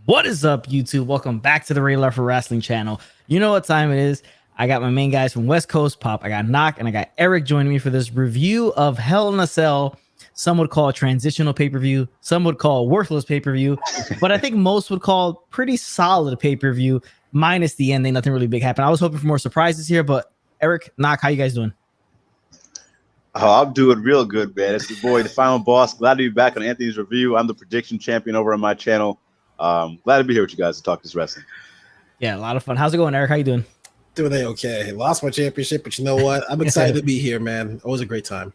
What is up, YouTube? Welcome back to the Regular for Wrestling channel. You know what time it is. I got my main guys from West Coast Pop. I got Knock and I got Eric joining me for this review of Hell in a Cell. Some would call a transitional pay-per-view. Some would call a worthless pay-per-view. But I think most would call pretty solid pay-per-view, minus the ending. Nothing really big happened. I was hoping for more surprises here, but Eric, Knock, how you guys doing? Oh, I'm doing real good, man. It's your boy, the final boss. Glad to be back on Anthony's review. I'm the prediction champion over on my channel. Glad to be here with you guys to talk this wrestling. Yeah, a lot of fun. How's it going, Eric? How you doing? Doing okay. Lost my championship, but you know what? I'm excited to be here, man. Always a great time.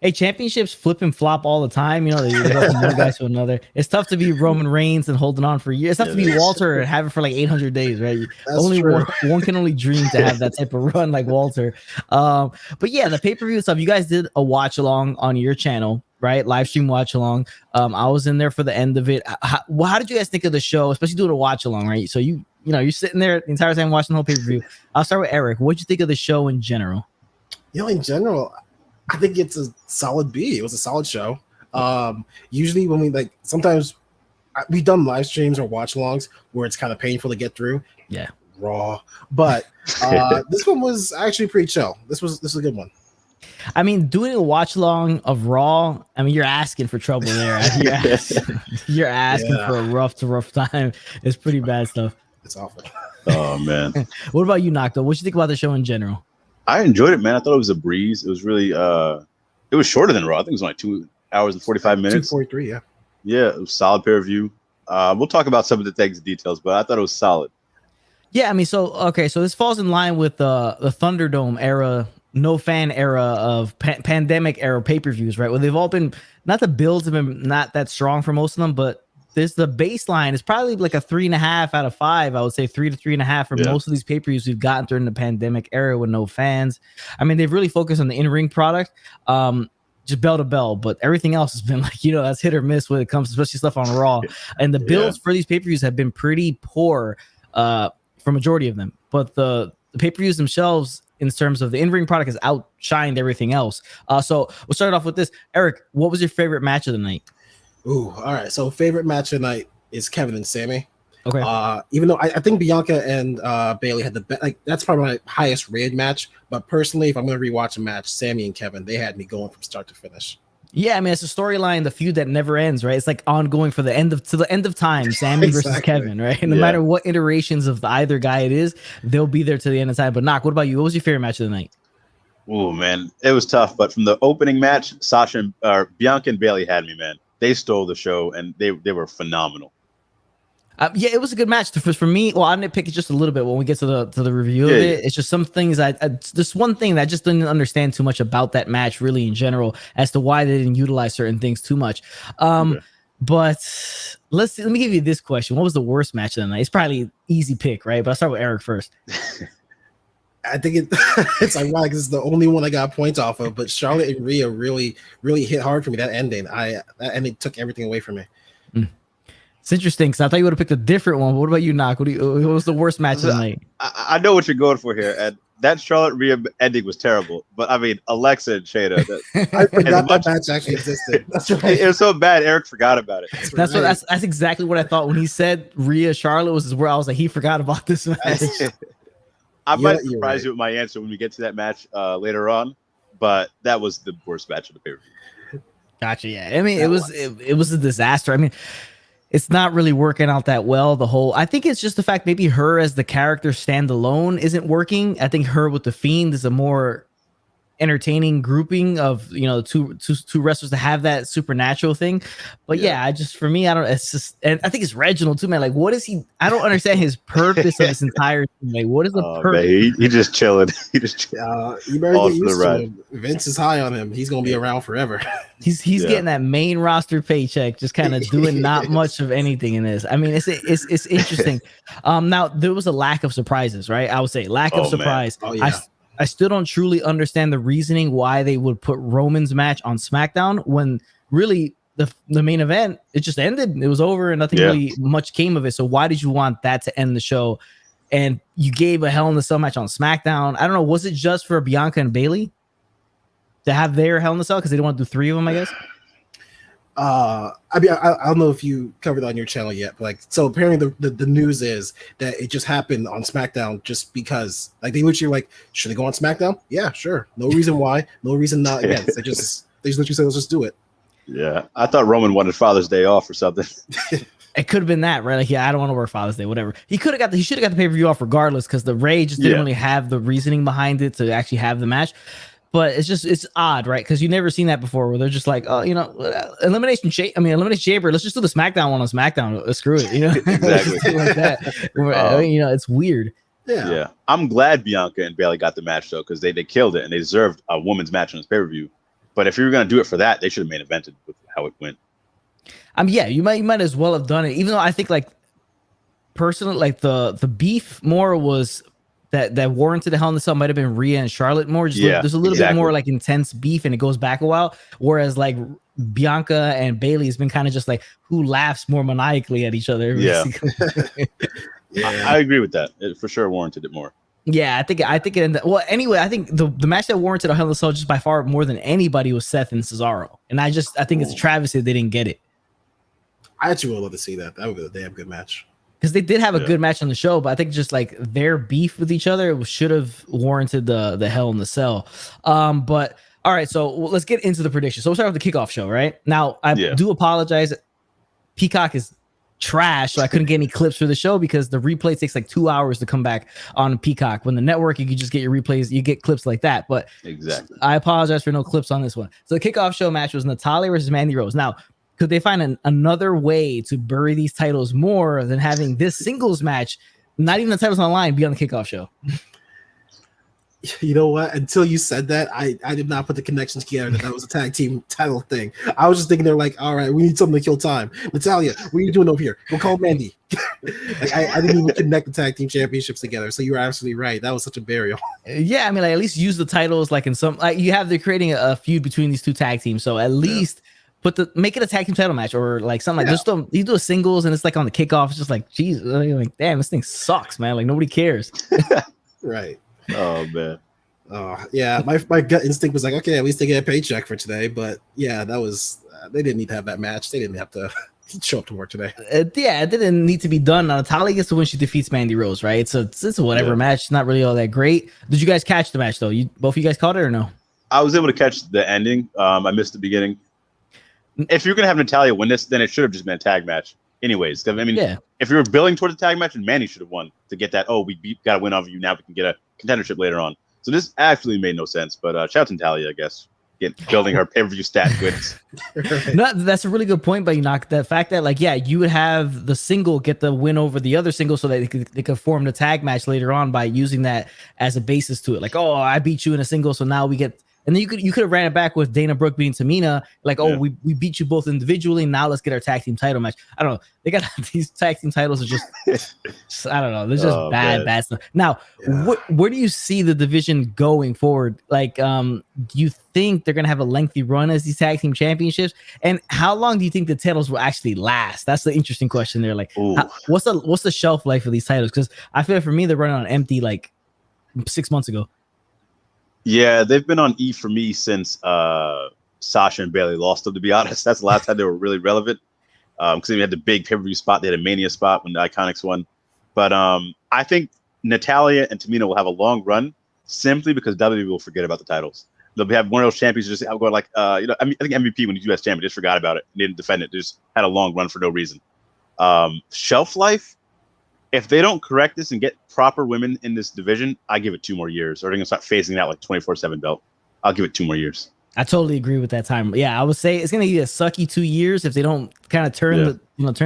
Hey, championships flip and flop all the time. You know, they go from one guy to another. It's tough to be Roman Reigns and holding on for years. It's tough to be Walter and have it for like 800 days, right? That's only true. one can only dream to have that type of run like Walter. But yeah, the pay-per-view stuff. You guys did a watch along on your channel, right? Live stream watch along. I was in there for the end of it. How did you guys think of the show, especially doing a watch along, right? So you're sitting there the entire time watching the whole pay-per-view. I'll start with Eric. What'd you think of the show in general? In general, I think it's a solid B. It was a solid show. Usually when we sometimes we've done live streams or watch alongs where it's kind of painful to get through. Yeah. Raw. But this one was actually pretty chill. This was a good one. I mean, doing a watch along of Raw, I mean, you're asking for trouble there. You're asking for a rough time. It's pretty bad stuff. It's awful. Oh, man. What about you, Nocto? What you think about the show in general? I enjoyed it, man. I thought it was a breeze. It was really, it was shorter than Raw. I think it was only 2 hours and 45 minutes. 2:43, yeah. Yeah, it was solid pay-per-view. We'll talk about some of the things and details, but I thought it was solid. Yeah, I mean, so this falls in line with the Thunderdome era, no fan era of pandemic era pay-per-views, right? Well, they've all been, not the builds have been not that strong for most of them, but the baseline is probably like a 3.5 out of 5. I would say 3 to 3.5 for most of these pay-per-views we've gotten during the pandemic era with no fans. I mean, they've really focused on the in-ring product, just bell to bell, but everything else has been like, that's hit or miss when it comes to especially stuff on Raw. And the builds for these pay-per-views have been pretty poor for majority of them. But the pay-per-views themselves, in terms of the in-ring product, has outshined everything else. So we'll start off with this. Eric, what was your favorite match of the night? Ooh, all right. So favorite match of the night is Kevin and Sami. Okay. Even though I think Bianca and Bayley had the best, that's probably my highest rated match. But personally, if I'm going to rewatch a match, Sami and Kevin, they had me going from start to finish. Yeah, I mean, it's a storyline, the feud that never ends, right? It's like ongoing to the end of time, Sami versus Kevin, right? And no matter what iterations of either guy it is, they'll be there to the end of time. But Knock, what about you? What was your favorite match of the night? Oh, man, it was tough. But from the opening match, Bianca and Bayley had me, man. They stole the show, and they were phenomenal. Yeah, it was a good match for me. Well, I'm gonna pick it just a little bit when we get to the review of it. It's just some things just one thing that I just didn't understand too much about that match, really in general, as to why they didn't utilize certain things too much. But let me give you this question: what was the worst match of the night? It's probably an easy pick, right? But I'll start with Eric first. I think it's ironic because it's the only one I got points off of, but Charlotte and Rhea really, really hit hard for me. That ending, and it took everything away from me. It's interesting because I thought you would have picked a different one. What about you, Knock? What was the worst match of the night? I know what you're going for here, and that Charlotte Rhea ending was terrible. But I mean, Alexa and Shayna. I forgot that match actually existed. That's right. It was so bad, Eric forgot about it. That's exactly what I thought when he said Rhea Charlotte was where I was like, he forgot about this match. I might surprise you with my answer when we get to that match later on, but that was the worst match of the pay-per-view. Gotcha. Yeah, I mean, it was a disaster. I mean, it's not really working out that well. I think it's just the fact maybe her as the character standalone isn't working. I think her with the Fiend is a more entertaining grouping of two wrestlers to have that supernatural thing. But for me, I don't. It's just, and I think it's Reginald too, man. Like, what is he? I don't understand his purpose of this entire thing. Like, what is the purpose? Man, he just chilling. He just you better get used to him. Vince is high on him. He's gonna be around forever. He's getting that main roster paycheck, just kind of doing not much of anything in this. I mean, it's interesting. Now there was a lack of surprises, right? I would say lack of surprise. Man. Oh yeah. I still don't truly understand the reasoning why they would put Roman's match on SmackDown when really the main event, it just ended. It was over and nothing really much came of it. So why did you want that to end the show? And you gave a Hell in a Cell match on SmackDown. I don't know. Was it just for Bianca and Bayley to have their Hell in a Cell because they didn't want to do 3 of them, I guess? I mean, I don't know if you covered it on your channel yet, but like, so apparently the news is that it just happened on SmackDown just because, like, they literally like, should they go on SmackDown? Yeah, sure. No reason why, no reason not against. They just literally said, let's just do it. Yeah, I thought Roman wanted Father's Day off or something. It could have been that, right? Like, yeah, I don't want to work Father's Day, whatever. He should have got the pay-per-view off regardless, because the Ray just didn't really have the reasoning behind it to actually have the match. But it's odd, right? Because you've never seen that before, where they're just like, oh, Elimination Chamber. Let's just do the SmackDown one on SmackDown. Screw it, Exactly. like that. It's weird. Yeah. I'm glad Bianca and Bayley got the match though, because they killed it and they deserved a women's match on this pay-per-view. But if you were gonna do it for that, they should have main evented with how it went. Yeah, you might as well have done it. Even though I think, like, personally, like the beef more was that warranted the Hell in the Cell might have been Rhea and Charlotte more. There's a little bit more like intense beef, and it goes back a while. Whereas like Bianca and Bayley has been kind of just like who laughs more maniacally at each other. Yeah, I agree with that. It for sure warranted it more. Yeah, I think it ended. Well, anyway, I think the match that warranted a Hell in the Cell just by far more than anybody was Seth and Cesaro, and I think it's a travesty they didn't get it. I actually would love to see that. That would be a damn good match. Because they did have a good match on the show, but I think just like their beef with each other should have warranted the Hell in the Cell. But all right, so let's get into the prediction. So we'll start with the kickoff show, right? Now, I do apologize. Peacock is trash, so I couldn't get any clips for the show because the replay takes like 2 hours to come back on Peacock. When the network, you can just get your replays, you get clips like that. But exactly, I apologize for no clips on this one. So the kickoff show match was Natalya versus Mandy Rose. Now, could they find another way to bury these titles more than having this singles match, not even the titles on the line, be on the kickoff show? You know what? Until you said that, I did not put the connections together that was a tag team title thing. I was just thinking they're like, all right, we need something to kill time. Natalya, what are you doing over here? Go call Mandy. I didn't even connect the tag team championships together. So you were absolutely right. That was such a burial. Yeah, I mean, like, at least use the titles like in some, like, they're creating a feud between these two tag teams. So at least make it a tag team title match or like something like just you do a singles and it's like on the kickoff. It's just like, geez, like, damn, this thing sucks, man. Like nobody cares. Right. Oh man. Yeah. My gut instinct was like, okay, at least they get a paycheck for today. But yeah, that was they didn't need to have that match. They didn't have to show up to work today. It didn't need to be done. Now Natalya gets to win. She defeats Mandy Rose, right? So it's a whatever match. It's not really all that great. Did you guys catch the match though? Both of you guys caught it or no? I was able to catch the ending. I missed the beginning. If you're gonna have Natalya win this, then it should have just been a tag match. Anyways, I mean, if you were building towards a tag match, then Mandy should have won to get that. Oh, we got to win over you. Now we can get a contendership later on. So this actually made no sense. But shout out to Natalya, I guess, building her pay-per-view stat wins. No, that's a really good point. But you knock the fact that like you would have the single get the win over the other single, so that they could form the tag match later on by using that as a basis to it. Like, oh, I beat you in a single, so now we get. And then you could have ran it back with Dana Brooke beating Tamina, like, we beat you both individually. Now let's get our tag team title match. I don't know. They got these tag team titles are just I don't know. There's just bad stuff. Now, where do you see the division going forward? Like, do you think they're gonna have a lengthy run as these tag team championships? And how long do you think the titles will actually last? That's the interesting question there. Like, what's the shelf life of these titles? Because I feel like for me, they're running on empty like 6 months ago. Yeah, they've been on E for me since Sasha and Bayley lost them, to be honest. That's the last time they were really relevant. Because they had the big pay-per-view spot. They had a Mania spot when the Iconics won. But I think Natalya and Tamina will have a long run simply because WWE will forget about the titles. They'll have one of those champions just going like, I think MVP when he's US champion just forgot about it. They didn't defend it. They just had a long run for no reason. Shelf life, if they don't correct this and get proper women in this division, I give it 2 more years. Or they're going to start phasing out like 24/7 belt. I'll give it 2 more years. I totally agree with that time. Yeah, I would say it's going to be a sucky 2 years if they don't kind of turn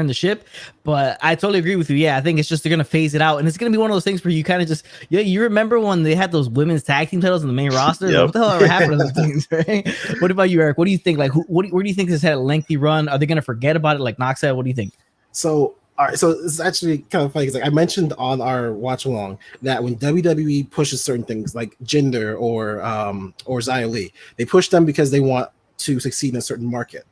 the ship. But I totally agree with you. Yeah, I think it's just they're going to phase it out. And it's going to be one of those things where you kind of just, you remember when they had those women's tag team titles in the main roster? What the hell ever happened to those things, right? What about you, Eric? What do you think? Like, where do you think this had a lengthy run? Are they going to forget about it like Knox said? What do you think? So, all right, so it's actually kind of funny because like I mentioned on our watch along that when WWE pushes certain things like gender or Xia Li, they push them because they want to succeed in a certain market.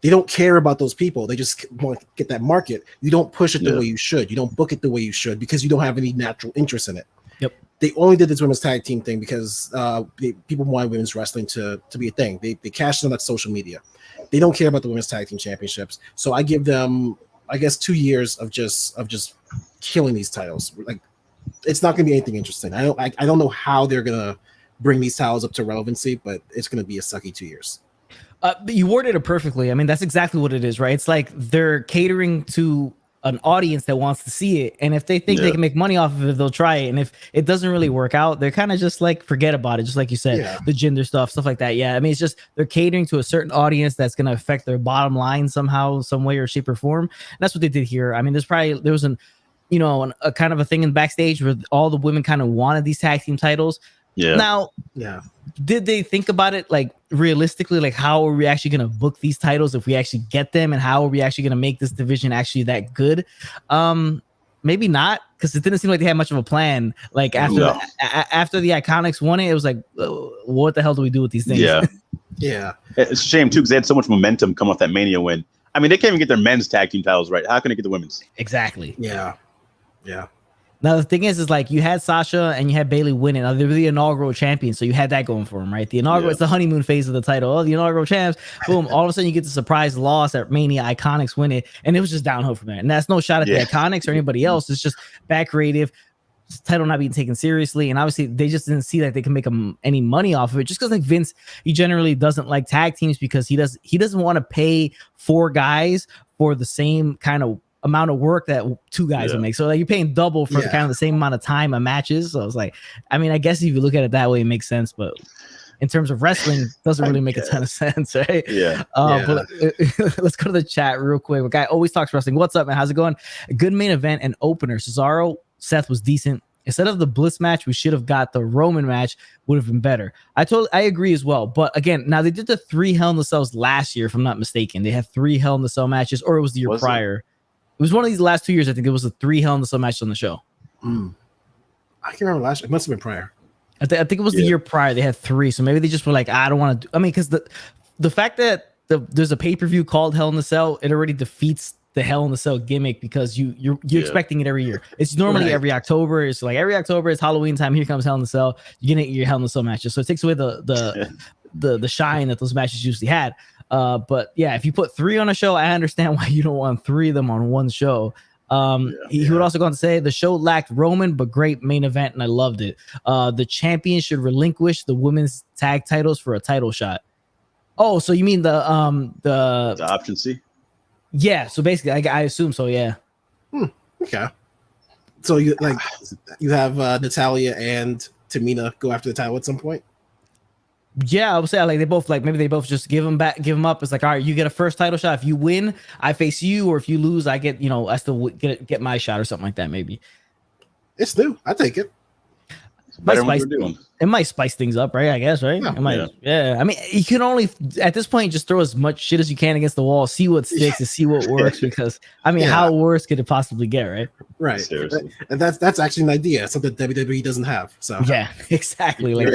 They don't care about those people. They just want to get that market. You don't push it the way you should. You don't book it the way you should because you don't have any natural interest in it. Yep. they only did this women's tag team thing because people wanted women's wrestling to be a thing. They cashed in on that social media. They don't care about the women's tag team championships. So I give them, I guess, 2 years of just killing these titles. Like, it's not going to be anything interesting. I don't know how they're going to bring these titles up to relevancy, but it's going to be a sucky 2 years. But you worded it perfectly. I mean, that's exactly what it is, right? It's like they're catering to an audience that wants to see it, and if they think they can make money off of it, they'll try it. And if it doesn't really work out, they're kind of just like forget about it, just like you said, the gender stuff like that. Yeah, I mean, it's just they're catering to a certain audience that's going to affect their bottom line somehow, some way or shape or form. And that's what they did here. I mean, there was a kind of a thing in backstage where all the women kind of wanted these tag team titles. Yeah. Now, did they think about it like realistically? Like, how are we actually going to book these titles if we actually get them, and how are we actually going to make this division actually that good? Maybe not, because it didn't seem like they had much of a plan. Like after the Iconics won it, it was like, what the hell do we do with these things? Yeah. It's a shame too, because they had so much momentum come off that Mania win. I mean, they can't even get their men's tag team titles right. How can they get the women's? Exactly. Yeah. Now the thing is like you had Sasha and you had Bayley winning. Now they were the inaugural champions, so you had that going for them, right? The inaugural, it's the honeymoon phase of the title. Oh, the inaugural champs, boom! All of a sudden you get the surprise loss at Mania. Iconics win it, and it was just downhill from there. And that's no shot at the Iconics or anybody else. It's just bad creative. Title not being taken seriously, and obviously they just didn't see that they can make any money off of it. Just because like Vince, he generally doesn't like tag teams because he doesn't want to pay 4 guys for the same kind of amount of work that 2 guys would make. So like you're paying double for kind of the same amount of time of matches. So it's like, I mean, I guess if you look at it that way, it makes sense, but in terms of wrestling, it doesn't really make a ton of sense, right? But let's go to the chat real quick. A guy always talks wrestling. What's up, man? How's it going? A good main event and opener. Cesaro, Seth was decent. Instead of the Bliss match, we should have got the Roman match, would have been better. I agree as well. But again, now they did the 3 Hell in the Cells last year, if I'm not mistaken. They had 3 Hell in the Cell matches, or it was the year prior. It was one of these last 2 years. I think it was the 3 Hell in the Cell matches on the show. I can't remember last year. It must have been prior. I think it was the year prior. They had 3. So maybe they just were like, I don't want to do. I mean, because the fact that there's a pay-per-view called Hell in the Cell, it already defeats the Hell in the Cell gimmick, because you're expecting it every year. It's normally every October. It's like every October, it's Halloween time. Here comes Hell in the Cell. You're gonna get your Hell in the Cell matches. So it takes away the shine that those matches usually had. But yeah, if you put 3 on a show, I understand why you don't want 3 of them on one show. He would also go on to say the show lacked Roman, but great main event, and I loved it. The champion should relinquish the women's tag titles for a title shot. Oh, so you mean the option C? Yeah. So basically, I assume so. Yeah. Okay. So you have Natalya and Tamina go after the title at some point. Yeah, I would say like maybe they both just give them up. It's like, all right, you get a first title shot. If you win, I face you, or if you lose, I get, I still get my shot or something like that. Maybe it's new. I take it. It might spice things up, right? I guess, right? It might. Yeah. I mean, you can only at this point just throw as much shit as you can against the wall, see what sticks, and see what works. Because I mean, how worse could it possibly get, right? Right. Seriously. And that's actually an idea, something WWE doesn't have. So yeah, exactly. Like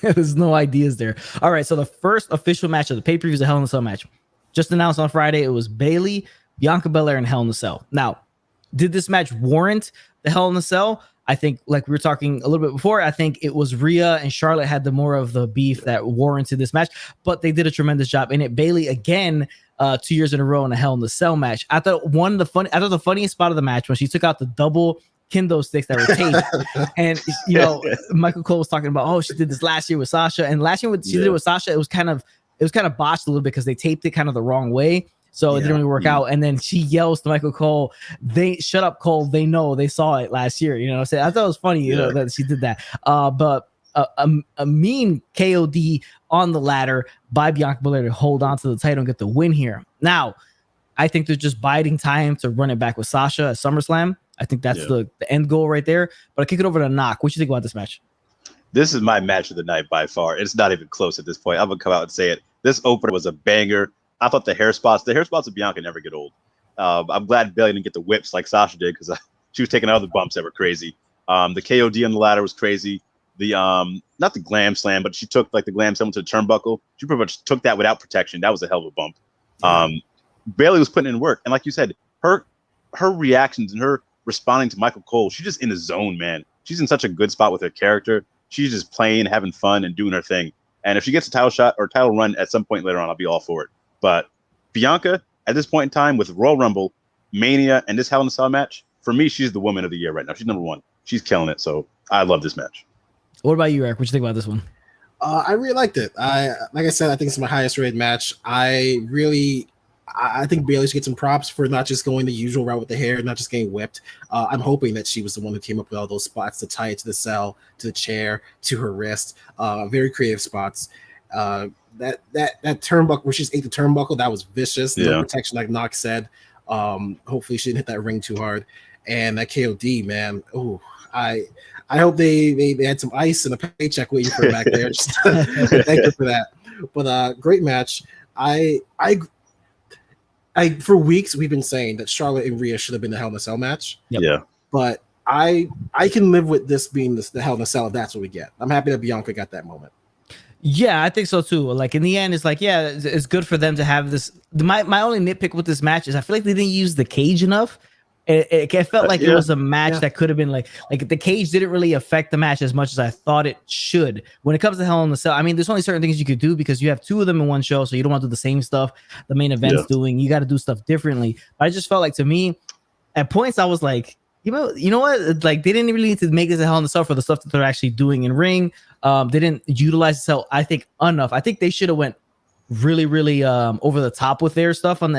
there's no ideas there. All right. So the first official match of the pay-per-view is a Hell in a Cell match. Just announced on Friday. It was Bayley, Bianca Belair, and Hell in a Cell. Now, did this match warrant the Hell in a Cell? I think, like we were talking a little bit before, I think it was Rhea and Charlotte had the more of the beef that warranted this match, but they did a tremendous job in it. Bayley again, 2 years in a row in a Hell in the Cell match. I thought the funniest spot of the match when she took out the double kendo sticks that were taped, and Michael Cole was talking about, oh, she did this last year with Sasha, and last year she did it with Sasha, it was kind of botched a little bit because they taped it kind of the wrong way. So it didn't really work out. And then she yells to Michael Cole, "They shut up, Cole. They know. They saw it last year." You know what I'm saying? I thought it was funny, that she did that. But a mean KOD on the ladder by Bianca Belair to hold on to the title and get the win here. Now, I think they're just biding time to run it back with Sasha at SummerSlam. I think that's the end goal right there. But I kick it over to Knock. What do you think about this match? This is my match of the night by far. It's not even close at this point. I'm gonna come out and say it. This opener was a banger. I thought the hair spots of Bianca never get old. I'm glad Bayley didn't get the whips like Sasha did, because she was taking other bumps that were crazy. The KOD on the ladder was crazy. The not the glam slam, but she took like the glam slam to the turnbuckle. She pretty much took that without protection. That was a hell of a bump. Bayley was putting in work, and like you said, her reactions and her responding to Michael Cole, she's just in the zone, man. she's in such a good spot with her character. She's just playing, having fun, and doing her thing. And if she gets a title shot or title run at some point later on, I'll be all for it. But Bianca, at this point in time, with Royal Rumble, Mania, and this Hell in a Cell match, for me, she's the woman of the year right now. She's number one. She's killing it. So I love this match. What about you, Eric? What you think about this one? I really liked it. Like I said, I think it's my highest rated match. I think Bayley should get some props for not just going the usual route with the hair, not just getting whipped. I'm hoping that she was the one who came up with all those spots to tie it to the cell, to the chair, to her wrist. Very creative spots. That turnbuckle where she's ate the turnbuckle, that was vicious. No protection, like Knox said. Hopefully she didn't hit that ring too hard. And that KOD, man. Oh, I hope they had some ice and a paycheck waiting for her back there. Just thank you for that. But great match. I for weeks we've been saying that Charlotte and Rhea should have been the Hell in a Cell match. Yep. Yeah. But I can live with this being the Hell in a Cell if that's what we get. I'm happy that Bianca got that moment. Yeah, I think so too. Like in the end, it's like, yeah, it's good for them to have this. My only nitpick with this match is I feel like they didn't use the cage enough. It felt like it was a match that could have been like the cage didn't really affect the match as much as I thought it should. When it comes to Hell in a Cell, I mean, there's only certain things you could do because you have two of them in one show, so you don't want to do the same stuff the main event's doing. You got to do stuff differently. But I just felt like, to me, at points I was like, you know what? Like they didn't really need to make this a Hell in a Cell for the stuff that they're actually doing in ring. They didn't utilize the cell, I think, enough. I think they should have went really, really over the top with their stuff on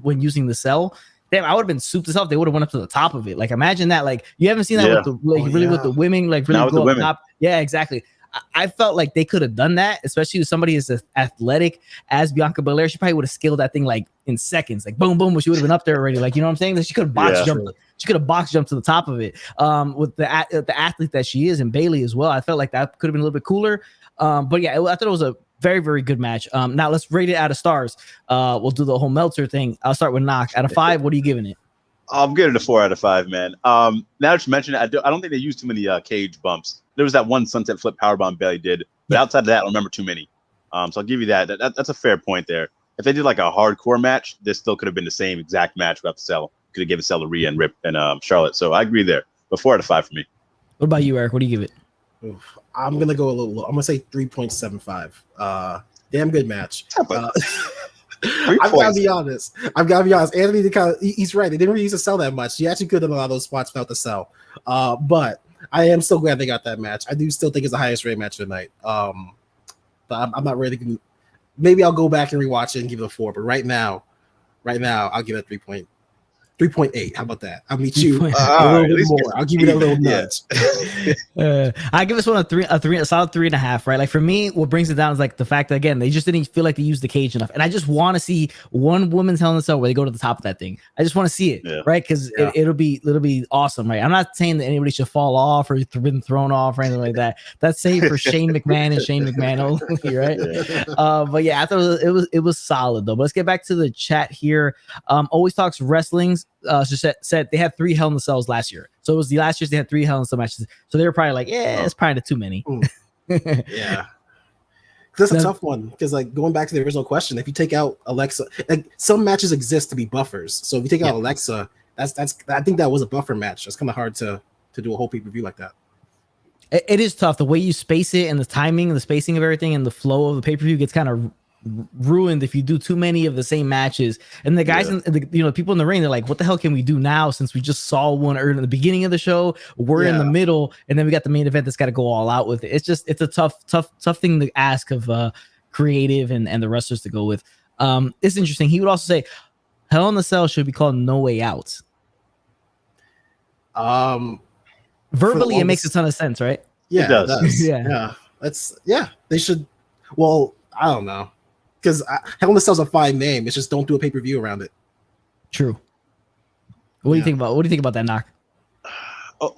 when using the cell. Damn, I would have been souped as hell if they would have went up to the top of it. Like, imagine that. Like, you haven't seen that with the with the women, like really go up top. Yeah, exactly. I felt like they could have done that, especially with somebody as athletic as Bianca Belair. She probably would have scaled that thing like in seconds, like boom, boom. She would have been up there already. Like, you know what I'm saying? That she could have box jumped. She could have box jumped to the top of it. With the athlete that she is, and Bayley as well. I felt like that could have been a little bit cooler. But yeah, I thought it was a very, very good match. Now let's rate it out of stars. We'll do the whole Meltzer thing. I'll start with Knock. Out of 5, what are you giving it? I'm giving it a 4 out of 5, man. Now that you mentioned it, I don't think they used too many cage bumps. There was that one sunset flip powerbomb Bayley did, but outside of that, I don't remember too many. So I'll give you that. That's a fair point there. If they did like a hardcore match, this still could have been the same exact match without the cell. Could have given cell to Rhea and Rip and Charlotte. So I agree there. But 4 out of 5 for me. What about you, Eric? What do you give it? Oof, I'm gonna go a little low. I'm gonna say 3.75. Damn good match. I've got to be honest. Anthony, he's right. They didn't really use the cell that much. You actually could have done a lot of those spots without the cell. But I am so glad they got that match. I do still think it's the highest rated match of the night. But I'm not ready to. Maybe I'll go back and rewatch it and give it a 4. But right now, I'll give it a 3.8. How about that? I'll meet you a little bit more. I'll give you that little nudge. I give this one a solid 3.5. Right, like for me, what brings it down is like the fact that again they just didn't feel like they used the cage enough, and I just want to see one women's Hell in a Cell where they go to the top of that thing. I just want to see it, right? Because it'll be awesome, right? I'm not saying that anybody should fall off or been thrown off or anything like that. That's safe for Shane McMahon and Shane McMahon only, right? But yeah, I thought it was solid though. But let's get back to the chat here. Always Talks Wrestling's just said they had 3 Hell in a Cells last year. So it was the last year they had 3 Hell in a Cell matches. So they were probably like, it's probably too many. Yeah. That's a tough one because like going back to the original question, if you take out Alexa, like some matches exist to be buffers. So if you take out Alexa, that's I think that was a buffer match. That's kind of hard to do a whole pay-per-view like that. It is tough. The way you space it and the timing, the spacing of everything, and the flow of the pay-per-view gets kind of ruined if you do too many of the same matches. And the guys in the people in the ring, they're like, what the hell can we do now since we just saw one early in the beginning of the show? We're in the middle, and then we got the main event that's got to go all out with it. It's a tough thing to ask of creative and the wrestlers to go with. It's interesting. He would also say Hell in a Cell should be called No Way Out. Verbally it makes a ton of sense, right? Yeah, it does. Yeah, they should. Well, I don't know. Because Hell in a Cell's a fine name. It's just don't do a pay-per-view around it. True. What do you think about that, Knock?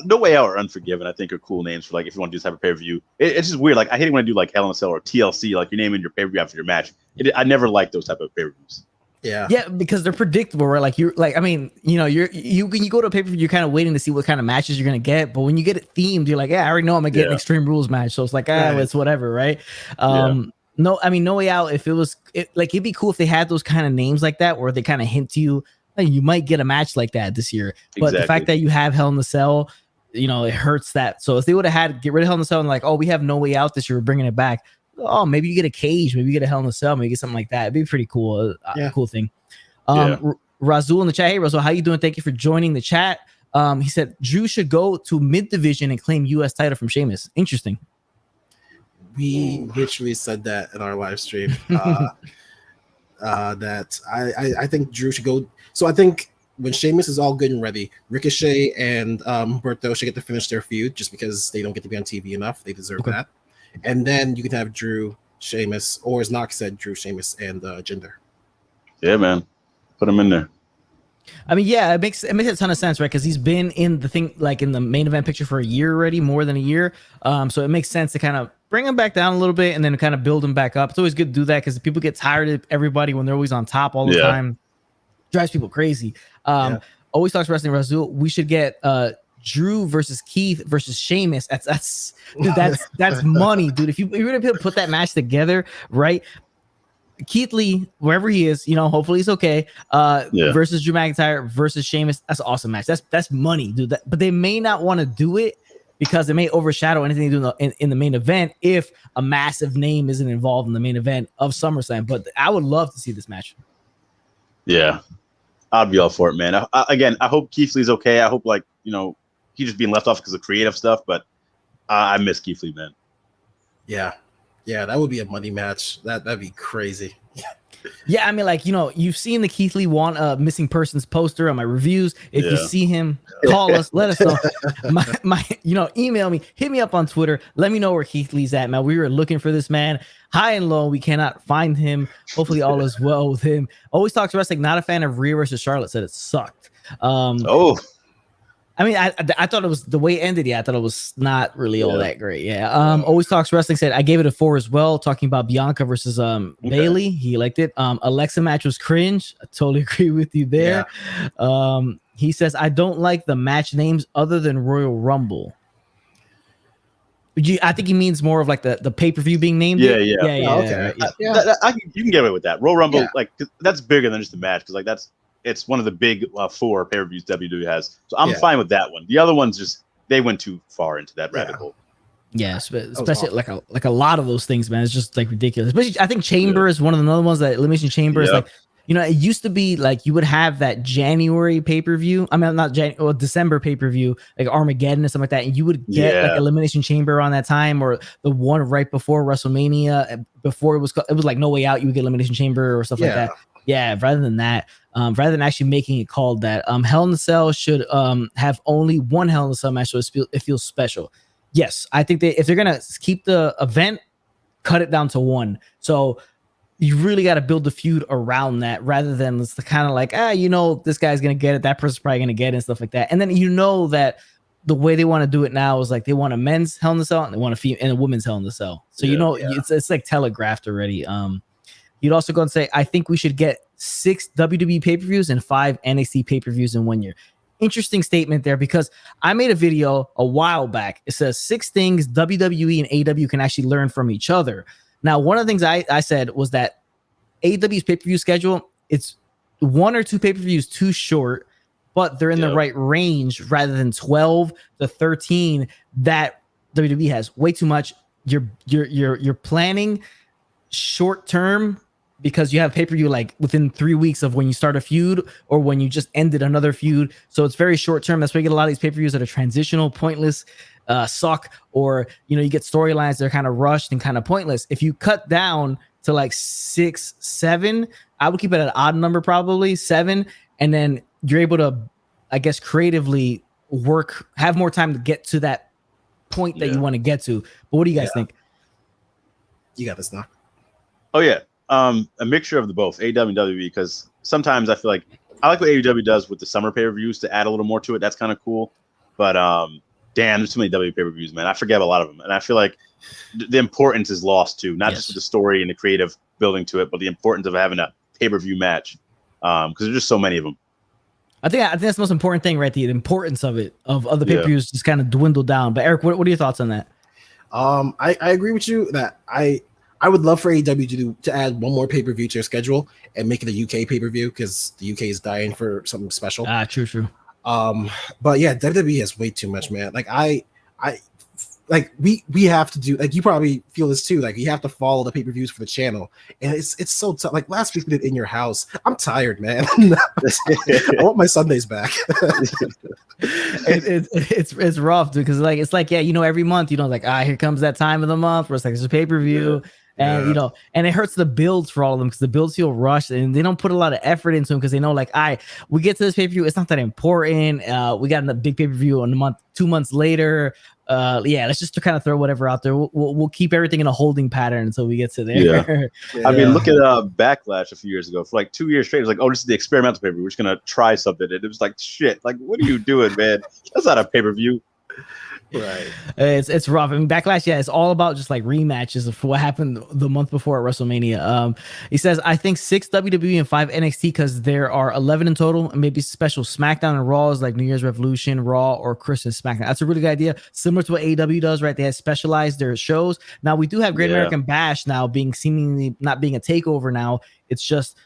No Way Out or Unforgiven, I think are cool names for like if you want to just have a pay-per-view. It's just weird. Like I hate it when I do like Hell in a Cell or TLC, like you're naming your pay-per-view after your match. I never like those type of pay-per-views. Yeah, because they're predictable, right? Like you're like, I mean, you go to a pay-per-view, you're kind of waiting to see what kind of matches you're gonna get. But when you get it themed, you're like, I already know I'm gonna get an Extreme Rules match. So it's like, it's whatever, right? No, I mean, No Way Out, if it'd be cool if they had those kind of names like that where they kind of hint to you, hey, you might get a match like that this year. But the fact that you have Hell in a Cell, it hurts that. So if they would have had get rid of Hell in a Cell and like, oh, we have no way out this year, we're bringing it back. Oh, maybe you get a cage, maybe you get a Hell in a Cell, maybe you get something like that. It'd be pretty cool, cool thing. Razul in the chat. Hey, Razul, how you doing? Thank you for joining the chat. He said Drew should go to mid division and claim U.S. title from Sheamus. Interesting. We literally said that in our live stream. That I think Drew should go. So I think when Sheamus is all good and ready, Ricochet and Humberto should get to finish their feud just because they don't get to be on TV enough. They deserve that. And then you can have Drew, Sheamus, or as Knox said, Drew, Sheamus, and Jinder. Yeah, man. Put him in there. I mean, yeah, it makes a ton of sense, right? Because he's been in the thing, like in the main event picture for a year already, more than a year. So it makes sense to kind of bring him back down a little bit and then kind of build him back up. It's always good to do that because people get tired of everybody when they're always on top all the time. Drives people crazy. Always Talks Wrestling, Razul. We should get Drew versus Keith versus Sheamus. That's money, dude. If you're gonna put that match together, right? Keith Lee, wherever he is, hopefully he's okay. Versus Drew McIntyre versus Sheamus. That's an awesome match. That's money, dude. But they may not want to do it because it may overshadow anything they do in the main event if a massive name isn't involved in the main event of SummerSlam. But I would love to see this match. Yeah, I'd be all for it, man. I hope Keith Lee's okay. I hope he's just being left off because of creative stuff. But I miss Keith Lee, man. Yeah, that would be a money match. That'd be crazy. Yeah, I mean, you've seen the Keith Lee want missing persons poster on my reviews. If you see him, call us, let us know. Email me, hit me up on Twitter. Let me know where Keith Lee's at, man. We were looking for this man high and low. We cannot find him. Hopefully all is well with him. Always Talks Wrestling. Not a fan of Rhea versus Charlotte. Said it sucked. I mean, I thought it was the way it ended. Yeah, I thought it was not really all that great. Yeah. Always Talks Wrestling said I gave it a 4 as well. Talking about Bianca versus Bayley, he liked it. Alexa match was cringe. I totally agree with you there. Yeah. He says I don't like the match names other than Royal Rumble. I think he means more of like the pay-per-view being named. Yeah. Okay. You can get away with that. Royal Rumble, that's bigger than just a match because it's one of the big 4 pay-per-views WWE has. So I'm fine with that one. The other ones they went too far into that rabbit hole. Yeah, especially like a lot of those things, man. It's just like ridiculous. Especially I think Chamber is one of the other ones that Elimination Chamber is like. It used to be like you would have that January pay-per-view. I mean, not December pay-per-view, like Armageddon and stuff like that. And you would get like Elimination Chamber on that time, or the one right before WrestleMania, before it was like No Way Out. You would get Elimination Chamber or stuff like that. Yeah, rather than that, rather than actually making it called that, Hell in a Cell should have only one Hell in a Cell match, so it feels special. Yes, I think if they're gonna keep the event, cut it down to one. So you really got to build the feud around that, rather than it's the kind of like this guy's gonna get it, that person's probably gonna get it, and stuff like that. And then that the way they want to do it now is like they want a men's Hell in a Cell and they want a women's Hell in a Cell. So it's like telegraphed already. You'd also go and say, I think we should get 6 WWE pay-per-views and 5 NXT pay-per-views in 1 year. Interesting statement there, because I made a video a while back. It says 6 things WWE and AEW can actually learn from each other. Now, one of the things I said was that AEW's pay-per-view schedule, it's 1 or 2 pay-per-views too short, but they're in the right range rather than 12 to 13 that WWE has. Way too much. You're planning short term, because you have pay-per-view like within 3 weeks of when you start a feud or when you just ended another feud. So it's very short term. That's why you get a lot of these pay-per-views that are transitional, pointless, suck, or you get storylines that are kind of rushed and kind of pointless. If you cut down to like 6, 7, I would keep it at an odd number, probably 7, and then you're able to, I guess, creatively have more time to get to that point that you want to get to. But what do you guys think? You got this now. Oh yeah. A mixture of the both, AEW and WWE, because sometimes I feel like I like what AEW does with the summer pay-per-views to add a little more to it. That's kind of cool. But damn, there's too many WWE pay-per-views, man. I forget a lot of them. And I feel like the importance is lost too, not just with the story and the creative building to it, but the importance of having a pay-per-view match. Because there's just so many of them. I think that's the most important thing, right? The importance of it, of the pay-per-views just kind of dwindled down. But Eric, what are your thoughts on that? I agree with you that I would love for AEW to add one more pay-per-view to their schedule and make it a UK pay-per-view, because the UK is dying for something special. True. But yeah, WWE has way too much, man. Like I like we have to do, like, you probably feel this too, like you have to follow the pay-per-views for the channel, and it's so tough. Like last week we did In Your House. I'm tired, man. I want my Sundays back. It's rough, dude, because like it's like, yeah, every month, like, here comes that time of the month where it's like there's a pay-per-view. And and it hurts the builds for all of them, because the builds feel rushed and they don't put a lot of effort into them, because they know, like, we get to this pay-per-view, it's not that important. We got a big pay-per-view on the month 2 months later. Let's just kind of throw whatever out there. We'll keep everything in a holding pattern until we get to there. I mean, look at Backlash a few years ago. For like 2 years straight, it was like, oh, this is the experimental pay-per-view. We're just gonna try something. And it was like, shit. Like, what are you doing, man? That's not a pay-per-view. Right. It's rough. I mean, Backlash, it's all about just like rematches of what happened the month before at WrestleMania. He says, I think 6 WWE and 5 NXT, because there are 11 in total, and maybe special SmackDown and Raws like New Year's Revolution, Raw, or Christmas SmackDown. That's a really good idea. Similar to what AEW does, right? They have specialized their shows. Now we do have Great American Bash now being seemingly not being a takeover now. It's just,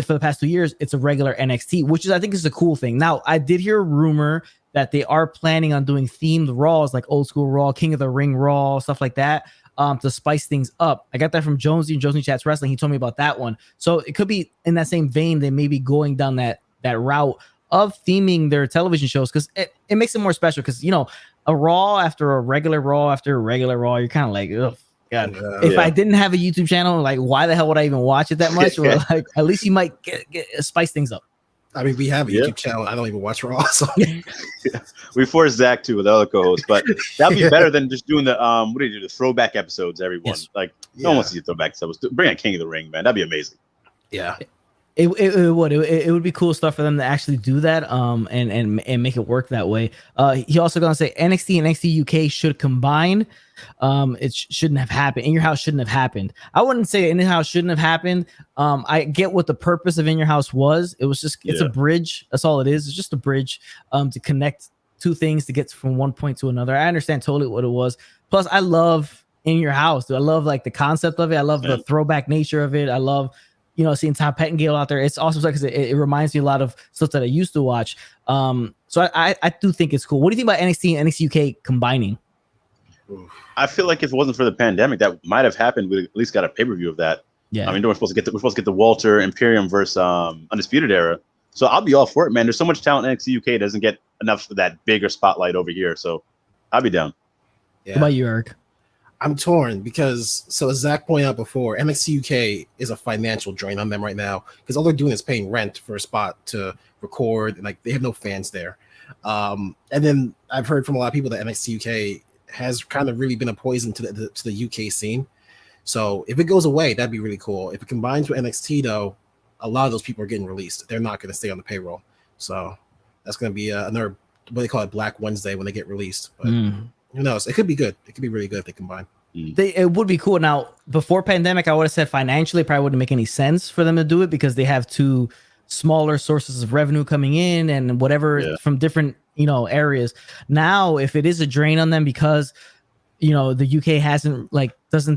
for the past 2 years, it's a regular NXT, which I think is a cool thing. Now, I did hear a rumor that they are planning on doing themed Raws, like Old School Raw, King of the Ring Raw, stuff like that, to spice things up. I got that from Jonesy and Jonesy Chats Wrestling. He told me about that one. So it could be in that same vein. They may be going down that route of theming their television shows, because it makes it more special. Because, a Raw after a regular Raw after a regular Raw, you're kind of like, ugh. God. If I didn't have a YouTube channel, like, why the hell would I even watch it that much? Well, like, at least you might get spice things up. I mean, we have a YouTube channel. I don't even watch Raw. So we forced Zach to with the other co-hosts, but that'd be better than just doing the what do you do? The throwback episodes, everyone. Yes. Like, no one wants to see throwback episodes. Bring a King of the Ring, man. That'd be amazing. Yeah. It would be cool stuff for them to actually do that, and make it work that way. He also gonna say NXT and NXT UK should combine. It shouldn't have happened. In Your House shouldn't have happened. I wouldn't say In Your House shouldn't have happened. I get what the purpose of In Your House was. It was just, it's a bridge. That's all it is. It's just a bridge to connect two things to get from one point to another. I understand totally what it was. Plus, I love In Your House, dude. I love like the concept of it. I love the throwback nature of it. I love, seeing Tom Pettengill out there. It's awesome because it reminds me a lot of stuff that I used to watch. So I do think it's cool. What do you think about NXT and NXT UK combining? I feel like if it wasn't for the pandemic, that might have happened. We at least got a pay-per-view of that. Yeah. I mean, we're supposed to get the Walter Imperium versus Undisputed Era. So I'll be all for it, man. There's so much talent in NXT UK doesn't get enough of that bigger spotlight over here. So I'll be down. Yeah. What about you, Eric? I'm torn because, so as Zach pointed out before, NXT UK is a financial drain on them right now because all they're doing is paying rent for a spot to record, and like they have no fans there. And then I've heard from a lot of people that NXT UK has kind of really been a poison to the UK scene. So if it goes away, that'd be really cool. If it combines with NXT, though, a lot of those people are getting released. They're not going to stay on the payroll. So that's going to be another, what they call it, Black Wednesday when they get released. But who knows? It could be good. It could be really good if they combine. It would be cool. Now, before pandemic, I would have said financially, it probably wouldn't make any sense for them to do it because they have two smaller sources of revenue coming in and whatever from different, areas. Now, if it is a drain on them because, the UK hasn't there's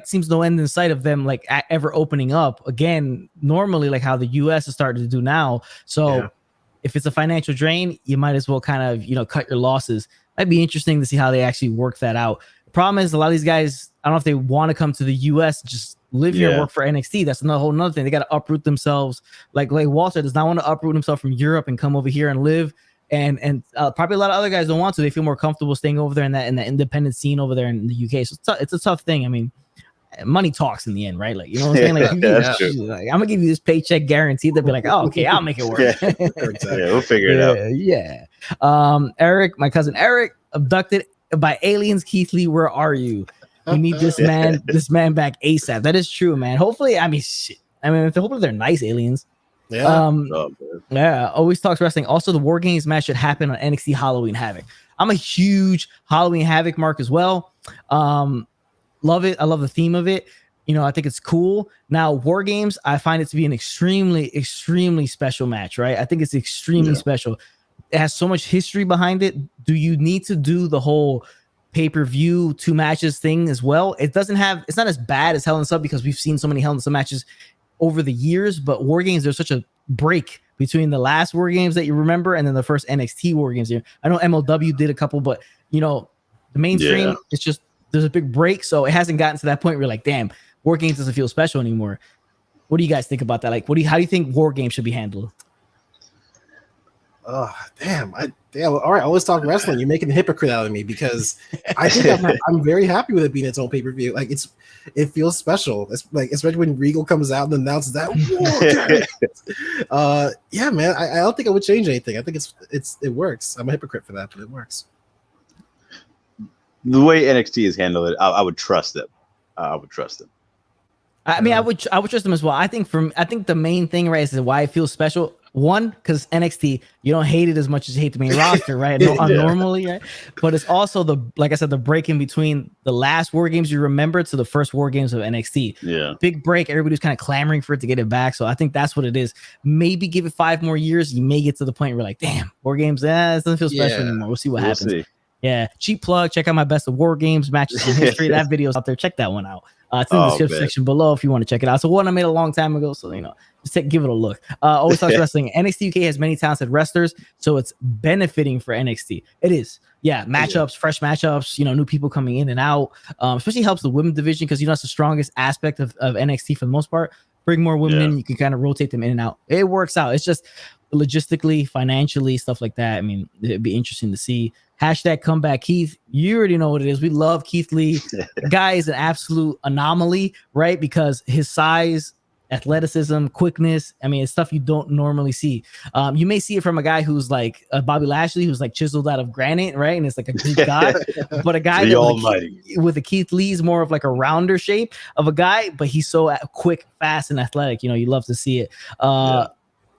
seems no end in sight of them ever opening up again, normally like how the US is starting to do now. So if it's a financial drain, you might as well kind of, cut your losses. That'd be interesting to see how they actually work that out. The problem is a lot of these guys, I don't know if they want to come to the US, just live here and work for NXT. That's another thing. They got to uproot themselves. Like Walter does not want to uproot himself from Europe and come over here and live. And probably a lot of other guys don't want to. They feel more comfortable staying over there in that independent scene over there in the UK. So it's a tough thing. I mean, money talks in the end, right? Like, you know what I'm saying? Like, I'm gonna give you this paycheck guaranteed. They'll be like, oh, okay, I'll make it work. We'll figure it out. Yeah. Eric, my cousin Eric, abducted by aliens. Keith Lee, where are you? We need this man back ASAP. That is true, man. Hopefully, hopefully they're nice aliens. Always Talks Wrestling. Also, the War Games match should happen on NXT Halloween Havoc. I'm a huge Halloween Havoc mark as well. Love it. I love the theme of it. I think it's cool. Now, War Games, I find it to be an extremely, extremely special match, right? I think it's extremely special. It has so much history behind it. Do you need to do the whole pay-per-view 2 matches thing as well? It's not as bad as Hell in a Cell because we've seen so many Hell in a Cell matches over the years, but War Games, there's such a break between the last War Games that you remember and then the first NXT War Games. I know MLW did a couple, but the mainstream, it's just there's a big break, so it hasn't gotten to that point where you're like, damn, War Games doesn't feel special anymore. What do you guys think about that? Like, how do you think War Games should be handled? Oh, damn. All right, I always talk wrestling. You're making a hypocrite out of me because I think I'm very happy with it being its own pay-per-view. Like it feels special. It's like, especially when Regal comes out and announces that. Yeah, man. I don't think I would change anything. I think it works. I'm a hypocrite for that, but it works. The way NXT has handled it, I would trust them. I would trust them. I mean, I would trust them as well. I think the main thing, right, is why it feels special. One, because NXT, you don't hate it as much as you hate the main roster, right? Normally, right? But it's also like I said, the break in between the last War Games you remember to the first War Games of NXT. Yeah. Big break. Everybody's kind of clamoring for it to get it back. So I think that's what it is. Maybe give it 5 more years. You may get to the point where you're like, damn, War Games, it doesn't feel special anymore. We'll see what happens. See. Yeah. Cheap plug. Check out my best of War Games matches in history. That video's out there. Check that one out. It's in the description section below if you want to check it out. So one I made a long time ago, so just give it a look. Always Talks Wrestling. NXT UK has many talented wrestlers, so it's benefiting for NXT. It is, matchups, fresh matchups. New people coming in and out. Especially helps the women's division because that's the strongest aspect of NXT for the most part. Bring more women in, you can kind of rotate them in and out. It works out. It's just logistically, financially, stuff like that. I mean, it'd be interesting to see. Hashtag comeback Keith. You already know what it is. We love Keith Lee. The guy is an absolute anomaly, right? Because his size, athleticism, quickness. I mean, it's stuff you don't normally see. You may see it from a guy who's like Bobby Lashley, who's like chiseled out of granite, right? And it's like a Greek god. But a guy with a Keith Lee is more of like a rounder shape of a guy, but he's so quick, fast, and athletic. You love to see it.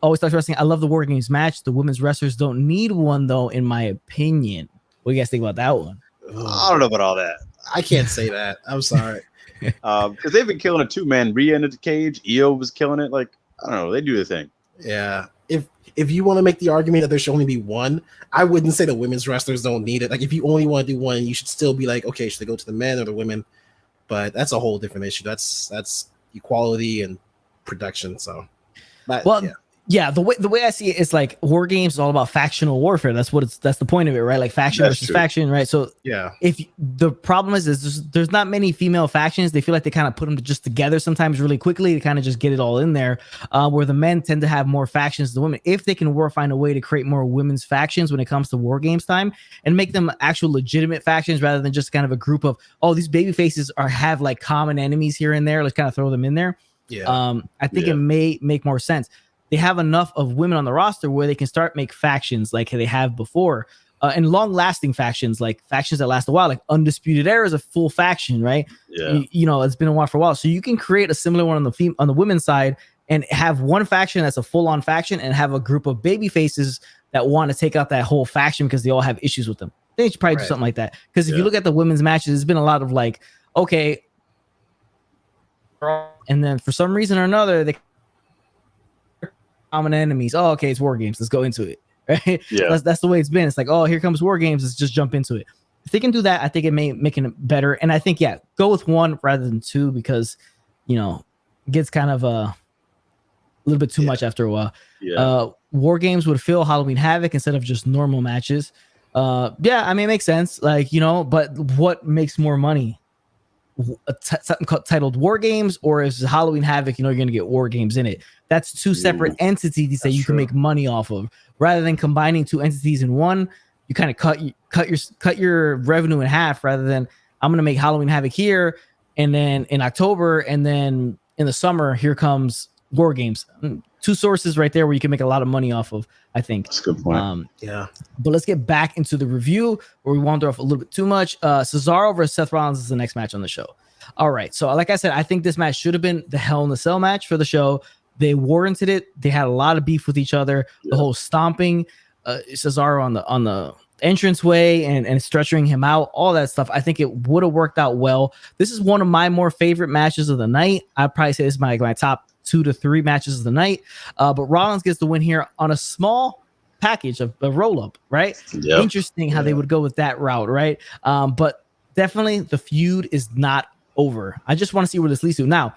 Always Talks Wrestling. I love the War Games match. The women's wrestlers don't need one, though, in my opinion. What do you guys think about that one? I don't know about all that. I can't say that. I'm sorry. Because they've been killing it too, man. Rhea in the cage. Io was killing it. Like, I don't know. They do their thing. Yeah. If you want to make the argument that there should only be one, I wouldn't say the women's wrestlers don't need it. Like, if you only want to do one, you should still be like, okay, should they go to the men or the women? But that's a whole different issue. That's equality and production. So, yeah, the way I see it is like War Games is all about factional warfare. That's the point of it, right? Like faction versus faction, right? So if the problem is there's not many female factions. They feel like they kind of put them just together sometimes really quickly to kind of just get it all in there. Where the men tend to have more factions than the women. If they can find a way to create more women's factions when it comes to War Games time and make them actual legitimate factions rather than just kind of a group of these baby faces have like common enemies here and there. Let's kind of throw them in there. Yeah. I think it may make more sense. They have enough of women on the roster where they can start make factions like they have before, and long-lasting factions, like factions that last a while, like Undisputed Era is a full faction, right? Yeah. It's been a while for a while. So you can create a similar one on the women's side and have one faction that's a full-on faction and have a group of baby faces that want to take out that whole faction because they all have issues with them. They should probably do something like that. Because if you look at the women's matches, there's been a lot of like, okay, and then for some reason or another, they common enemies. Oh, okay, it's War Games. Let's go into it. Right? Yeah. That's the way it's been. It's like, here comes War Games. Let's just jump into it. If they can do that, I think it may make it better. And I think, go with one rather than two because, it gets kind of a little bit too much after a while. Yeah. War Games would fill Halloween Havoc instead of just normal matches. I mean, it makes sense. Like, but what makes more money? Something titled War Games, or is Halloween Havoc? You're going to get War Games in it. That's two separate entities that you can make money off of, rather than combining two entities in one. You kind of cut your revenue in half, rather than I'm going to make Halloween Havoc here, and then in October, and then in the summer, here comes War Games. Two sources right there where you can make a lot of money off of, I think. That's a good point. But let's get back into the review where we wander off a little bit too much. Cesaro versus Seth Rollins is the next match on the show. All right. So like I said, I think this match should have been the Hell in a Cell match for the show. They warranted it. They had a lot of beef with each other. The whole stomping Cesaro on the entranceway and stretching him out, all that stuff. I think it would have worked out well. This is one of my more favorite matches of the night. I'd probably say this is my top 2 to 3 matches of the night. But Rollins gets the win here on a small package of a roll-up, right? Yep. Interesting how they would go with that route, right? But definitely the feud is not over. I just want to see where this leads to. Now,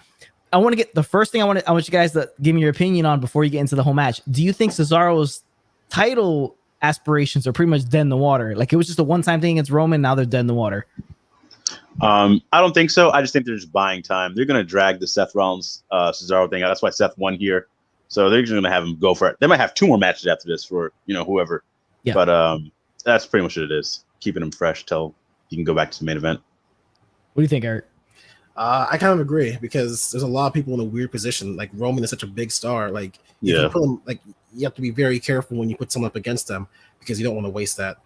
I want to get the first thing I want you guys to give me your opinion on before you get into the whole match. Do you think Cesaro's title aspirations are pretty much dead in the water? Like it was just a one-time thing against Roman, now they're dead in the water. I don't think so. I just think they're just buying time. They're gonna drag the Seth Rollins Cesaro thing out. That's why Seth won here. So they're just gonna have him go for it. They might have 2 more matches after this for whoever. Yeah. But that's pretty much what it is. Keeping him fresh till he can go back to the main event. What do you think, Eric? I kind of agree because there's a lot of people in a weird position. Like Roman is such a big star. Like if you put him, like you have to be very careful when you put someone up against them because you don't want to waste that.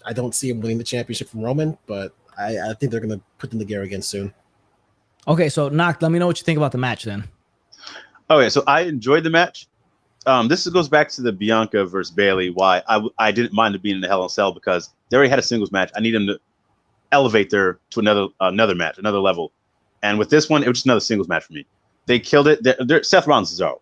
I don't see him winning the championship from Roman, but I think they're gonna put them together again soon. Okay, so Knock, let me know what you think about the match then. Okay, so I enjoyed the match. This goes back to the Bianca versus Bayley. Why I didn't mind it being in the Hell in a Cell because they already had a singles match. I need them to elevate to another match, another level. And with this one, it was just another singles match for me. They killed it. They're Seth Rollins are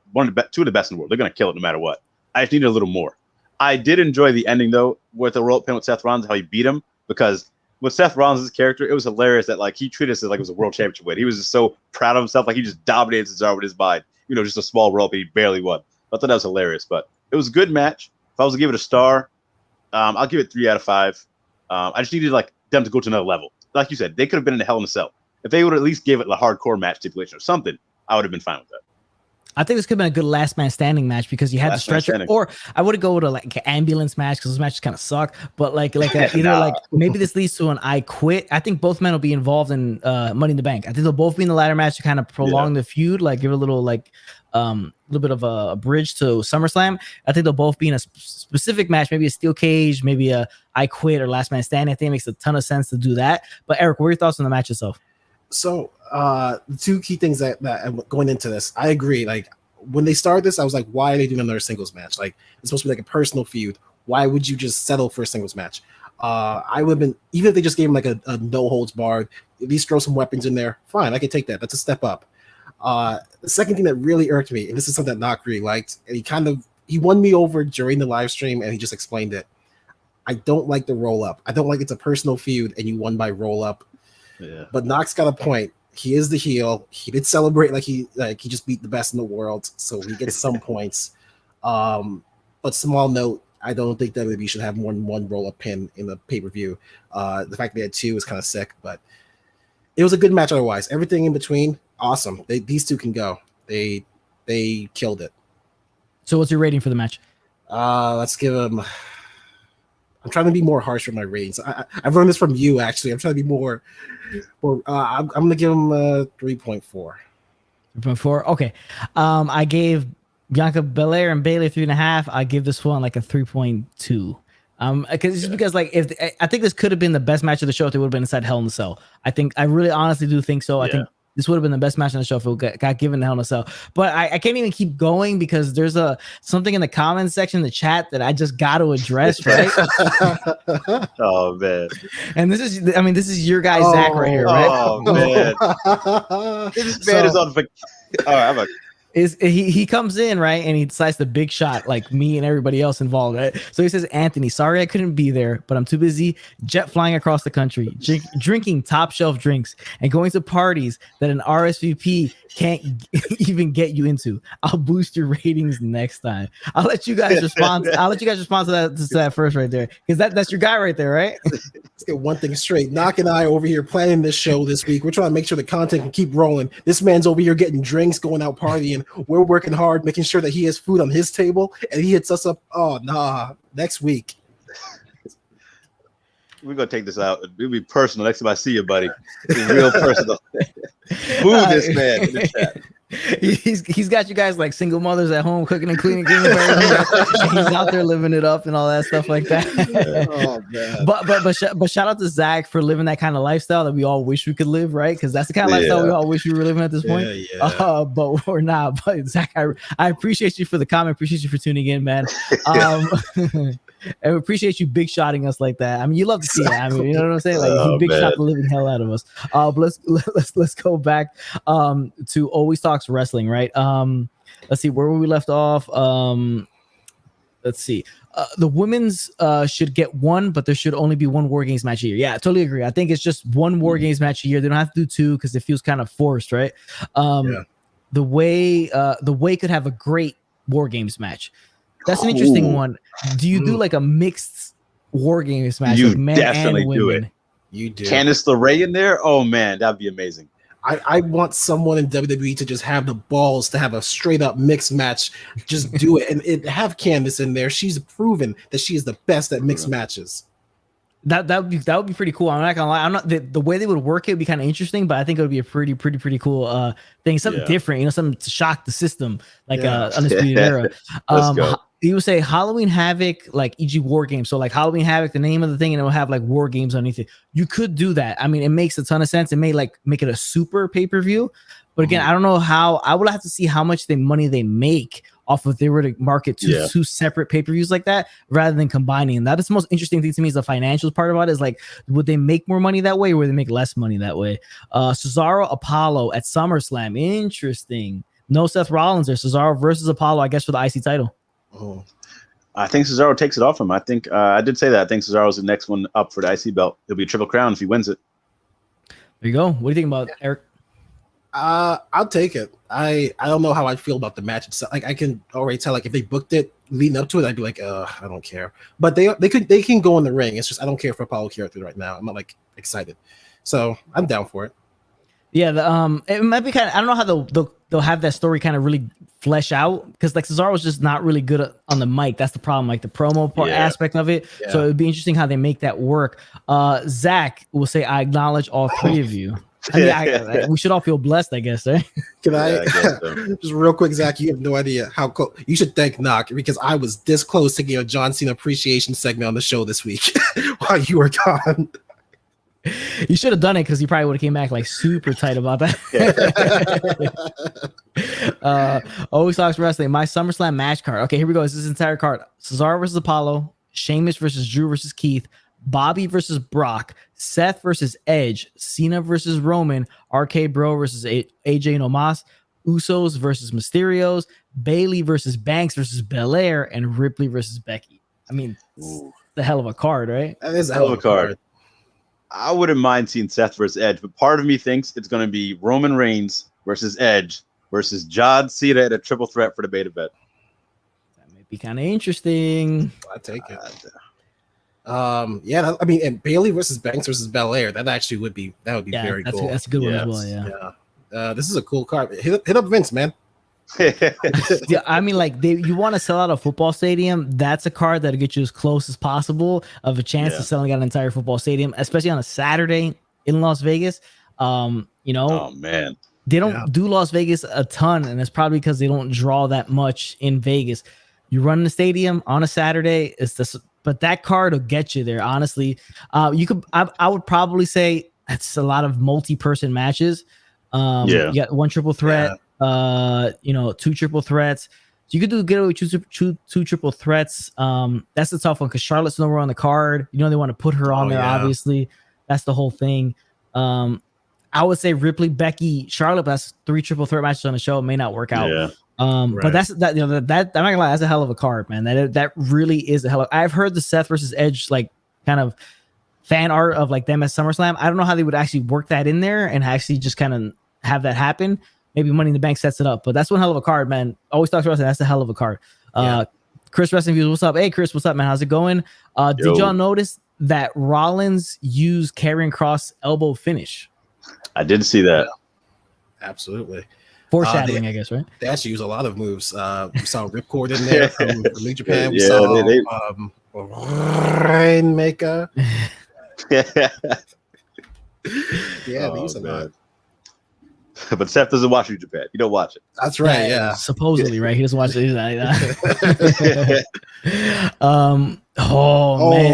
two of the best in the world. They're gonna kill it no matter what. I just needed a little more. I did enjoy the ending though, with the roll-up pin with Seth Rollins, how he beat him, because with Seth Rollins' character, it was hilarious that like he treated us like it was a world championship win. He was just so proud of himself, like he just dominated Cesaro with his mind. Just a small roll-up, he barely won. I thought that was hilarious, but it was a good match. If I was to give it a star, I'll give it 3 out of 5. I just needed like them to go to another level. Like you said, they could have been in the Hell in a Cell. If they would at least give it a hardcore match stipulation or something, I would have been fine with that. I think this could have been a good last man standing match because you had the stretcher, or I would go with a like an ambulance match because those matches kind of suck. But like maybe this leads to an I Quit. I think both men will be involved in Money in the Bank. I think they'll both be in the ladder match to kind of prolong the feud, like give a little little bit of a bridge to SummerSlam. I think they'll both be in a specific match, maybe a steel cage, maybe a I Quit or last man standing. I think it makes a ton of sense to do that. But Eric, what are your thoughts on the match itself? So the 2 key things that going into this, I agree. Like when they started this, I was like, why are they doing another singles match? Like it's supposed to be like a personal feud. Why would you just settle for a singles match? I would have been, even if they just gave him like a no holds barred, at least throw some weapons in there. Fine, I can take that. That's a step up. The second thing that really irked me, and this is something that Knock really liked, and he won me over during the live stream, and he just explained it. I don't like the roll up. I don't like it's a personal feud, and you won by roll up. Yeah. But Knox got a point. He is the heel. He did celebrate like he just beat the best in the world, so he gets some points. But small note, I don't think WWE should have more than 1 roll-up pin in the pay-per-view. The fact they had 2 is kind of sick, but it was a good match otherwise. Everything in between, awesome. These 2 can go. They killed it. So what's your rating for the match? Let's give them. I'm trying to be more harsh with my ratings. I've learned this from you, actually. I'm trying to be more. I'm going to give them 3.4. 3.4. Okay. I gave Bianca Belair and Bayley 3.5. I give this one like a 3.2. Because like I think this could have been the best match of the show if they would have been inside Hell in a Cell. I really honestly do think so. Yeah. I think this would have been the best match on the show if it got given to Hell in a Cell. But I can't even keep going because there's something in the comments section, the chat, that I just got to address, right? Oh man! And this is your guy Zach right here, right? Oh man! This man is on. All right, he comes in, right, and he decides the big shot like me and everybody else involved, right? So he says, Anthony, sorry I couldn't be there, but I'm too busy jet flying across the country, drinking top shelf drinks and going to parties that an RSVP can't even get you into. I'll boost your ratings next time. I'll let you guys respond to that first right there, because that's your guy right there, right? Let's get one thing straight. Knock and I over here planning this show this week. We're trying to make sure the content can keep rolling. This man's over here getting drinks, going out partying. We're working hard, making sure that he has food on his table, and he hits us up. Oh, nah, next week. We're going to take this out. It'll be personal next time I see you, buddy. It's real personal. Move this man in the chat. He's got you guys like single mothers at home cooking and cleaning. He's out there living it up and all that stuff like that. Oh, man. But shout out to Zach for living that kind of lifestyle that we all wish we could live, right? Because that's the kind of lifestyle we all wish we were living at this point. But we're not. But Zach, I appreciate you for the comment. Appreciate you for tuning in, man. I appreciate you big shotting us like that. I mean, you love to see it. I mean, you know what I'm saying? Like he big shot the living hell out of us. But let's go back to Always Talks Wrestling, right? Let's see where we left off. let's see. The women's should get one, but there should only be one War Games match a year. Yeah, I totally agree. I think it's just one War Games match a year. They don't have to do two because it feels kind of forced, right? The way could have a great War Games match. That's an interesting one. Do you do like a mixed War Games match? You like men definitely and do women? it. You do. Candice LeRae in there? Oh man, that'd be amazing. I want someone in WWE to just have the balls to have a straight up mixed match. Just do it and have Candice in there. She's proven that she is the best at mixed matches. That would be pretty cool. I'm not gonna lie. I'm not the way they would work it would be kind of interesting, but I think it would be a pretty cool thing. Something different, something to shock the system, like Undisputed Era. Let's go. You would say Halloween Havoc, like e.g. War Games. So like Halloween Havoc, the name of the thing, and it will have like War Games underneath it. You could do that. I mean, it makes a ton of sense. It may like make it a super pay-per-view. But again, I don't know how. I would have to see how much money they make off if they were to market two separate pay-per-views like that rather than combining. And that is the most interesting thing to me is the financials part about it. Is like, would they make more money that way or would they make less money that way? Cesaro Apollo at SummerSlam. Interesting. No Seth Rollins there. Cesaro versus Apollo, I guess, for the IC title. Oh, I think Cesaro takes it off him. I think I did say that. I think Cesaro's the next one up for the IC belt. It'll be a triple crown if he wins it. There you go. What do you think about Eric? I'll take it. I don't know how I feel about the match itself. Like I can already tell. Like if they booked it leading up to it, I'd be like, I don't care. But they can go in the ring. It's just I don't care for Apollo character right now. I'm not like excited, so I'm down for it. Yeah, it might be kind of. I don't know how they'll have that story kind of really flesh out because like Cesaro's just not really good on the mic. That's the problem, like the promo part aspect of it. So it'd be interesting how they make that work. Zach will say, "I acknowledge all three of you." I mean, we should all feel blessed, I guess, right? Can I just real quick, Zach? You have no idea how you should thank Knock because I was this close to getting a John Cena appreciation segment on the show this week while you were gone. You should have done it because you probably would have came back like super tight about that. Always Talks Wrestling. My SummerSlam match card. Okay, here we go. This is this entire card. Cesaro versus Apollo, Sheamus versus Drew versus Keith, Bobby versus Brock, Seth versus Edge, Cena versus Roman, RK Bro versus AJ and Omos, Usos versus Mysterios, Bayley versus Banks versus Belair, and Ripley versus Becky. I mean, the hell of a card, right? That is a hell of a card. I wouldn't mind seeing Seth versus Edge, but part of me thinks it's going to be Roman Reigns versus Edge versus John Cena at a triple threat for the beta bet. That may be kind of interesting. I take it. I mean, and Bayley versus Banks versus Belair. That actually would be very cool. That's a good one as well. Yeah. This is a cool card. Hit up Vince, man. Yeah, I mean, like you want to sell out a football stadium. That's a card that'll get you as close as possible of a chance to selling out an entire football stadium, especially on a Saturday in Las Vegas. Oh man, they don't do Las Vegas a ton, and it's probably because they don't draw that much in Vegas. You run the stadium on a Saturday, but that card will get you there. Honestly, I would probably say that's a lot of multi-person matches. You got one triple threat. Two triple threats. So you could get away with two triple threats. That's the tough one because Charlotte's nowhere on the card. They want to put her on there. Obviously, that's the whole thing. I would say Ripley, Becky, Charlotte. That's 3 triple threat matches on the show. It may not work out. But that's that. I'm not gonna lie. That's a hell of a card, man. That really is a hell of. I've heard the Seth versus Edge like kind of fan art of like them at SummerSlam. I don't know how they would actually work that in there and actually just kind of have that happen. Maybe Money in the Bank sets it up, but that's one hell of a card, man. Always Talks Wrestling. That's a hell of a card. Chris Wrestling Views, what's up? Hey, Chris, what's up, man? How's it going? Did y'all notice that Rollins used Karrion Kross elbow finish? I did see that. Absolutely. Foreshadowing, I guess, right? They actually use a lot of moves. We saw Ripcord in there from New Japan. We saw Rainmaker. They use a lot. But Seth doesn't watch New Japan. You don't watch it. That's right. Yeah. Supposedly, right? He doesn't watch it. Man,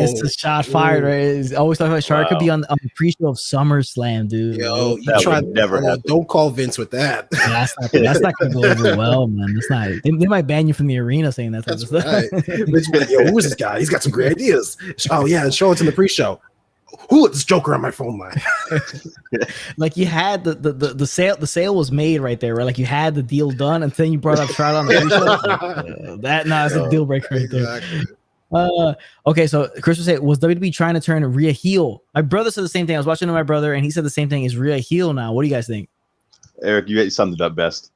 it's a shot fired, right? He's always talking about Shark could be on the pre-show of SummerSlam, dude. Yo, you try never. Don't call Vince with that. That's not gonna go over well, man. That's not. They might ban you from the arena saying that. That's right. Yo, who is this guy? He's got some great ideas. Oh yeah, show it in the pre-show. Who let this Joker on my phone line? Like you had the sale was made right there, right? Like you had the deal done, and then you brought up Charlotte on the pre-show. That's a deal breaker right there. Exactly. Okay, so Chris was saying, was WWE trying to turn Rhea heel? My brother said the same thing. I was watching with my brother, and he said the same thing. Is Rhea heel now? What do you guys think? Eric, you summed it up best.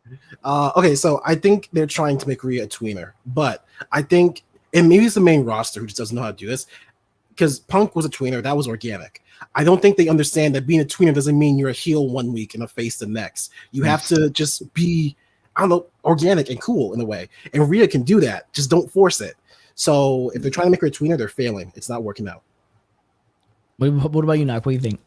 Okay, so I think they're trying to make Rhea a tweener, but I think, and maybe it's the main roster who just doesn't know how to do this, because Punk was a tweener. That was organic. I don't think they understand that being a tweener doesn't mean you're a heel one week and a face the next. You have to just be, I don't know, organic and cool in a way. And Rhea can do that. Just don't force it. So if they're trying to make her a tweener, they're failing. It's not working out. What about you, Knock? What do you think?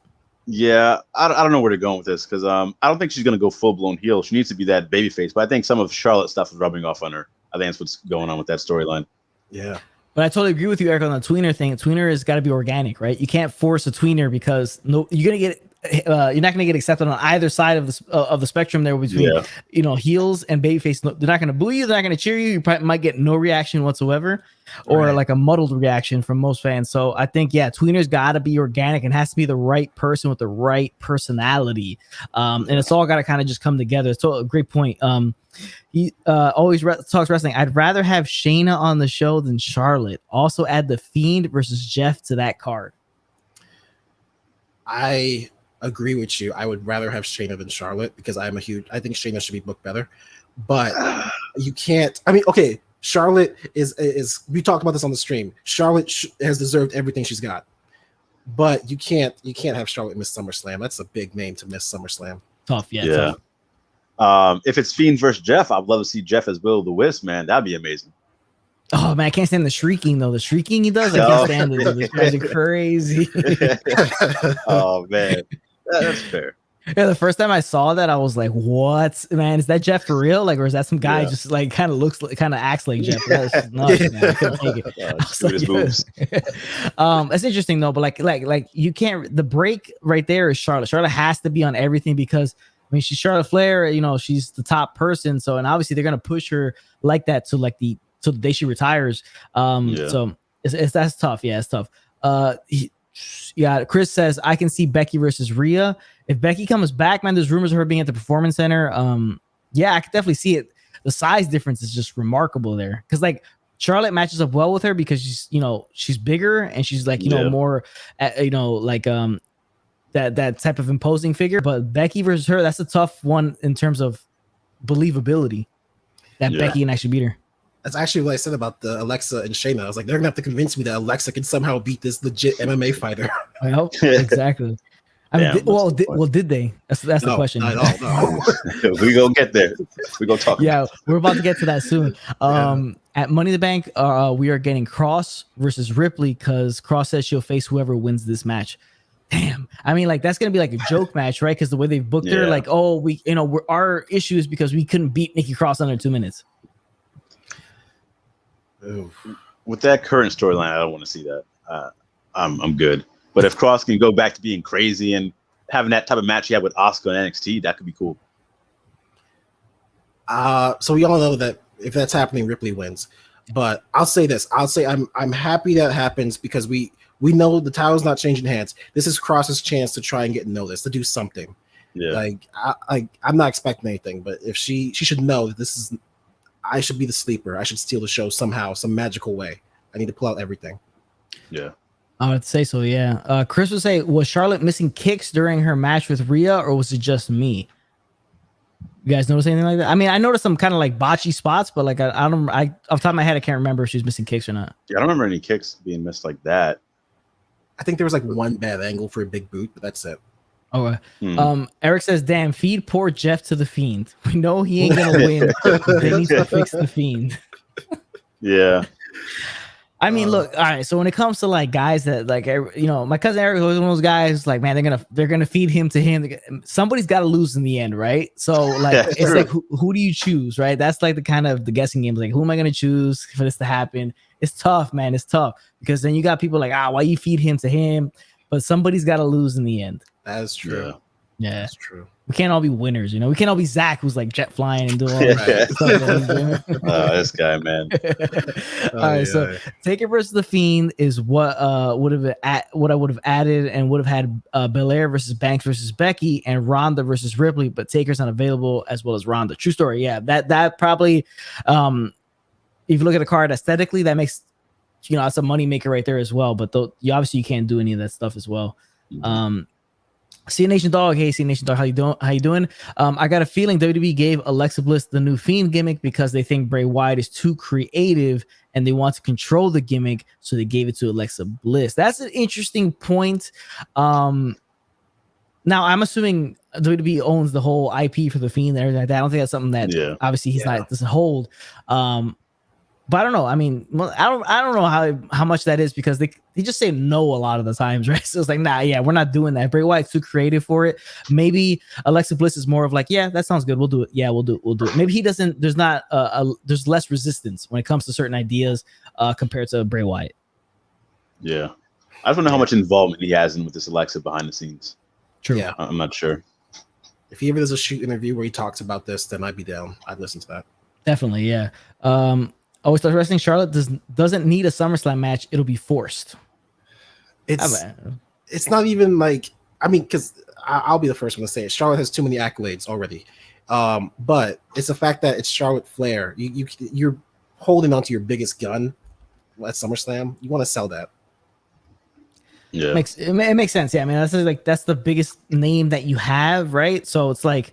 Yeah, I don't know where they're going with this because I don't think she's going to go full-blown heel. She needs to be that babyface. But I think some of Charlotte's stuff is rubbing off on her. I think that's what's going on with that storyline. Yeah. But I totally agree with you, Eric, on the tweener thing. A tweener has got to be organic, right? You can't force a tweener because you're not gonna get accepted on either side of the spectrum there between heels and babyface. They're not gonna boo you. They're not gonna cheer you. You probably might get no reaction whatsoever, or like a muddled reaction from most fans. So I think tweener's got to be organic and has to be the right person with the right personality, and it's all got to kind of just come together. It's a great point. He always talks wrestling. I'd rather have Shayna on the show than Charlotte. Also add the Fiend versus Jeff to that card. I agree with you. I would rather have Shayna than Charlotte because I think Shayna should be booked better. But you can't. I mean, okay, Charlotte is. We talked about this on the stream. Charlotte has deserved everything she's got, but you can't have Charlotte miss SummerSlam. That's a big name to miss SummerSlam. Tough, yeah. Tough. If it's Fiend versus Jeff, I'd love to see Jeff as Will of the Wisp, man. That'd be amazing. Oh man, I can't stand the shrieking though. The shrieking he does, I can't stand it. This guy's crazy. Oh man, that's fair. Yeah, the first time I saw that, I was like, "What, man? Is that Jeff for real? Like, or is that some guy just like kind of acts like Jeff?" That's just nuts, man. I couldn't take it. That's interesting though. But like you can't. The break right there is Charlotte. Charlotte has to be on everything because I mean she's Charlotte Flair. She's the top person. So and obviously they're gonna push her like that to like the day she retires. So that's tough. Yeah, it's tough. Chris says I can see Becky versus Rhea. If Becky comes back, man, there's rumors of her being at the Performance Center. I could definitely see it. The size difference is just remarkable there. Because like Charlotte matches up well with her because she's bigger and she's like more that type of imposing figure. But Becky versus her, that's a tough one in terms of believability. That Becky can actually beat her. That's actually what I said about the Alexa and Shayna. I was like, they're gonna have to convince me that Alexa can somehow beat this legit MMA fighter. I hope exactly. I mean, did they? That's the question. Not at all, no. We gonna get there. We gonna talk. Yeah, we're about to get to that soon. At Money in the Bank, we are getting Cross versus Ripley because Cross says she'll face whoever wins this match. Damn, I mean, like that's gonna be like a joke match, right? Because the way they've booked her, like, our issue is because we couldn't beat Nikki Cross under 2 minutes. With that current storyline, I don't want to see that. I'm good. But if Cross can go back to being crazy and having that type of match he had with Asuka and NXT, that could be cool. So we all know that if that's happening, Ripley wins. But I'll say this: I'm happy that happens because we know the title's not changing hands. This is Cross's chance to try and get noticed, to do something. Yeah. Like I'm not expecting anything, but if she should know that I should be the sleeper. I should steal the show somehow, some magical way. I need to pull out everything. Yeah. I would say so, yeah. Chris would say, was Charlotte missing kicks during her match with Rhea, or was it just me? You guys notice anything like that? I mean, I noticed some kind of like botchy spots, but like I don't. Off the top of my head, I can't remember if she's missing kicks or not. Yeah, I don't remember any kicks being missed like that. I think there was like one bad angle for a big boot, but that's it. Okay. Eric says, "Damn, feed poor Jeff to the Fiend. We know he ain't gonna win. They need to fix the Fiend." Yeah. I mean, look, all right. So when it comes to like guys that like, my cousin Eric was one of those guys. Like, man, they're gonna feed him to him. Somebody's got to lose in the end, right? So like, it's like who do you choose, right? That's like the guessing game. Like, who am I gonna choose for this to happen? It's tough, man. It's tough because then you got people like, why you feed him to him? But somebody's got to lose in the end. That is true. Yeah, That's true. we can't all be winners, you know. We can't all be Zach, who's like jet flying and doing all this stuff that he's doing. This guy, man. All right, so Taker versus the Fiend is what would have what I would have added, and would have had Belair versus Banks versus Becky, and Ronda versus Ripley, but Taker's not available, as well as Ronda. True story. Yeah, that probably, if you look at the card aesthetically, that makes, you know, it's a money maker right there as well. But you obviously you can't do any of that stuff as well. See Nation Dog. Hey, See Nation Dog. How you doing? I got a feeling WWE gave Alexa Bliss the new Fiend gimmick because they think Bray Wyatt is too creative and they want to control the gimmick, so they gave it to Alexa Bliss. That's an interesting point. Now I'm assuming WWE owns the whole IP for the Fiend and everything like that. I don't think that's something that obviously he's not doesn't hold. But I don't know. I mean, I don't know how much that is, because they just say no a lot of the times, right? So it's like, nah, yeah, we're not doing that. Bray Wyatt's too creative for it. Maybe Alexa Bliss is more of like, yeah, that sounds good. We'll do it. Yeah, we'll do it. Maybe he doesn't. There's not. There's less resistance when it comes to certain ideas compared to Bray Wyatt. Yeah, I don't know how much involvement he has in with this Alexa behind the scenes. True. Yeah, I'm not sure. If he ever does a shoot interview where he talks about this, then I'd be down. I'd listen to that. Definitely, yeah. Always Stars Wrestling. Charlotte doesn't need a SummerSlam match. It'll be forced. It's not even like, I mean, because I'll be the first one to say it. Charlotte has too many accolades already. But it's the fact that it's Charlotte Flair. You're holding on to your biggest gun at SummerSlam. You want to sell that. Yeah, it makes sense. Yeah, I mean that's the biggest name that you have, right? So it's like,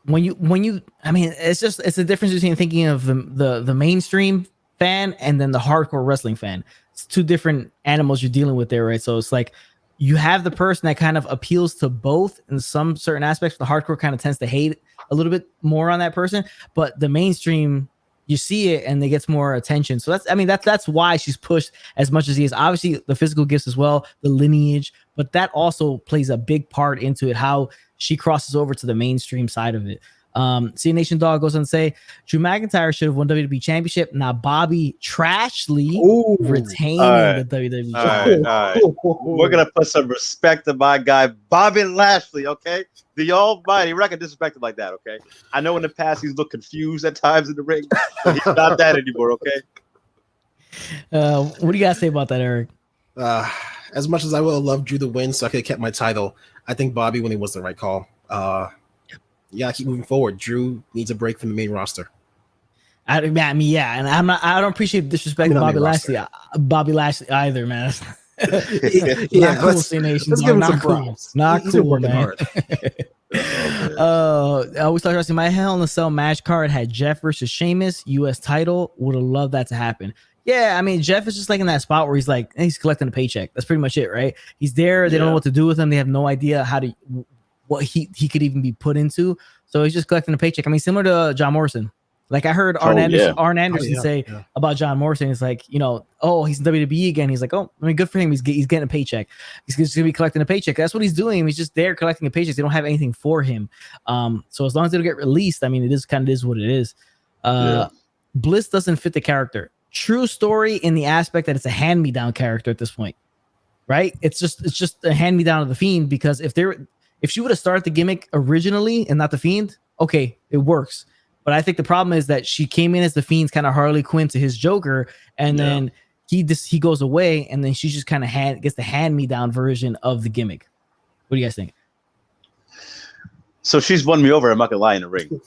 when you I mean, it's the difference between thinking of the mainstream fan and then the hardcore wrestling fan. It's two different animals you're dealing with there, right? So it's like you have the person that kind of appeals to both in some certain aspects. The hardcore kind of tends to hate a little bit more on that person, but the mainstream, you see it and it gets more attention. So that's why she's pushed as much as he is. Obviously the physical gifts as well, the lineage, but that also plays a big part into it, how she crosses over to the mainstream side of it. See Nation Dog goes on to say Drew McIntyre should have won WWE Championship. Now Bobby Trashley retaining the WWE Championship. All right. We're gonna put some respect on my guy Bobby Lashley, okay? The Almighty. We're not gonna disrespect him like that, okay? I know in the past he's looked confused at times in the ring, but he's not that anymore, okay? What do you guys say about that, Eric? As much as I would have loved Drew to win so I could have kept my title, I think Bobby winning was the right call. Yeah, keep moving forward. Drew needs a break from the main roster. I mean, yeah, and I don't appreciate disrespecting Bobby Lashley. Bobby Lashley either, man. Not cool, C Nation. Let's give him some props. Not cool, man. We started wrestling. My Hell in a Cell match card had Jeff versus Sheamus, U.S. title. Would have loved that to happen. Yeah, I mean, Jeff is just like in that spot where he's collecting a paycheck. That's pretty much it, right? He's there. They don't know what to do with him. They have no idea what he could even be put into. So he's just collecting a paycheck. I mean, similar to John Morrison. Like I heard Arn Anderson say about John Morrison. It's like, you know, he's in WWE again. He's like, I mean, good for him. He's getting a paycheck. He's just going to be collecting a paycheck. That's what he's doing. He's just there collecting a paycheck. They don't have anything for him. So as long as they don't get released, I mean, it is what it is. Bliss doesn't fit the character. True story in the aspect that it's a hand-me-down character at this point, right? It's just a hand-me-down of the Fiend, because if she would have started the gimmick originally and not the Fiend, okay, it works. But I think the problem is that she came in as the Fiend's kind of Harley Quinn to his Joker, and then he goes away, and then she just kind of gets the hand-me-down version of the gimmick. What do you guys think? So she's won me over, I'm not gonna lie, in the ring.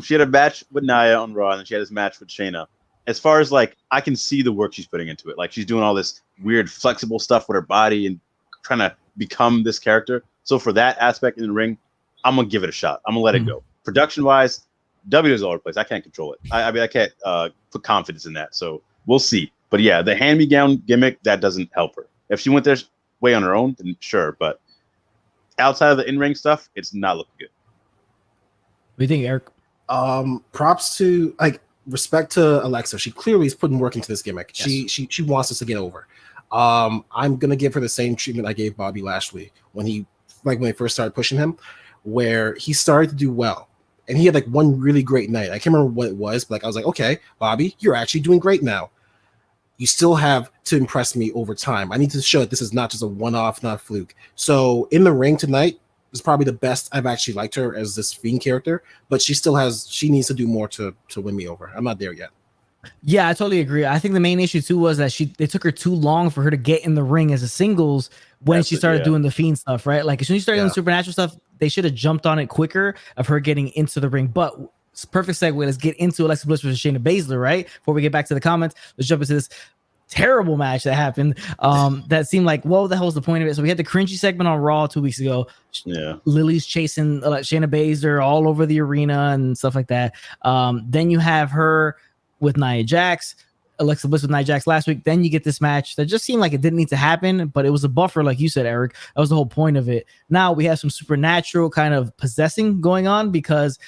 She had a match with Nia on Raw, and then she had this match with Shayna. As far as like, I can see the work she's putting into it. Like she's doing all this weird flexible stuff with her body and trying to become this character. So for that aspect in the ring, I'm gonna give it a shot. I'm gonna let it go. Production wise, W is all over the place. I can't control it. I mean, I can't put confidence in that. So we'll see. But yeah, the hand-me-down gimmick, that doesn't help her. If she went their way on her own, then sure. But outside of the in-ring stuff, it's not looking good. What do you think, Eric? Props to respect to Alexa. She clearly is putting work into this gimmick. Yes. She wants us to get over. I'm gonna give her the same treatment I gave Bobby Lashley when they first started pushing him, where he started to do well. And he had like one really great night. I can't remember what it was, but I was like, okay, Bobby, you're actually doing great now. You still have to impress me over time. I need to show that this is not just a one-off, not a fluke. So in the ring tonight, is probably the best I've actually liked her as this Fiend character, but she needs to do more to win me over. I'm not there yet. Yeah, I totally agree. I think the main issue too was that they took her too long for her to get in the ring as a singles when she started doing the Fiend stuff, right? Like as soon as she started doing supernatural stuff, they should have jumped on it quicker of her getting into the ring. But it's a perfect segue. Let's get into Alexa Bliss versus Shayna Baszler, right? Before we get back to the comments, let's jump into this terrible match that happened. That seemed like, what the hell was the point of it? So we had the cringy segment on Raw 2 weeks ago. Yeah, Lily's chasing Shayna Baszler all over the arena and stuff like that. Then you have her with Nia Jax, Alexa Bliss with Nia Jax last week. Then you get this match that just seemed like it didn't need to happen, but it was a buffer, like you said, Eric. That was the whole point of it. Now we have some supernatural kind of possessing going on because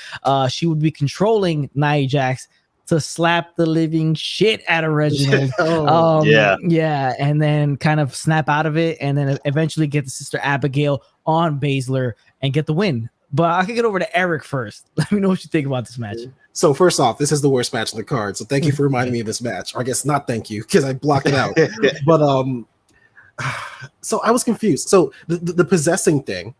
she would be controlling Nia Jax to slap the living shit out of Reginald. Yeah, and then kind of snap out of it, and then eventually get the sister Abigail on Baszler and get the win. But I can get over to Eric first. Let me know what you think about this match. So first off, this is the worst match in the card. So thank you for reminding me of this match. Or I guess not thank you, because I blocked it out. But so I was confused. So the possessing thing,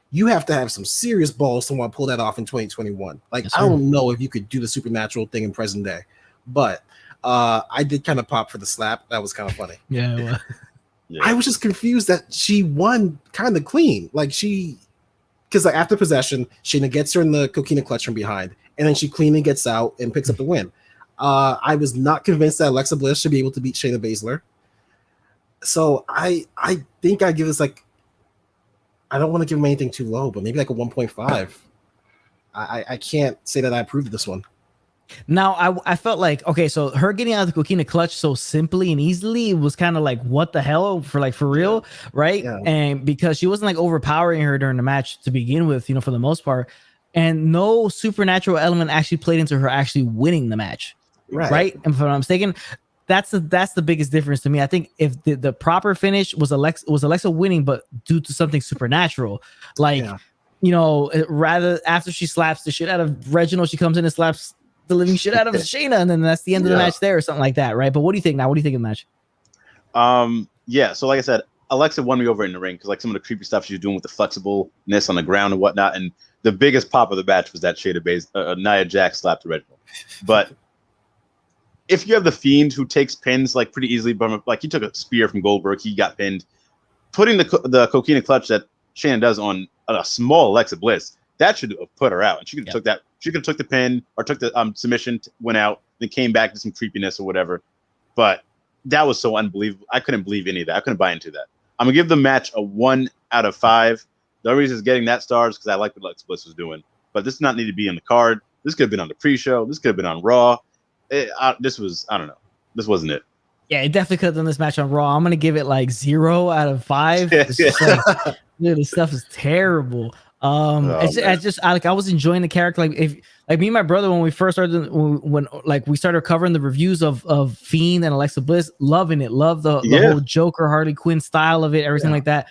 you have to have some serious balls to want to pull that off in 2021. Like, yes, I don't know if you could do the supernatural thing in present day. But I did kind of pop for the slap. That was kind of funny. Yeah, well. I was just confused that she won kind of clean. Like because like after possession, Shayna gets her in the coquina clutch from behind, and then she cleanly gets out and picks up the win. I was not convinced that Alexa Bliss should be able to beat Shayna Baszler. So I think I give this like, I don't want to give him anything too low, but maybe like a 1.5. I can't say that I approve of this one. Now, I felt like, okay, so her getting out of the coquina clutch so simply and easily, it was kind of like, what the hell, for real, right? Yeah. And because she wasn't like overpowering her during the match to begin with, for the most part, and no supernatural element actually played into her actually winning the match, right? And if I'm mistaken, that's the biggest difference to me. I think if the proper finish was Alexa winning, but due to something supernatural, like rather after she slaps the shit out of Reginald, she comes in and slaps the living shit out of Shayna, and then that's the end of the match there, or something like that, right? But what do you think now? What do you think of the match? So like I said, Alexa won me over in the ring because like some of the creepy stuff she was doing with the flexibleness on the ground and whatnot, and the biggest pop of the match was that Shayna Baszler, Nia Jax slapped Reginald. But if you have the Fiend who takes pins like pretty easily, but like he took a spear from Goldberg, he got pinned. Putting the coquina clutch that Shayna does on a small Alexa Bliss, that should have put her out, and she could have took that. She could have took the pin or took the submission, went out, then came back to some creepiness or whatever. But that was so unbelievable. I couldn't believe any of that. I couldn't buy into that. I'm gonna give the match a 1 out of 5. The only reason it's getting that star is because I like what Alexa Bliss was doing. But this does not need to be on the card. This could have been on the pre-show. This could have been on Raw. This was, I don't know. This wasn't it. Yeah, it definitely could have done this match on Raw. I'm gonna give it like 0 out of 5. It's just like, dude, this stuff is terrible. I was enjoying the character. Like me and my brother, when we first started, when we started covering the reviews of Fiend and Alexa Bliss, loving it, love the whole Joker Harley Quinn style of it, everything like that.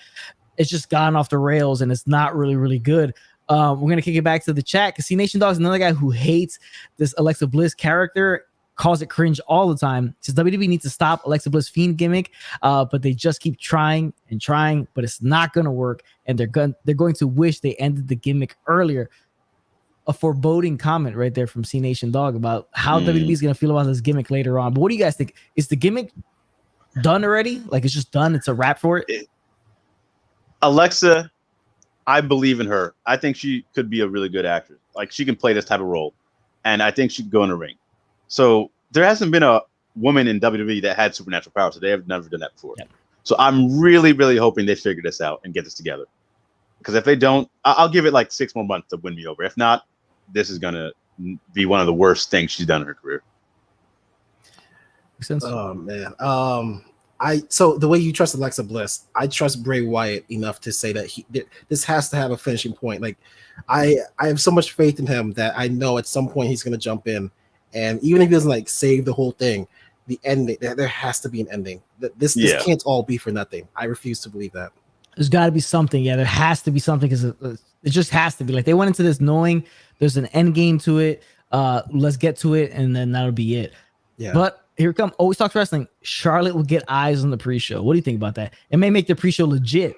It's just gone off the rails, and it's not really, really good. We're gonna kick it back to the chat because C Nation Dog's another guy who hates this Alexa Bliss character. Calls it cringe all the time. Says WWE needs to stop Alexa Bliss Fiend gimmick, but they just keep trying and trying, but it's not gonna work, and they're going to wish they ended the gimmick earlier. A foreboding comment right there from C Nation Dog about how WWE is gonna feel about this gimmick later on. But what do you guys think? Is the gimmick done already? Like it's just done? It's a wrap for it? Alexa, I believe in her. I think she could be a really good actress. Like she can play this type of role, and I think she could go in the ring. So there hasn't been a woman in WWE that had supernatural powers. So they have never done that before. Yep. So I'm really, really hoping they figure this out and get this together. Because if they don't, I'll give it like 6 more months to win me over. If not, this is going to be one of the worst things she's done in her career. Makes sense. Oh, man. So the way you trust Alexa Bliss, I trust Bray Wyatt enough to say that this has to have a finishing point. Like I have so much faith in him that I know at some point he's going to jump in. And even if he doesn't like save the whole thing, the ending, there has to be an ending. This can't all be for nothing. I refuse to believe that. There's got to be something. Yeah, there has to be something because it just has to be. Like they went into this knowing there's an end game to it. Let's get to it, and then that'll be it. Yeah. But here come Always Talks Wrestling. Charlotte will get eyes on the pre-show. What do you think about that? It may make the pre-show legit.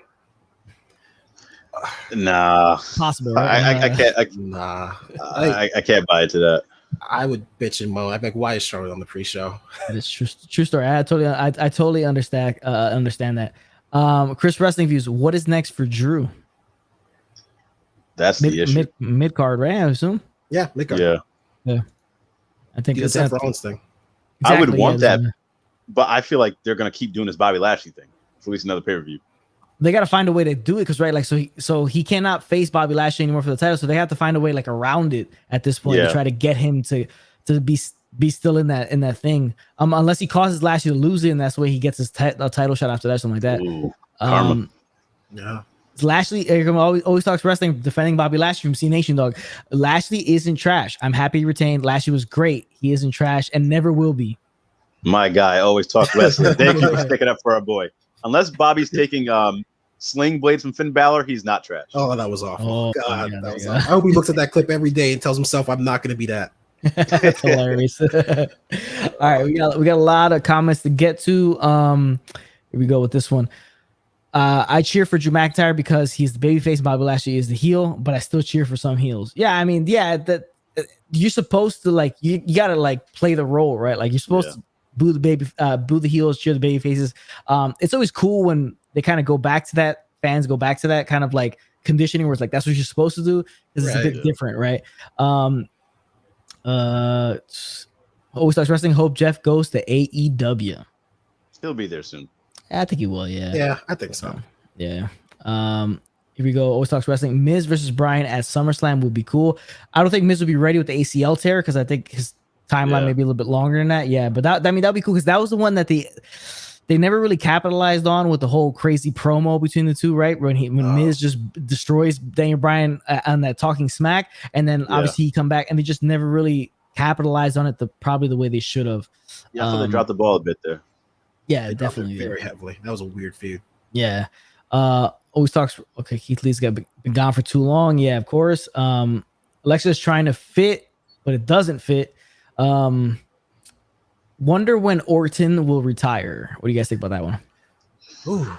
Nah, Possible, right? I can't. Nah, I can't buy into that. I would bitch and moan. I'd be like, why is Charlotte on the pre-show? That is true story. I totally understand that. Chris Wrestling Views. What is next for Drew? That's the issue. Mid card, right? I assume. Yeah, Mika. Yeah. I think it's Seth Rollins thing. Exactly, I would want that, but I feel like they're gonna keep doing this Bobby Lashley thing for at least another pay-per-view. They got to find a way to do it because, right, like, so he cannot face Bobby Lashley anymore for the title, so they have to find a way like around it at this point to try to get him to be still in that thing. Unless he causes Lashley to lose it, and that's the way he gets his title shot after that, something like that. Ooh, karma. Yeah. Lashley always talks wrestling, defending Bobby Lashley from C Nation Dog. Lashley isn't trash. I'm happy he retained. Lashley was great. He isn't trash and never will be. My guy always talks wrestling. Thank you for sticking up for our boy. Unless Bobby's taking sling blades from Finn Balor, he's not trash. Oh, that was awful. Oh, God, yeah, that was awful. I hope he looks at that clip every day and tells himself, I'm not going to be that. That's hilarious. All right, we got a lot of comments to get to. Here we go with this one. I cheer for Drew McIntyre because he's the babyface. Bobby Lashley is the heel, but I still cheer for some heels. Yeah, I mean, that you're supposed to like you gotta like play the role, right? Like you're supposed to boo the heels, cheer the baby faces. It's always cool when they kind of go back to that. Fans go back to that kind of like conditioning where it's like that's what you're supposed to do because it's a bit different, right? Always Talks Wrestling. Hope Jeff goes to AEW. He'll be there soon. I think he will. Yeah. Yeah, I think so. Yeah. Here we go. Always Talks Wrestling. Miz versus Bryan at SummerSlam would be cool. I don't think Miz would be ready with the ACL tear because I think his timeline may be a little bit longer than that. Yeah, but that'd be cool because that was the one that they never really capitalized on with the whole crazy promo between the two, right? When Miz just destroys Daniel Bryan on that talking smack, and then obviously he come back, and they just never really capitalized on it probably the way they should have. Yeah, I thought they dropped the ball a bit there. Yeah, definitely very heavily. That was a weird feud. Yeah. Always Talks. Okay, Keith Lee's been gone for too long. Yeah, of course. Alexa's trying to fit, but it doesn't fit. Wonder when Orton will retire. What do you guys think about that one? Ooh.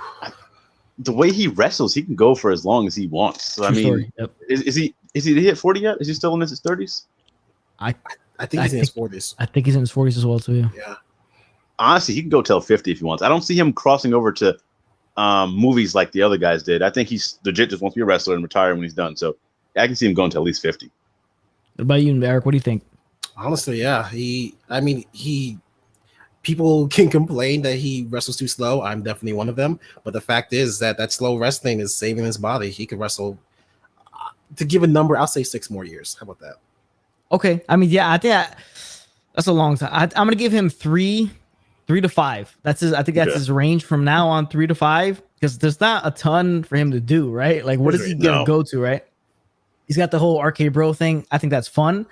The way he wrestles, he can go for as long as he wants. So I mean, is he hit 40 yet? Is he still in his 30s? I think he's in his 40s. I think he's in his 40s as well too. Yeah. Honestly, he can go till 50 if he wants. I don't see him crossing over to movies like the other guys did. I think he's legit just wants to be a wrestler and retire when he's done. So I can see him going to at least 50. What about you, Eric? What do you think? Honestly, yeah. People can complain that he wrestles too slow. I'm definitely one of them. But the fact is that slow wrestling is saving his body. He could wrestle, to give a number, I'll say 6 more years. How about that? Okay. I mean, yeah, I think that's a long time. I'm going to give him 3 to 5. That's his. I think that's his range from now on, 3 to 5, because there's not a ton for him to do, right? Like, what is he going to go to, right? He's got the whole Arcade Bro thing. I think that's fun.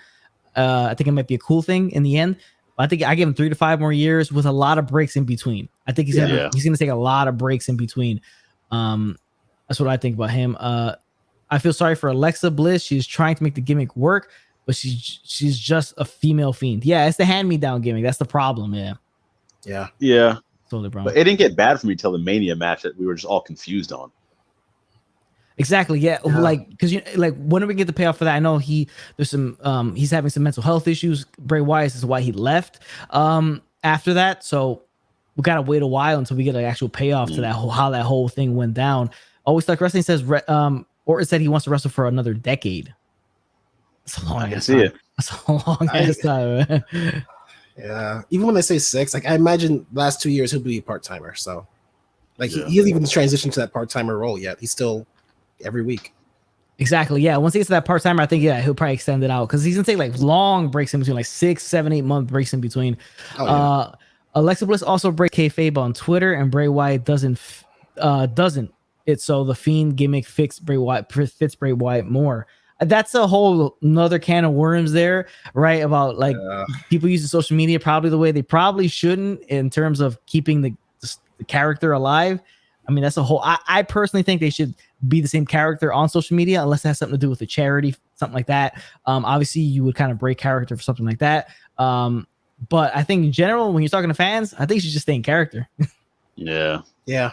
I think it might be a cool thing in the end. But I think I give him 3 to 5 more years with a lot of breaks in between. I think he's gonna take a lot of breaks in between. That's what I think about him. I feel sorry for Alexa Bliss. She's trying to make the gimmick work, but she's just a female fiend. Yeah, it's the hand-me-down gimmick. That's the problem. Yeah. Totally problem. But it didn't get bad for me till the Mania match that we were just all confused on. Exactly. Yeah. Like, because when do we get the payoff for that? I know he's having some mental health issues. Bray Wyatt is why he left after that. So we gotta wait a while until we get an actual payoff to that how that whole thing went down. Always Talk Wrestling says Orton said he wants to wrestle for another decade. That's a long ass time. That's a long ass time. Yeah. Even when I say 6, like I imagine last 2 years he'll be a part-timer. So like he hasn't even transitioned to that part-timer role yet. He's still every week. Exactly. Yeah. Once he gets to that part-timer, I think he'll probably extend it out because he's gonna take like long breaks in between, like 6, 7, 8 month breaks in between. Alexa Bliss also break kayfabe on Twitter, and Bray Wyatt doesn't. It's so the Fiend gimmick fits Bray Wyatt more. That's a whole another can of worms there, right? About like people using social media probably the way they probably shouldn't in terms of keeping the character alive. I mean, that's a whole. I personally think they should be the same character on social media unless it has something to do with a charity, something like that. Obviously, you would kind of break character for something like that. But I think in general, when you're talking to fans, I think you should just stay in character. Yeah. Yeah.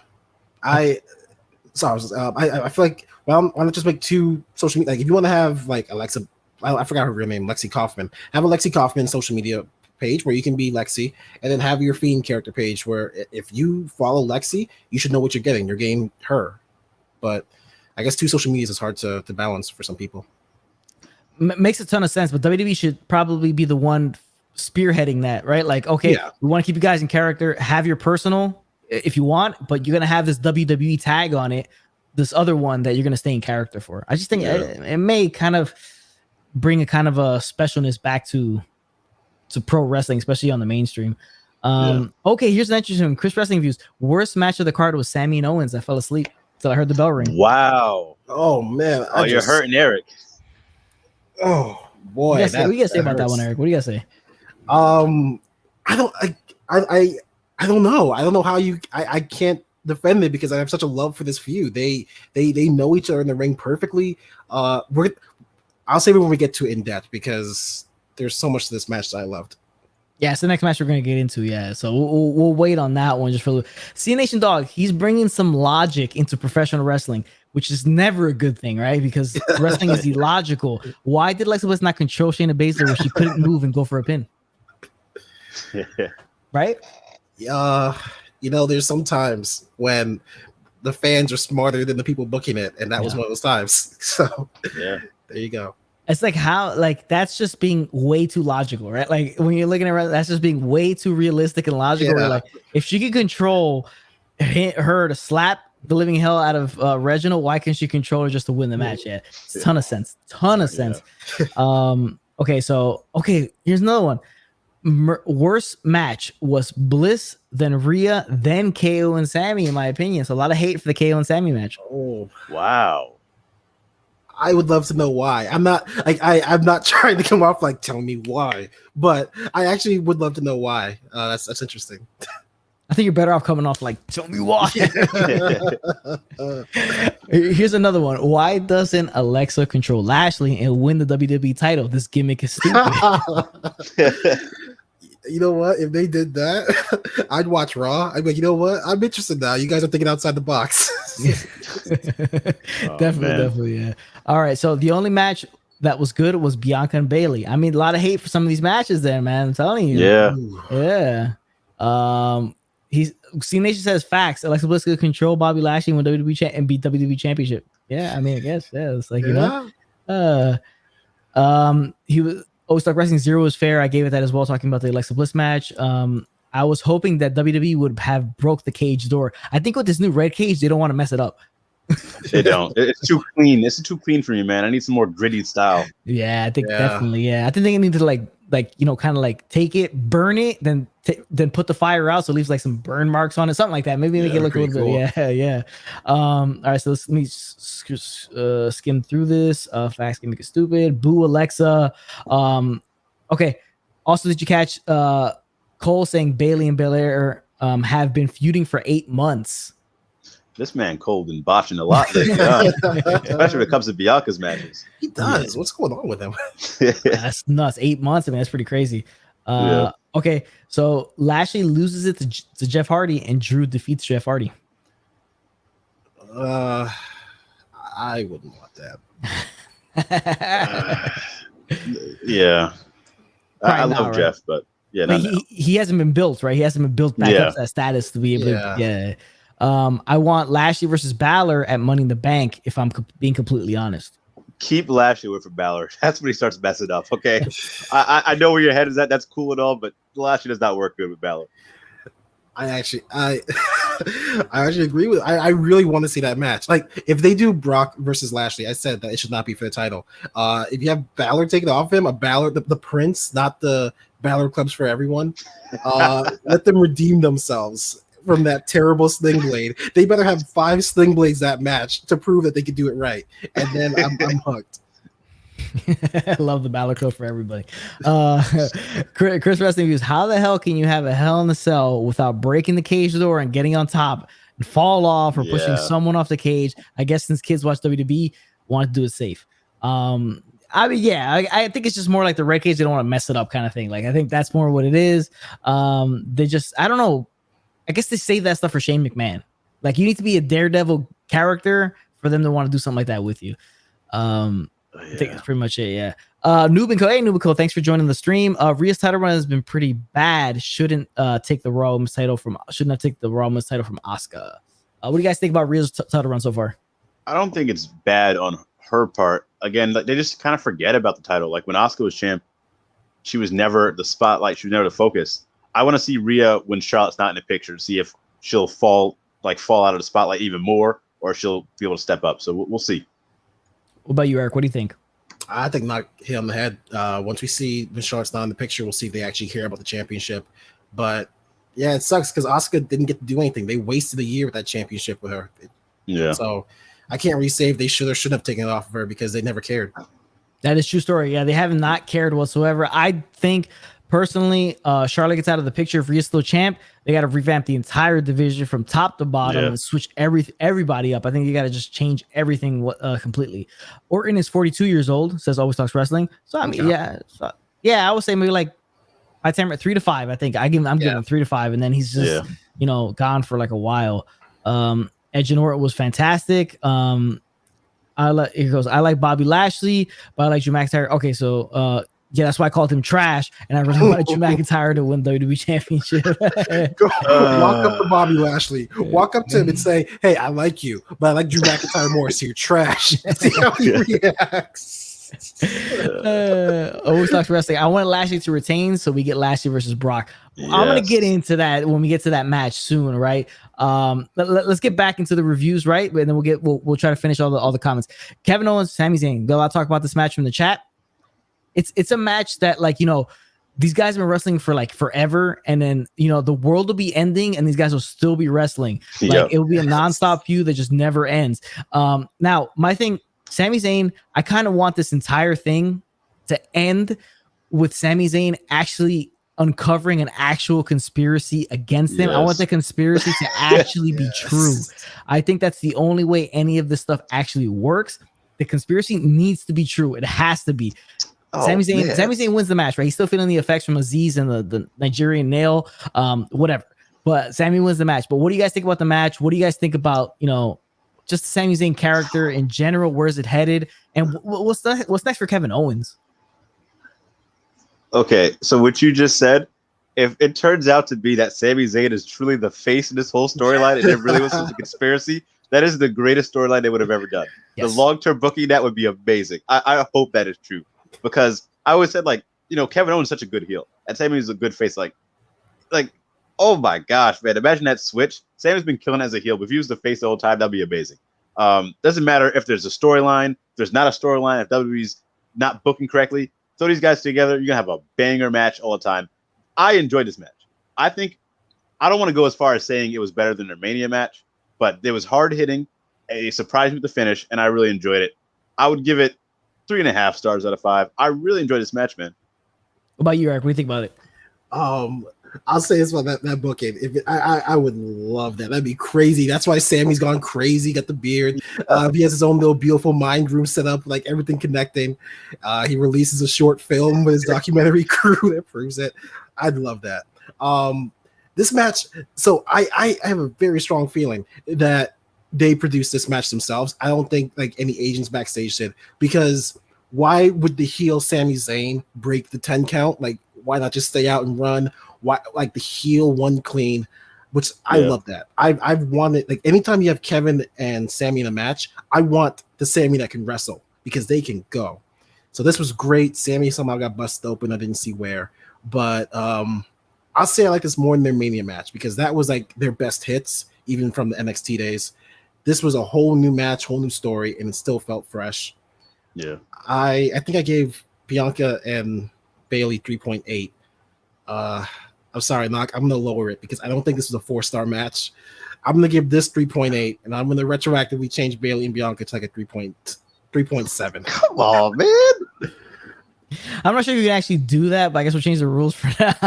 So I feel like, well, why not just make two social media? Like, if you want to have like Alexa, I forgot her real name, Lexi Kaufman. Have a Lexi Kaufman social media page where you can be Lexi, and then have your Fiend character page where if you follow Lexi, you should know what you're getting. You're getting her. But I guess two social medias is hard to balance for some people. Makes a ton of sense, but WWE should probably be the one spearheading that, right? Like, okay, we want to keep you guys in character. Have your personal if you want, but you're gonna have this WWE tag on it, this other one that you're gonna stay in character for. I just think it may kind of bring a kind of a specialness back to pro wrestling, especially on the mainstream. Okay, here's an interesting Chris Wrestling Views. Worst match of the card was Sami and Owens. I fell asleep until I heard the bell ring. Wow. Oh man. You're hurting Eric. Oh boy. What do you guys say about that one, Eric? What do you guys say? I don't know. I don't know how I can't defend it because I have such a love for this feud. They know each other in the ring perfectly. I'll save it when we get to in depth because there's so much to this match that I loved. Yeah, it's the next match we're gonna get into. Yeah, so we'll wait on that one just for C Nation Dog. He's bringing some logic into professional wrestling, which is never a good thing, right? Because wrestling is illogical. Why did Alexa Bliss not control Shayna Baszler when she couldn't move and go for a pin? Right? There's some times when the fans are smarter than the people booking it, and that was one of those times. So there you go. It's like that's just being way too logical, right? Like when you're looking at that's just being way too realistic and logical. Yeah. Like if she could control her to slap the living hell out of Reginald, why can't she control her just to win the match? Yeah, it's a ton of sense. Okay, here's another one. Worst match was Bliss, then Rhea, then KO and Sami, in my opinion. So a lot of hate for the KO and Sami match. Oh wow. I would love to know why. I'm not trying to come off like tell me why, but I actually would love to know why. That's interesting. I think you're better off coming off like tell me why. Here's another one. Why doesn't Alexa control Lashley and win the WWE title? This gimmick is stupid. You know what? If they did that, I'd watch Raw. I'd be like, you know what? I'm interested now. You guys are thinking outside the box. Definitely, yeah. All right, so the only match that was good was Bianca and Bayley. I mean, a lot of hate for some of these matches there, man. I'm telling you. Yeah. C Nation says facts. Alexa Bliss could control Bobby Lashley and win WWE and beat WWE Championship. Yeah, I mean, I guess it's like he was. Stuck Wrestling 0 is fair. I gave it that as well, talking about the Alexa Bliss match. I was hoping that WWE would have broke the cage door. I think with this new red cage, they don't want to mess it up. They don't. It's too clean. It's too clean for me, man. I need some more gritty style. Yeah, I think definitely. Yeah, I think they need to kind of take it, burn it, then put the fire out so it leaves like some burn marks on it, something like that. Maybe make it look a little bit. Yeah. All right, so let me skim through this. Facts can make it stupid. Boo Alexa. Okay. Also, did you catch Cole saying Bayley and Belair have been feuding for 8 months? This man Cole been botching a lot lately, especially when it comes to Bianca's matches. He does. What's going on with him? That's nuts. 8 months. I mean, that's pretty crazy. Okay, so Lashley loses it to Jeff Hardy, and Drew defeats Jeff Hardy. I wouldn't want that. I love Jeff, but he hasn't been built, right? He hasn't been built back up to that status to be able to. I want Lashley versus Balor at Money in the Bank, if I'm being completely honest. Keep Lashley away from Balor. That's when he starts messing up, okay? I know where your head is at. That's cool and all, but Lashley does not work good with Balor. I actually agree with. I really want to see that match. Like if they do Brock versus Lashley, I said that it should not be for the title. If you have Balor take it off him, the Prince, not the Balor clubs for everyone. Let them redeem themselves from that terrible sling blade. They better have 5 sling blades that match to prove that they could do it right, and then I'm hooked. I love the Balor Club for everybody. Chris Wrestling Views. How the hell can you have a Hell in a Cell without breaking the cage door and getting on top and fall off or pushing someone off the cage? I guess since kids watch WWE, want to do it safe. I mean, I think it's just more like the red cage. They don't want to mess it up, kind of thing. Like I think that's more what it is. They just, I don't know. I guess they save that stuff for Shane McMahon. Like you need to be a daredevil character for them to want to do something like that with you. I think that's pretty much it. Yeah. Nubico, hey Nubico, thanks for joining the stream. Rhea's title run has been pretty bad. Shouldn't take the Raw Women's title from Asuka. What do you guys think about Rhea's title run so far? I don't think it's bad on her part. Again, like, they just kind of forget about the title. Like when Asuka was champ, she was never the spotlight. She was never the focus. I want to see Rhea when Charlotte's not in the picture to see if she'll fall out of the spotlight even more, or she'll be able to step up. So we'll see. What about you, Eric? What do you think? I think not hit on the head. Once we see when Charlotte's not in the picture, we'll see if they actually care about the championship. But yeah, it sucks because Asuka didn't get to do anything. They wasted a year with that championship with her. Yeah. So I can't really say if they should or shouldn't have taken it off of her because they never cared. That is true story. Yeah, they have not cared whatsoever. I think personally, Charlotte gets out of the picture. If Rhea's still champ, they got to revamp the entire division from top to bottom and switch everybody up. I think you got to just change everything completely. Orton is 42 years old, says Always Talks Wrestling. So I mean, I would say maybe like I tell him at 3 to 5. I think I'm giving him 3 to 5, and then he's just gone for like a while. Edge and Orton was fantastic. I like Bobby Lashley, but I like Drew McIntyre. Okay, so that's why I called him trash, and I really wanted Drew McIntyre to win the WWE Championship. Walk up to Bobby Lashley, walk up to him and say, "Hey, I like you, but I like Drew McIntyre more, so you're trash." See how he reacts. Always Talks Wrestling. I want Lashley to retain, so we get Lashley versus Brock. Yes. I'm gonna get into that when we get to that match soon, right? Let's get back into the reviews, right? And then we'll try to finish all the comments. Kevin Owens, Sami Zayn. Bill, I'll talk about this match from the chat. It's a match that, like, these guys have been wrestling for like forever, and then the world will be ending and these guys will still be wrestling. Like it will be a nonstop feud that just never ends. Now my thing, Sami Zayn, I kind of want this entire thing to end with Sami Zayn actually uncovering an actual conspiracy against him. I want the conspiracy to actually be true. I think that's the only way any of this stuff actually works. The conspiracy needs to be true. It has to be. Sami Zayn wins the match, right? He's still feeling the effects from Aziz and the Nigerian nail, whatever. But Sami wins the match. But what do you guys think about the match? What do you guys think about, just the Sami Zayn character in general? Where's it headed? And what's next for Kevin Owens? Okay, so what you just said, if it turns out to be that Sami Zayn is truly the face of this whole storyline and it really was just a conspiracy, that is the greatest storyline they would have ever done. Yes. The long-term booking, that would be amazing. I hope that is true, because I always said, like, Kevin Owens is such a good heel, and Sami is a good face. Like, oh my gosh, man! Imagine that switch. Sami's been killing as a heel, but if he was the face the whole time, that'd be amazing. Doesn't matter if there's a storyline, if there's not a storyline, if WWE's not booking correctly. Throw these guys together, you're gonna have a banger match all the time. I enjoyed this match. I don't want to go as far as saying it was better than their Mania match, but it was hard hitting. It surprised me with the finish, and I really enjoyed it. I would give it 3.5 stars out of 5. I really enjoyed this match, man. What about you, Eric? What do you think about it? I'll say this about that booking. I would love that. That'd be crazy. That's why Sammy's gone crazy. Got the beard. He has his own little beautiful mind room set up, like everything connecting. He releases a short film with his documentary crew that proves it. I'd love that. This match. So I have a very strong feeling that they produced this match themselves. I don't think like any agents backstage did, because why would the heel Sami Zayn break the 10 count? Like, why not just stay out and run? Why, like, the heel won clean, which I love that. I've wanted, like, anytime you have Kevin and Sami in a match, I want the Sami that can wrestle, because they can go. So this was great. Sami somehow got busted open. I didn't see where, but I'll say I like this more than their Mania match, because that was like their best hits, even from the NXT days. This was a whole new match, whole new story, and it still felt fresh. Yeah. I think I gave Bianca and Bayley 3.8. I'm sorry, Knock. I'm going to lower it because I don't think this was a 4-star match. I'm going to give this 3.8, and I'm going to retroactively change Bayley and Bianca to like a 3.7. Come on, man. I'm not sure if you can actually do that, but I guess we'll change the rules for that.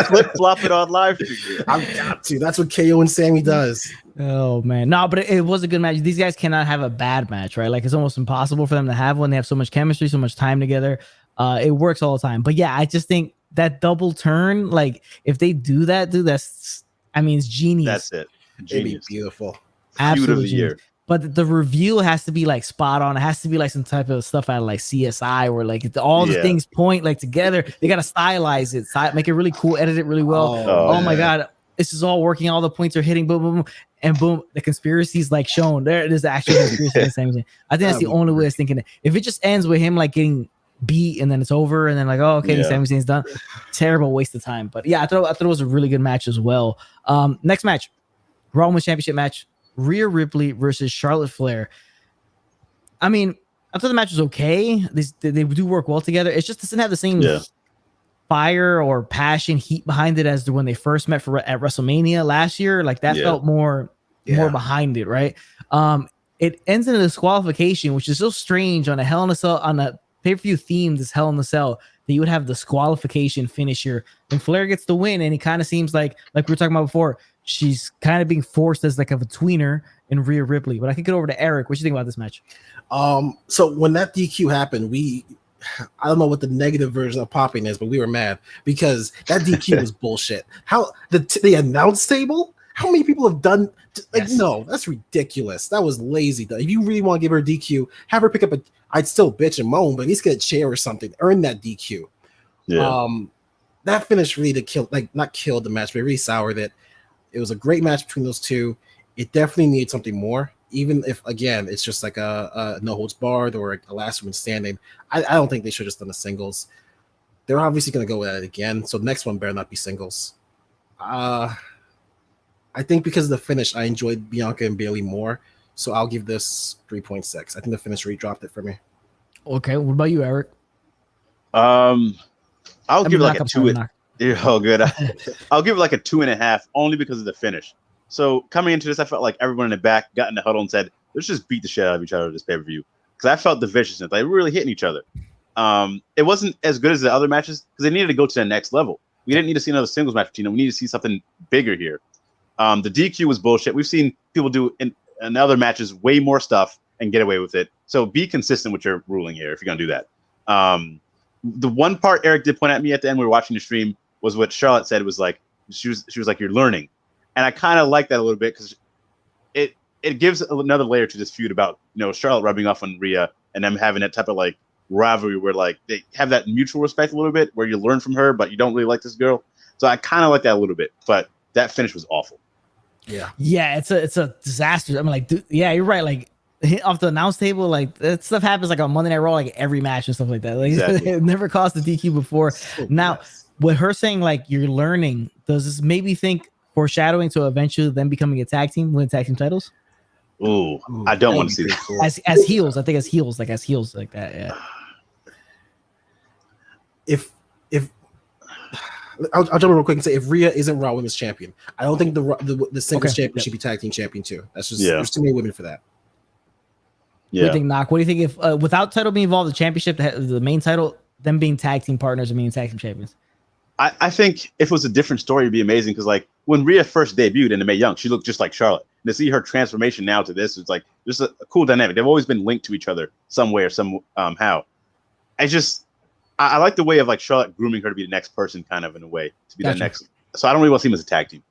Flip-flop it on live stream. I've got to. That's what KO and Sami does. Oh, man. No, but it was a good match. These guys cannot have a bad match, right? Like, it's almost impossible for them to have one. They have so much chemistry, so much time together. It works all the time. But yeah, I just think that double turn, like, if they do that, dude, it's genius. That's it. Genius. It'd be beautiful. Absolutely. but the reveal has to be like spot on. It has to be like some type of stuff out of like CSI where like all the things point like together. They got to stylize it, make it really cool, edit it really well. Oh my God, this is all working. All the points are hitting. Boom, boom, boom, and boom. The conspiracy is like shown. There it is. The actual conspiracy. The same thing. I think that's the only way I was thinking. If it just ends with him like getting beat and then it's over and then like, oh, okay, the Sami Zayn's done. Terrible waste of time. But yeah, I thought it was a really good match as well. Next match, Raw Women's Championship match. Rhea Ripley versus Charlotte Flair. I mean, I thought the match was okay. They do work well together. It just doesn't have the same fire or passion, heat behind it as when they first met at WrestleMania last year. Like that felt more behind it, right? It ends in a disqualification, which is so strange on a Hell in a Cell, on a pay-per-view themed as Hell in a Cell, that you would have disqualification finish here. And Flair gets the win, and it kind of seems like we were talking about before, she's kind of being forced as like a tweener in Rhea Ripley. But I could get over to Eric. What do you think about this match? So when that DQ happened, I don't know what the negative version of popping is, but we were mad because that DQ was bullshit. How the announce table? How many people have done no, that's ridiculous. That was lazy. If you really want to give her a DQ, have her pick up I'd still bitch and moan, but at least get a chair or something. Earn that DQ. Yeah. That finish really not killed the match, but it really soured it. It was a great match between those two. It definitely needed something more, even if, again, it's just like a no holds barred or a last woman standing. I don't think they should have just done the singles. They're obviously going to go at it again, so the next one better not be singles. I think because of the finish, I enjoyed Bianca and Bayley more, so I'll give this 3.6. I think the finish really dropped it for me. Okay, what about you, Eric? I'll give it like a 2. Oh, good. I'll give it like a 2.5 only because of the finish. So coming into this, I felt like everyone in the back got in the huddle and said, let's just beat the shit out of each other this pay-per-view. Because I felt the viciousness. Like, really hitting each other. It wasn't as good as the other matches because they needed to go to the next level. We didn't need to see another singles match between them. We need to see something bigger here. The DQ was bullshit. We've seen people do in other matches way more stuff and get away with it. So be consistent with your ruling here if you're going to do that. The one part Eric did point at me at the end when we were watching the stream was what Charlotte said. Was like she was like, you're learning. And I kind of like that a little bit because it gives another layer to this feud about, Charlotte rubbing off on Rhea and them having that type of like rivalry where like they have that mutual respect a little bit where you learn from her, but you don't really like this girl. So I kind of like that a little bit, but that finish was awful. Yeah, it's a disaster. I mean, like, dude, yeah, you're right. Like, hit off the announce table, like that stuff happens like on Monday Night Raw, like every match and stuff like that. Like, exactly. It never caused the DQ before. So now, with her saying like you're learning, does this maybe think foreshadowing to eventually them becoming a tag team, win tag team titles? Ooh, I don't want to see that. Cool. As heels, I think as heels like that. Yeah. If I'll jump in real quick and say if Rhea isn't Raw Women's Champion, I don't think the singles champion should be tag team champion too. That's just there's too many women for that. Yeah. What do you think, Knock? What do you think if without title being involved, the championship, the main title, them being tag team partners and being tag team champions? I think if it was a different story, it'd be amazing because like when Rhea first debuted in the Mae Young, she looked just like Charlotte. And to see her transformation now to this, it's like just a cool dynamic. They've always been linked to each other some way or how. I like the way of like Charlotte grooming her to be the next person, kind of in a way to be the next. So I don't really want to see them as a tag team.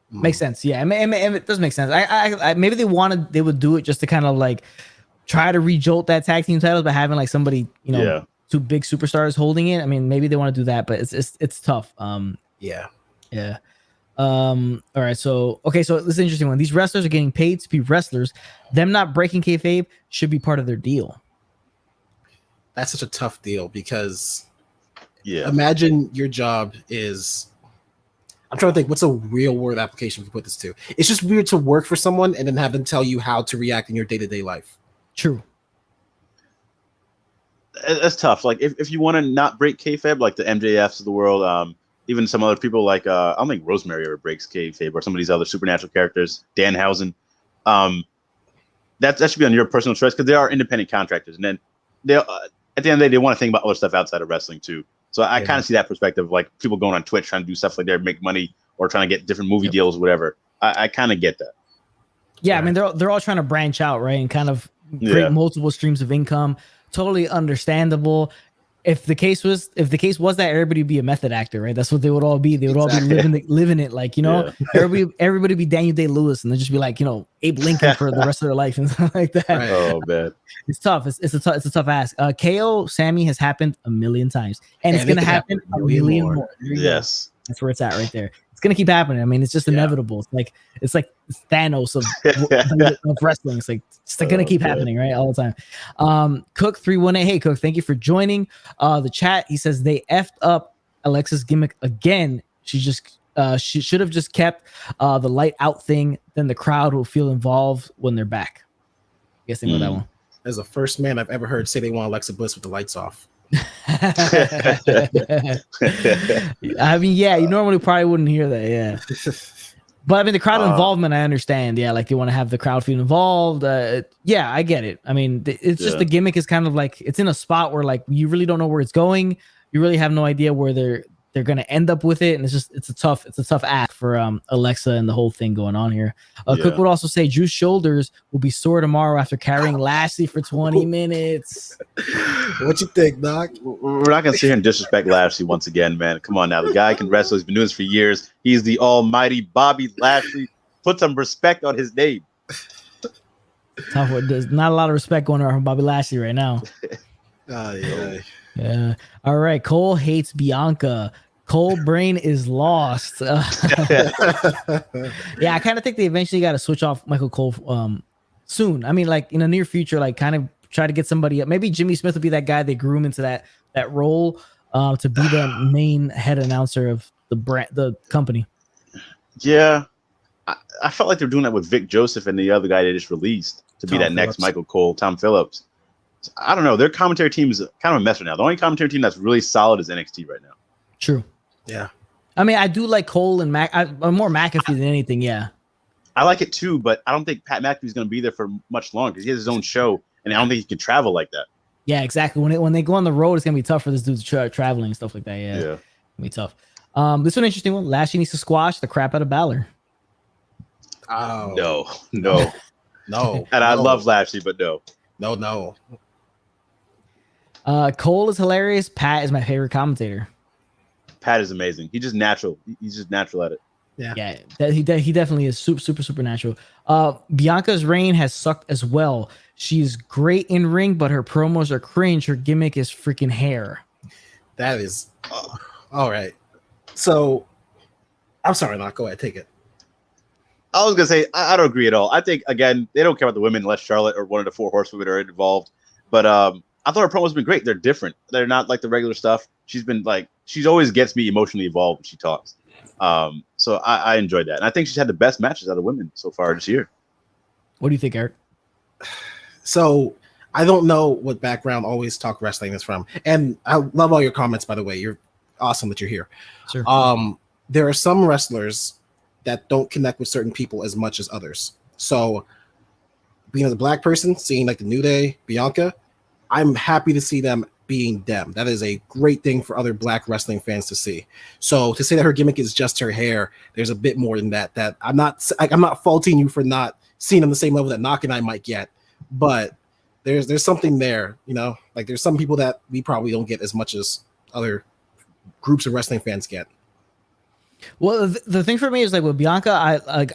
Makes sense. Yeah, it does make sense. I maybe they would do it just to kind of like try to rejolt that tag team titles by having like somebody, two big superstars holding it. I mean, maybe they want to do that, but it's tough. Yeah. All right. So this is an interesting one. These wrestlers are getting paid to be wrestlers. Them not breaking kayfabe should be part of their deal. That's such a tough deal because imagine your job is, I'm trying to think what's a real world application we can put this to. It's just weird to work for someone and then have them tell you how to react in your day-to-day life. True. That's tough. Like if you want to not break kayfabe, like the MJFs of the world, even some other people like I don't think Rosemary ever breaks kayfabe or some of these other supernatural characters, Danhausen. That should be on your personal choice because they are independent contractors, and then they at the end of the day, they want to think about other stuff outside of wrestling too. So I kind of see that perspective, like people going on Twitch trying to do stuff like that, make money or trying to get different movie deals, or whatever. I kind of get that. Yeah, I mean they're all trying to branch out, right, and kind of create multiple streams of income. Totally understandable. if the case was that everybody would be a method actor, right? That's what they would all be. They would all be living it, like, you know, everybody be Daniel Day-Lewis, and they'd just be like, you know, Abe Lincoln for the rest of their life and stuff like that. Right. Oh man, it's tough. It's a tough ask. KO Sammy has happened a million times, and it's gonna happen a million more. Yes, that's where it's at right there. It's gonna keep happening. I mean, it's just inevitable. It's like Thanos of wrestling. It's like gonna keep happening, right, all the time. Cook 318. Hey Cook, thank you for joining. The chat. He says they effed up Alexa's gimmick again. She should have just kept the light out thing. Then the crowd will feel involved when they're back. Guessing about that one. As the first man I've ever heard say they want Alexa Bliss with the lights off. I mean, yeah, you normally probably wouldn't hear that, yeah. But I mean, the crowd involvement, I understand. Yeah, like you want to have the crowd feel involved. Yeah, I get it. I mean, it's just the gimmick is kind of like it's in a spot where like you really don't know where it's going. You really have no idea where they're going to end up with it, and it's a tough ask for Alexa and the whole thing going on here. Cook would also say Drew's shoulders will be sore tomorrow after carrying Lashley for 20 minutes. What you think, Doc? We're not gonna sit here and disrespect Lashley once again, man. Come on now, the guy can wrestle. He's been doing this for years. He's the almighty Bobby Lashley. Put some respect on his name. There's not a lot of respect going on from Bobby Lashley right now. Yeah. All right. Cole hates Bianca. Cole brain is lost. Yeah, I kind of think they eventually got to switch off Michael Cole soon. I mean, like in the near future, like kind of try to get somebody up. Maybe Jimmy Smith will be that guy they groom into that role to be the main head announcer of the company. Yeah, I felt like they're doing that with Vic Joseph and the other guy they just released to be that next Michael Cole, Tom Phillips. I don't know. Their commentary team is kind of a mess right now. The only commentary team that's really solid is NXT right now. True. Yeah. I mean, I do like Cole and I'm more McAfee than anything. Yeah. I like it too, but I don't think Pat McAfee's going to be there for much longer because he has his own show, and I don't think he can travel like that. Yeah, exactly. When they go on the road, it's going to be tough for this dude to traveling and stuff like that. Yeah. It's going to be tough. This one interesting one. Lashley needs to squash the crap out of Balor. Oh. No. No. And I love Lashley, but no. No. Cole is hilarious. Pat is my favorite commentator. Pat is amazing. He's just natural. He's just natural at it. Yeah. He definitely is super natural. Bianca's reign has sucked as well. She's great in ring, but her promos are cringe. Her gimmick is freaking hair. That is all right. So I'm sorry, Mark. Go ahead, take it. I was gonna say I don't agree at all. I think again they don't care about the women unless Charlotte or one of the 4 horsewomen are involved. But I thought her promos been great. They're different. They're not like the regular stuff. She always gets me emotionally involved when she talks. So I enjoyed that. And I think she's had the best matches out of women so far this year. What do you think, Eric? So I don't know what background Always Talk Wrestling is from. And I love all your comments, by the way. You're awesome that you're here. Sure. There are some wrestlers that don't connect with certain people as much as others. So being a black person, seeing like the New Day, Bianca, I'm happy to see them being them. That is a great thing for other black wrestling fans to see. So to say that her gimmick is just her hair, there's a bit more than that. That I'm not faulting you for not seeing on the same level that Knock and I might get, but there's something there, you know. Like there's some people that we probably don't get as much as other groups of wrestling fans get. Well, the thing for me is like with Bianca,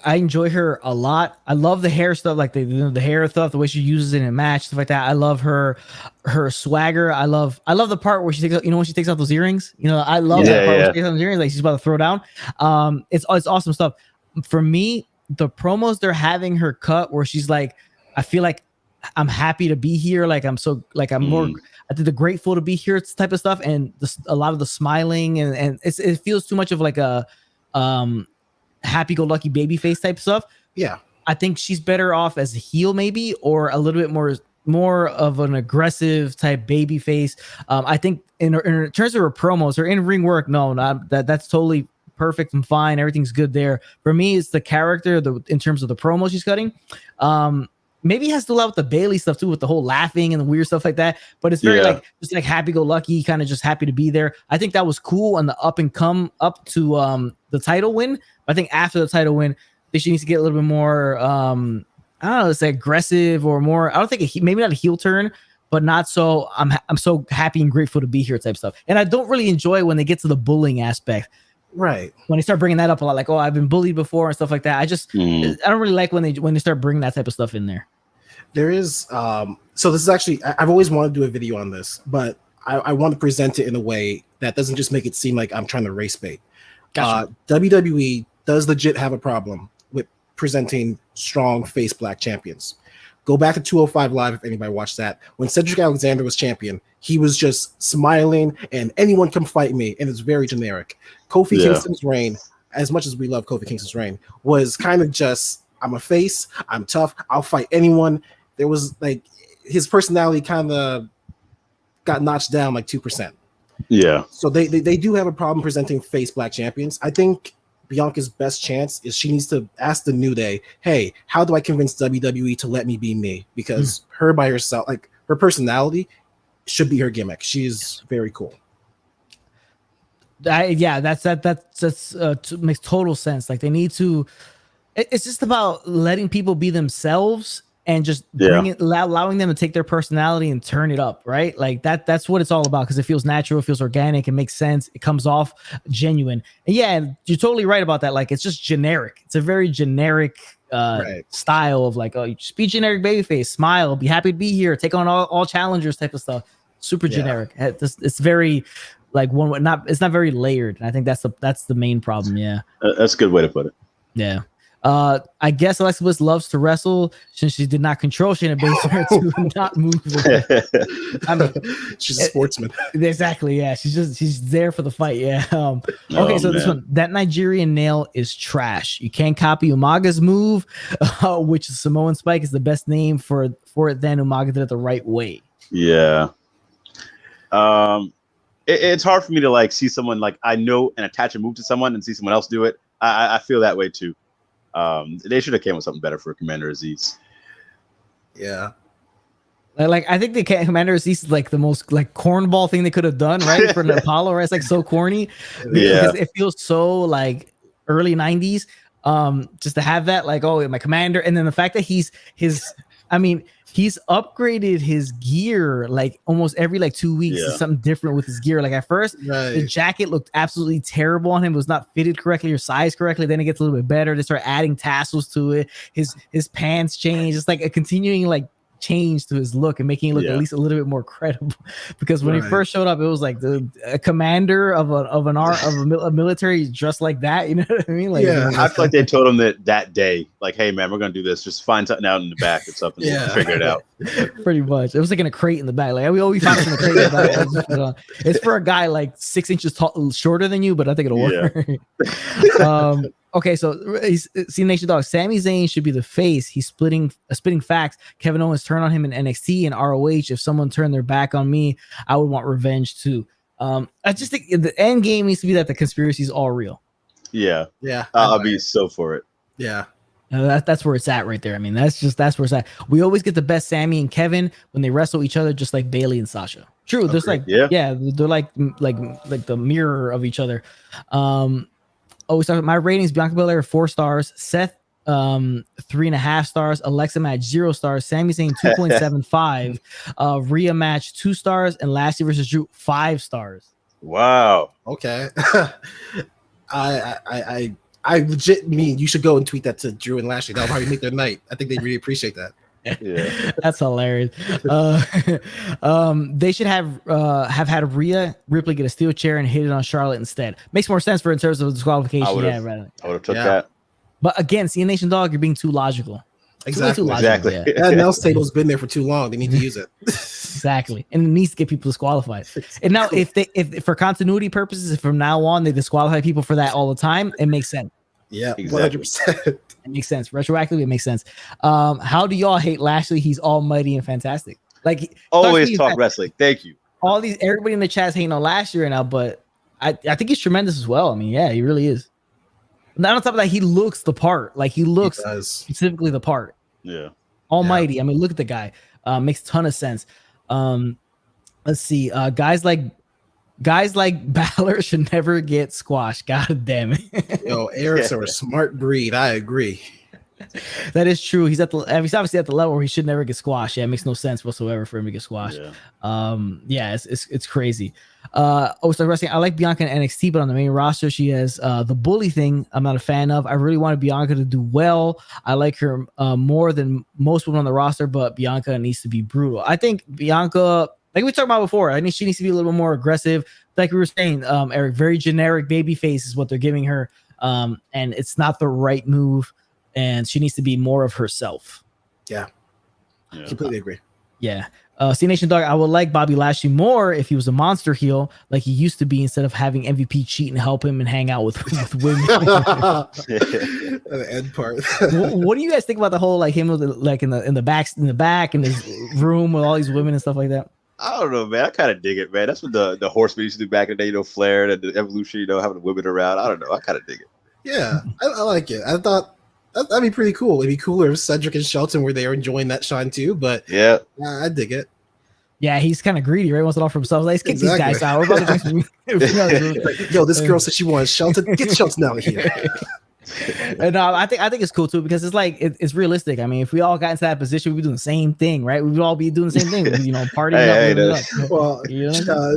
I enjoy her a lot. I love the hair stuff, like the hair stuff, the way she uses it in a match, stuff like that. I love her swagger. I love the part where she takes out, when she takes out those earrings. I love that part where she takes out those earrings, like she's about to throw down. It's awesome stuff. For me, the promos they're having her cut where she's like, I feel like I'm happy to be here. Like I'm more. I did the grateful to be here type of stuff, and a lot of the smiling and it feels too much of like a happy-go-lucky baby face type stuff. Yeah, I think she's better off as a heel maybe, or a little bit more of an aggressive type baby face. I think in terms of her promos, her in-ring work, that's totally perfect and fine. Everything's good there. For me, it's the character in terms of the promo she's cutting. Maybe it has to do with the Bayley stuff too, with the whole laughing and the weird stuff like that. But it's very just like happy-go-lucky, kind of just happy to be there. I think that was cool on the up and come up to the title win. I think after the title win, she needs to get a little bit more, I don't know, let's say aggressive or more. I don't think maybe not a heel turn, but not so I'm so happy and grateful to be here type stuff. And I don't really enjoy when they get to the bullying aspect. Right. When they start bringing that up a lot, like, oh, I've been bullied before and stuff like that. I don't really like when they start bringing that type of stuff in there. There is so this is actually I've always wanted to do a video on this, but I want to present it in a way that doesn't just make it seem like I'm trying to race bait. Gotcha. WWE does legit have a problem with presenting strong face black champions. Go back to 205 Live if anybody watched that. When Cedric Alexander was champion, he was just smiling and anyone come fight me, and it's very generic. Kofi Kingston's reign, as much as we love Kofi Kingston's reign, was kind of just, I'm a face, I'm tough, I'll fight anyone. There was like his personality kind of got notched down like 2%. Yeah. So they do have a problem presenting face black champions. I think Bianca's best chance is she needs to ask the New Day, hey, how do I convince WWE to let me be me? Because her by herself, like her personality should be her gimmick. She's very cool. That makes total sense. Like they need to, it's just about letting people be themselves and just allowing them to take their personality and turn it up, right? Like that's what it's all about, because it feels natural, it feels organic, it makes sense, it comes off genuine. And yeah, you're totally right about that. Like it's just generic. It's a very generic style of like, oh, you just be generic babyface, smile, be happy to be here, take on all challengers type of stuff. Super generic. It's very like it's not very layered. And I think that's the main problem. Yeah. That's a good way to put it. Yeah. I guess Alexa Bliss loves to wrestle since she did not control Shayna Baszler to not move. I mean, she's a sportsman. Exactly. Yeah. She's there for the fight. Yeah. Okay. So this one, that Nigerian nail is trash. You can't copy Umaga's move, which is Samoan Spike is the best name for it. Then Umaga did it the right way. Yeah. It's hard for me to like see someone like I know and attach a move to someone and see someone else do it. I feel that way too. They should have came with something better for Commander Aziz. Yeah. Like I think the Commander Aziz is like the most like cornball thing they could have done, right? For an Apollo, right? It's like so corny. Because it feels so like early 90s. Just to have that, like, oh, my commander, and then the fact that he's upgraded his gear like almost every like 2 weeks to something different with his gear. Like at first, the jacket looked absolutely terrible on him. It was not fitted correctly or sized correctly. Then it gets a little bit better. They start adding tassels to it. His pants change. It's like a continuing like change to his look and making it look at least a little bit more credible. Because when he first showed up, it was like a commander of a military dressed like that. You know what I mean? Like, I feel like they told him that day, like, hey man, we're gonna do this. Just find something out in the back or something. Figure it out. Pretty much. It was like in a crate in the back. Like we found it in the crate in the back. It's for a guy like 6 inches shorter than you, but I think it'll work. Okay, so see, Nation Dog, Sami Zayn should be the face. He's spitting facts. Kevin Owens turned on him in NXT and ROH. If someone turned their back on me, I would want revenge too. I just think the end game needs to be that the conspiracy is all real. Yeah. I'll be so for it. Yeah. That's where it's at right there. I mean, that's where it's at. We always get the best Sami and Kevin when they wrestle each other, just like Bayley and Sasha. True. There's like, they're like the mirror of each other. My ratings: Bianca Belair 4 stars, Seth 3.5 stars, Alexa match 0 stars, Sami Zayn 2.75, Rhea match 2 stars, and Lashley versus Drew 5 stars. Wow. Okay. I legit mean you should go and tweet that to Drew and Lashley. That'll probably make their night. I think they really appreciate that. Yeah, that's hilarious. They should have had Ripley get a steel chair and hit it on Charlotte instead. Makes more sense in terms of disqualification. I would have took that. But again, see, Nation Dog, you're being too logical. Exactly. Yeah. That Nels table's been there for too long. They need to use it. Exactly, and it needs to get people disqualified. And now, if for continuity purposes, if from now on they disqualify people for that all the time, it makes sense. Yeah, 100%. It makes sense. Retroactively, it makes sense. How do y'all hate Lashley? He's almighty and fantastic. Like always talk wrestling. Thank you. Everybody in the chat's hating on Lashley right now, but I think he's tremendous as well. I mean, yeah, he really is. Not on top of that, he looks the part. Like he looks specifically the part. Yeah. Almighty. I mean, look at the guy. Makes a ton of sense. Let's see. Guys like Balor should never get squashed. God damn it. Yo, Eric's are a smart breed. I agree. That is true. He's obviously at the level where he should never get squashed. Yeah, it makes no sense whatsoever for him to get squashed. Yeah, it's crazy. So wrestling, I like Bianca in NXT, but on the main roster, she has the bully thing I'm not a fan of. I really wanted Bianca to do well. I like her more than most women on the roster, but Bianca needs to be brutal. I think Bianca, like we talked about before, I think she needs to be a little bit more aggressive. Like we were saying, Eric, very generic baby face is what they're giving her. And it's not the right move. And she needs to be more of herself. Yeah. Completely agree. Yeah. C Nation Dog, I would like Bobby Lashley more if he was a monster heel like he used to be, instead of having MVP cheat and help him and hang out with women. The end part. What do you guys think about the whole like him like in the back in his room with all these women and stuff like that? I don't know, man. I kind of dig it, man. That's what the Horsemen used to do back in the day, Flair and the Evolution, having the women around. I don't know. I kind of dig it. Yeah, I like it. I thought that'd be pretty cool. It'd be cooler if Cedric and Shelton were there enjoying that shine too, but yeah, I dig it. Yeah, he's kind of greedy, right? Wants it all for himself. Let's kick these guys out. We're about to drink some. Yo, this girl said she wants Shelton. Get Shelton out of here. And I think it's cool too, because it's like it's realistic. I mean, if we all got into that position, we'd be doing the same thing, right? We would all be doing the same thing, partying up. Well,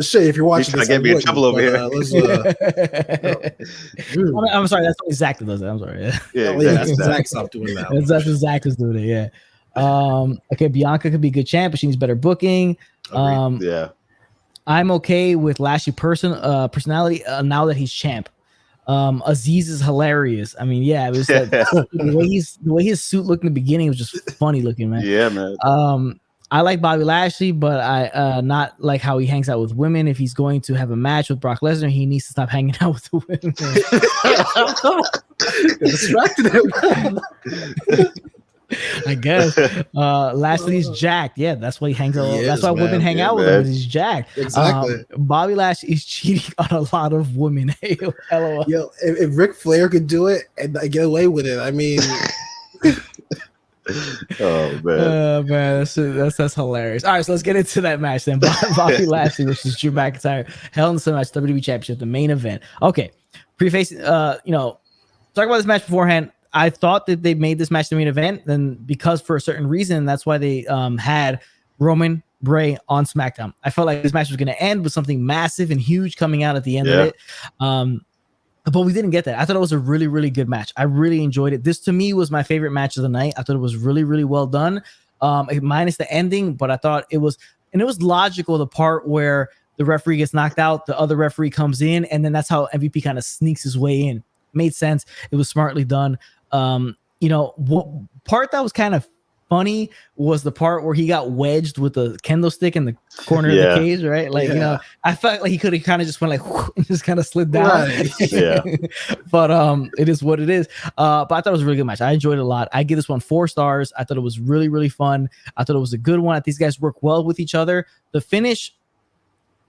Shay, if you're watching this, get me in trouble over here. I'm sorry, that's what Zach does it. I'm sorry. Zach stopped doing that. That's what Zach is doing it. Yeah. Okay, Bianca could be a good champ, but she needs better booking. Yeah. I'm okay with Lashley personality now that he's champ. Aziz is hilarious. I mean, yeah, it was like, the way his suit looked in the beginning was just funny looking, man. Yeah, man. I like Bobby Lashley, but I not like how he hangs out with women. If he's going to have a match with Brock Lesnar, he needs to stop hanging out with the women. Distracted him. I guess Lashley's jacked. Yeah, that's why he hangs out. That's why women hang out with him, because he's jacked. Exactly. Bobby Lashley is cheating on a lot of women. LOL. Yo, if Ric Flair could do it and get away with it, I mean. Oh man, that's hilarious. All right, so let's get into that match then. Bobby Lashley versus Drew McIntyre, Hell in a Cell match, WWE Championship, the main event. Okay, preface. Talk about this match beforehand. I thought that they made this match the main event, then because for a certain reason, that's why they had Roman Bray on SmackDown. I felt like this match was going to end with something massive and huge coming out at the end of it. But we didn't get that. I thought it was a really, really good match. I really enjoyed it. This to me was my favorite match of the night. I thought it was really, really well done. Minus the ending, but I thought it was logical, the part where the referee gets knocked out, the other referee comes in, and then that's how MVP kind of sneaks his way in. Made sense. It was smartly done. What part that was kind of funny was the part where he got wedged with the kendo stick in the corner of the cage, right? Like, I felt like he could have kind of just went like and just kind of slid down. Right. Yeah. But it is what it is. But I thought it was a really good match. I enjoyed it a lot. I give this one 4 stars. I thought it was really, really fun. I thought it was a good one. These guys work well with each other. The finish,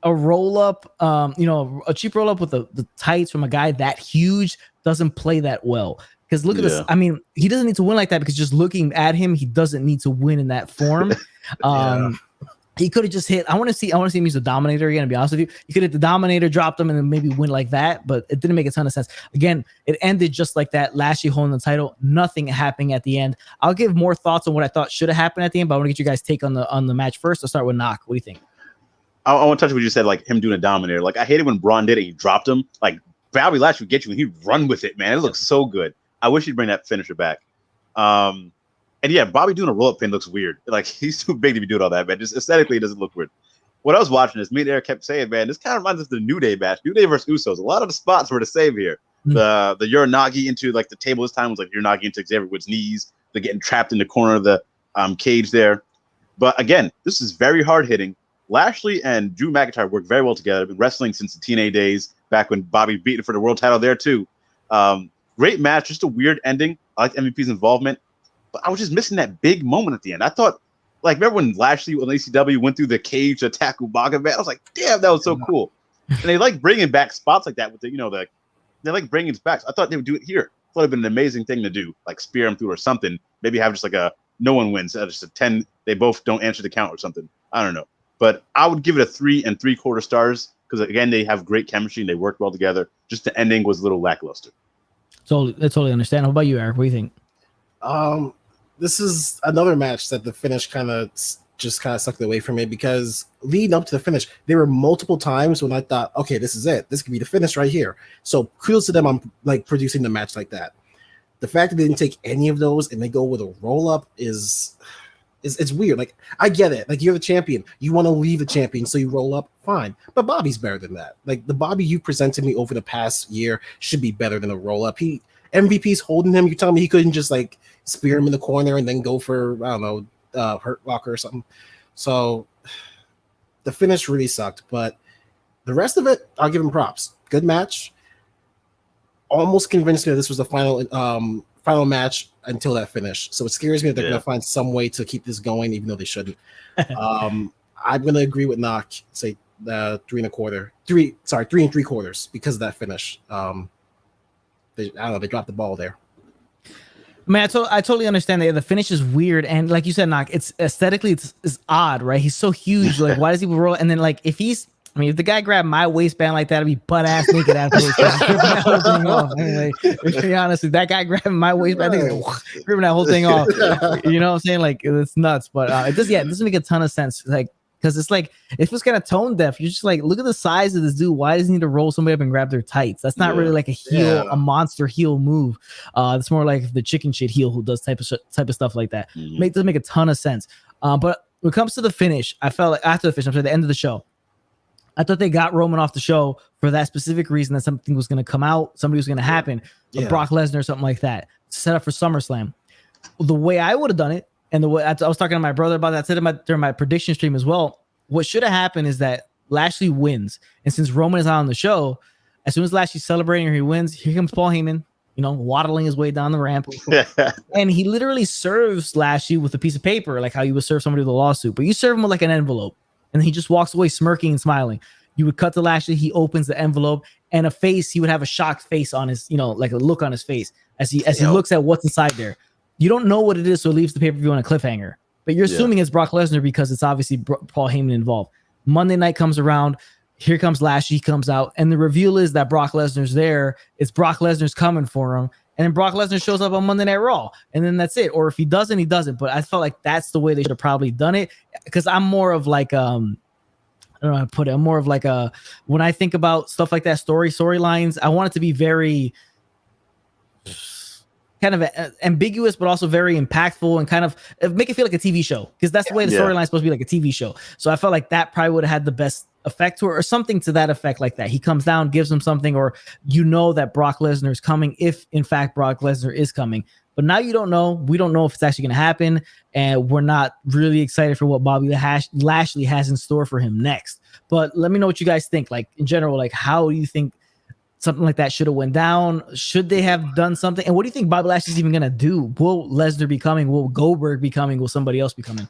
a roll up, a cheap roll up with the tights from a guy that huge doesn't play that well. Because look at this. I mean, he doesn't need to win like that, because just looking at him, he doesn't need to win in that form. He could have just hit. I want to see him use the Dominator again, to be honest with you. He could have the Dominator, dropped him, and then maybe win like that, but it didn't make a ton of sense. Again, it ended just like that. Lashley holding the title, nothing happening at the end. I'll give more thoughts on what I thought should have happened at the end, but I want to get you guys' take on the match first. I'll start with Knock. What do you think? I want to touch on what you said, like him doing a Dominator. Like, I hated when Braun did it. He dropped him. Like, Bobby Lashley would get you and he'd run with it, man. It looks so good. I wish he'd bring that finisher back. And yeah, Bobby doing a roll-up pin looks weird. Like, he's too big to be doing all that, man. Just aesthetically, it doesn't look weird. When I was watching this, me and Eric kept saying, man, this kind of reminds us of the New Day match. New Day versus Usos. A lot of the spots were the same here. The Uranagi into, like, the table this time was like Uranagi into Xavier Woods' knees. They're getting trapped in the corner of the cage there. But again, this is very hard-hitting. Lashley and Drew McIntyre work very well together. They've been wrestling since the TNA days, back when Bobby beat him for the world title there, too. Great match, just a weird ending. I like MVP's involvement, but I was just missing that big moment at the end. I thought, like, remember when Lashley on ECW went through the cage to attack Umaga, man? I was like, damn, that was so cool. And they like bringing back spots like that with they like bringing it back. So I thought they would do it here. I thought it'd been an amazing thing to do, like spear him through or something. Maybe have just like a no one wins, just a 10. They both don't answer the count or something. I don't know, but I would give it a 3 3/4 stars because again they have great chemistry and they work well together. Just the ending was a little lackluster. Totally understand. How about you, Eric? What do you think? This is another match that the finish kind of sucked away from me, because leading up to the finish, there were multiple times when I thought, okay, this is it. This could be the finish right here. So kudos to them on like producing the match like that. The fact that they didn't take any of those and they go with a roll up is it's weird. Like, I get it. Like, you're the champion. You want to leave the champion, so you roll up. Fine. But Bobby's better than that. Like, the Bobby you presented me over the past year should be better than a roll up. MVP's holding him. You're telling me he couldn't just like spear him in the corner and then go for, I don't know, Hurt Locker or something. So the finish really sucked, but the rest of it, I'll give him props. Good match. Almost convinced me that this was the final match until that finish. So it scares me that they're going to find some way to keep this going, even though they shouldn't. I'm going to agree with Knock, say 3 3/4 because of that finish. They dropped the ball there. Man, I totally understand that the finish is weird, and like you said, Knock, it's aesthetically it's odd, right? He's so huge, like why does he roll? And then like if the guy grabbed my waistband like that, I'd be butt ass naked afterwards. Anyway, to be honest, if that guy grabbing my waistband, I think it's ripping that whole thing off. You know what I'm saying? Like, it's nuts, but it doesn't make a ton of sense. Like, because it's like, if it's kind of tone deaf, you're just like, look at the size of this dude. Why does he need to roll somebody up and grab their tights? That's not really like a monster heel move. It's more like the chicken shit heel who does type of stuff like that. Doesn't make a ton of sense. But when it comes to the finish, I felt like after the finish, I'm sorry, the end of the show, I thought they got Roman off the show for that specific reason, that something was going to come out, somebody was going to happen, Brock Lesnar or something like that, set up for SummerSlam. The way I would have done it, and the way I was talking to my brother about that, I said it during my prediction stream as well. What should have happened is that Lashley wins, and since Roman is out on the show, as soon as Lashley's celebrating or he wins, here comes Paul Heyman, waddling his way down the ramp, and he literally serves Lashley with a piece of paper, like how you would serve somebody with a lawsuit, but you serve him with like an envelope. And he just walks away smirking and smiling. You would cut to Lashley. He opens the envelope, and he would have a shocked face on his, like a look on his face as he looks at what's inside there. You don't know what it is, so it leaves the pay-per-view on a cliffhanger. But you're assuming it's Brock Lesnar because it's obviously Paul Heyman involved. Monday night comes around. Here comes Lashley. He comes out, and the reveal is that Brock Lesnar's there. It's Brock Lesnar's coming for him. And then Brock Lesnar shows up on Monday Night Raw, and then that's it. Or if he doesn't, he doesn't. But I felt like that's the way they should have probably done it, because I'm more of like I don't know how to put it. I'm more of like when I think about stuff like that, storylines, I want it to be very kind of ambiguous, but also very impactful, and kind of make it feel like a TV show, because that's the way the storyline is supposed to be, like a TV show. So I felt like that probably would have had the best effect to it, or something to that effect, like that. He comes down, gives him something, or that Brock Lesnar is coming, if in fact Brock Lesnar is coming. But now you don't know. We don't know if it's actually going to happen, and we're not really excited for what Bobby Lashley has in store for him next. But let me know what you guys think. Like, in general, like, how do you think something like that should have went down? Should they have done something? And what do you think Bobby Lashley's even going to do? Will Lesnar be coming? Will Goldberg be coming? Will somebody else be coming?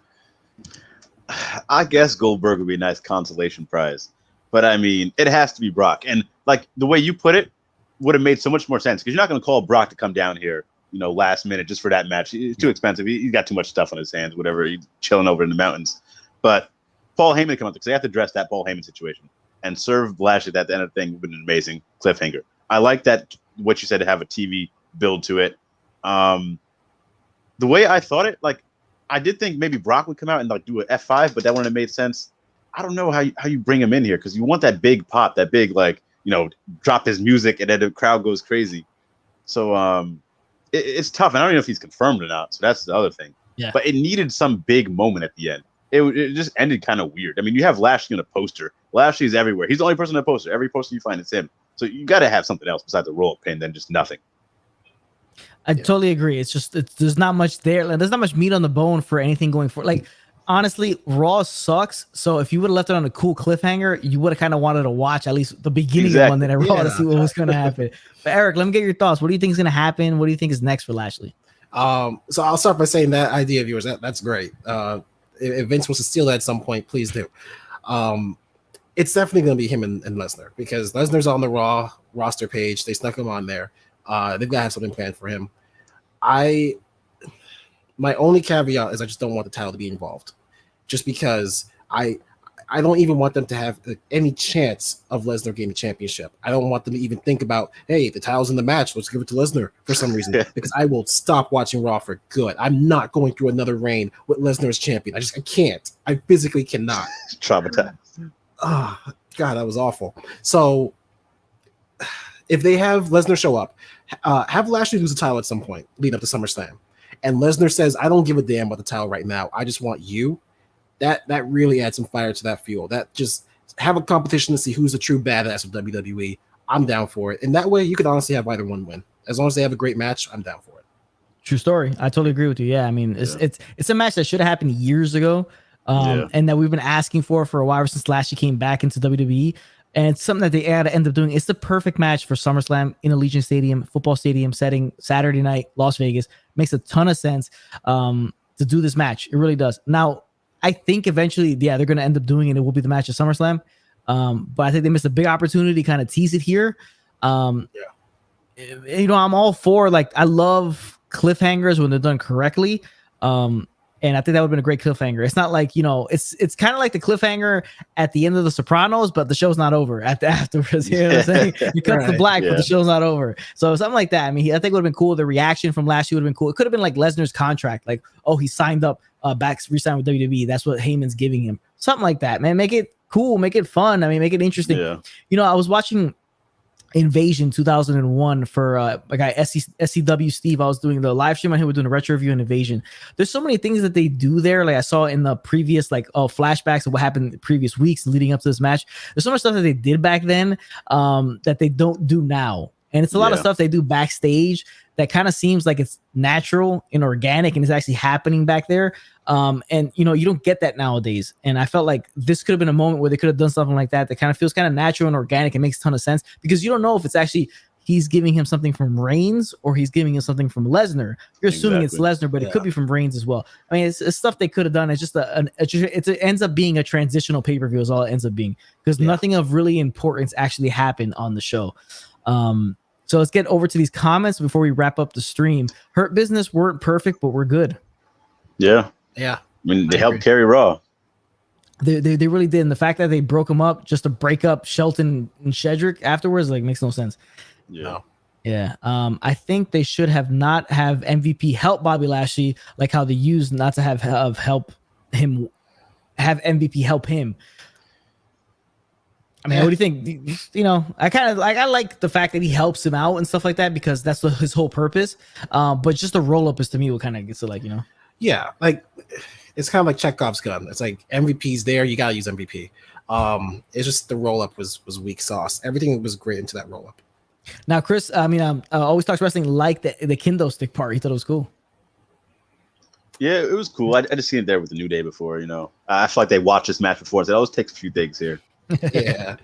I guess Goldberg would be a nice consolation prize, but I mean, it has to be Brock. And like the way you put it would have made so much more sense, because you're not going to call Brock to come down here, last minute just for that match. It's too expensive. He's got too much stuff on his hands, whatever. He's chilling over in the mountains. But Paul Heyman come out, because they have to address that Paul Heyman situation and serve Lashley at the end of the thing would have been an amazing cliffhanger. I like that, what you said, to have a TV build to it. The way I thought it, like, I did think maybe Brock would come out and like do an F5, but that wouldn't have made sense. I don't know how you bring him in here, because you want that big pop, that big, like, drop his music and then the crowd goes crazy. So it's tough. And I don't know if he's confirmed or not. So that's the other thing. Yeah. But it needed some big moment at the end. It just ended kind of weird. I mean, you have Lashley on a poster. Lashley's everywhere. He's the only person on a poster. Every poster you find, it's him. So you got to have something else besides the roll-up pin than just nothing. I totally agree. There's not much there. There's not much meat on the bone for anything going forward. Like, honestly, Raw sucks. So if you would have left it on a cool cliffhanger, you would have kind of wanted to watch at least the beginning of Monday Night Raw to see what was going to happen. But Eric, let me get your thoughts. What do you think is going to happen? What do you think is next for Lashley? So I'll start by saying that idea of yours, that's great. If Vince wants to steal that at some point, please do. It's definitely going to be him and Lesnar, because Lesnar's on the Raw roster page. They snuck him on there. They've got to have something planned for him. My only caveat is I just don't want the title to be involved, just because I don't even want them to have any chance of Lesnar getting the championship. I don't want them to even think about, hey, the title's in the match, let's give it to Lesnar for some reason, because I will stop watching Raw for good. I'm not going through another reign with Lesnar as champion. I can't. I physically cannot. Traumatized. Oh, God, that was awful. So if they have Lesnar show up, have Lashley lose the title at some point leading up to SummerSlam, and Lesnar says, I don't give a damn about the title right now, I just want you, that really adds some fire to that fuel. That just have a competition to see who's the true badass of WWE. I'm down for it. And that way you could honestly have either one win. As long as they have a great match, I'm down for it. True story. I totally agree with you. Yeah, I mean, it's a match that should have happened years ago, and that we've been asking for a while, ever since Lashley came back into WWE. And it's something that they had to end up doing. It's the perfect match for SummerSlam in Allegiant Stadium, football stadium setting, Saturday night, Las Vegas. Makes a ton of sense to do this match. It really does. Now, I think eventually, they're going to end up doing it. It will be the match at SummerSlam. But I think they missed a big opportunity to kind of tease it here. I'm all for, like, I love cliffhangers when they're done correctly. And I think that would have been a great cliffhanger. It's not like, it's kind of like the cliffhanger at the end of The Sopranos, but the show's not over afterwards. You know what I'm saying? You cut to black, but the show's not over. So something like that. I mean, I think it would have been cool. The reaction from Lashley would have been cool. It could have been like Lesnar's contract. Like, oh, he signed up re-signed with WWE. That's what Heyman's giving him. Something like that, man. Make it cool. Make it fun. I mean, make it interesting. Yeah. I was watching Invasion 2001 for my guy SCW Steve. I was doing the live stream on here. We're doing a retro review on Invasion. There's so many things that they do there. Like I saw in the previous flashbacks of what happened the previous weeks leading up to this match. There's so much stuff that they did back then that they don't do now. And it's a lot of stuff they do backstage that kind of seems like it's natural and organic and it's actually happening back there. And you don't get that nowadays. And I felt like this could have been a moment where they could have done something like that kind of feels kind of natural and organic and makes a ton of sense, because you don't know if it's actually he's giving him something from Reigns or he's giving him something from Lesnar. You're assuming it's Lesnar, but it could be from Reigns as well. I mean, it's stuff they could have done. It's just it ends up being a transitional pay-per-view is all it ends up being, because nothing of really importance actually happened on the show. So let's get over to these comments before we wrap up the stream. Hurt Business weren't perfect, but we're good. Yeah. Yeah. I mean, they helped carry Raw. They really did. And the fact that they broke them up just to break up Shelton and Shedrick afterwards, makes no sense. Yeah. Yeah. I think they should not have MVP help Bobby Lashley, like how they used not to have MVP help him. I mean, what do you think? I like the fact that he helps him out and stuff like that, because that's his whole purpose. But just the roll up is to me what kind of gets to Yeah, like it's kind of like Chekhov's gun. It's like MVP's there, you gotta use MVP. It's just the roll up was weak sauce. Everything was great into that roll up. Now, Chris, always talks wrestling like the kendo stick part. He thought it was cool. Yeah, it was cool. I just seen it there with the New Day before. I feel like they watched this match before. So it always takes a few things here. Yeah.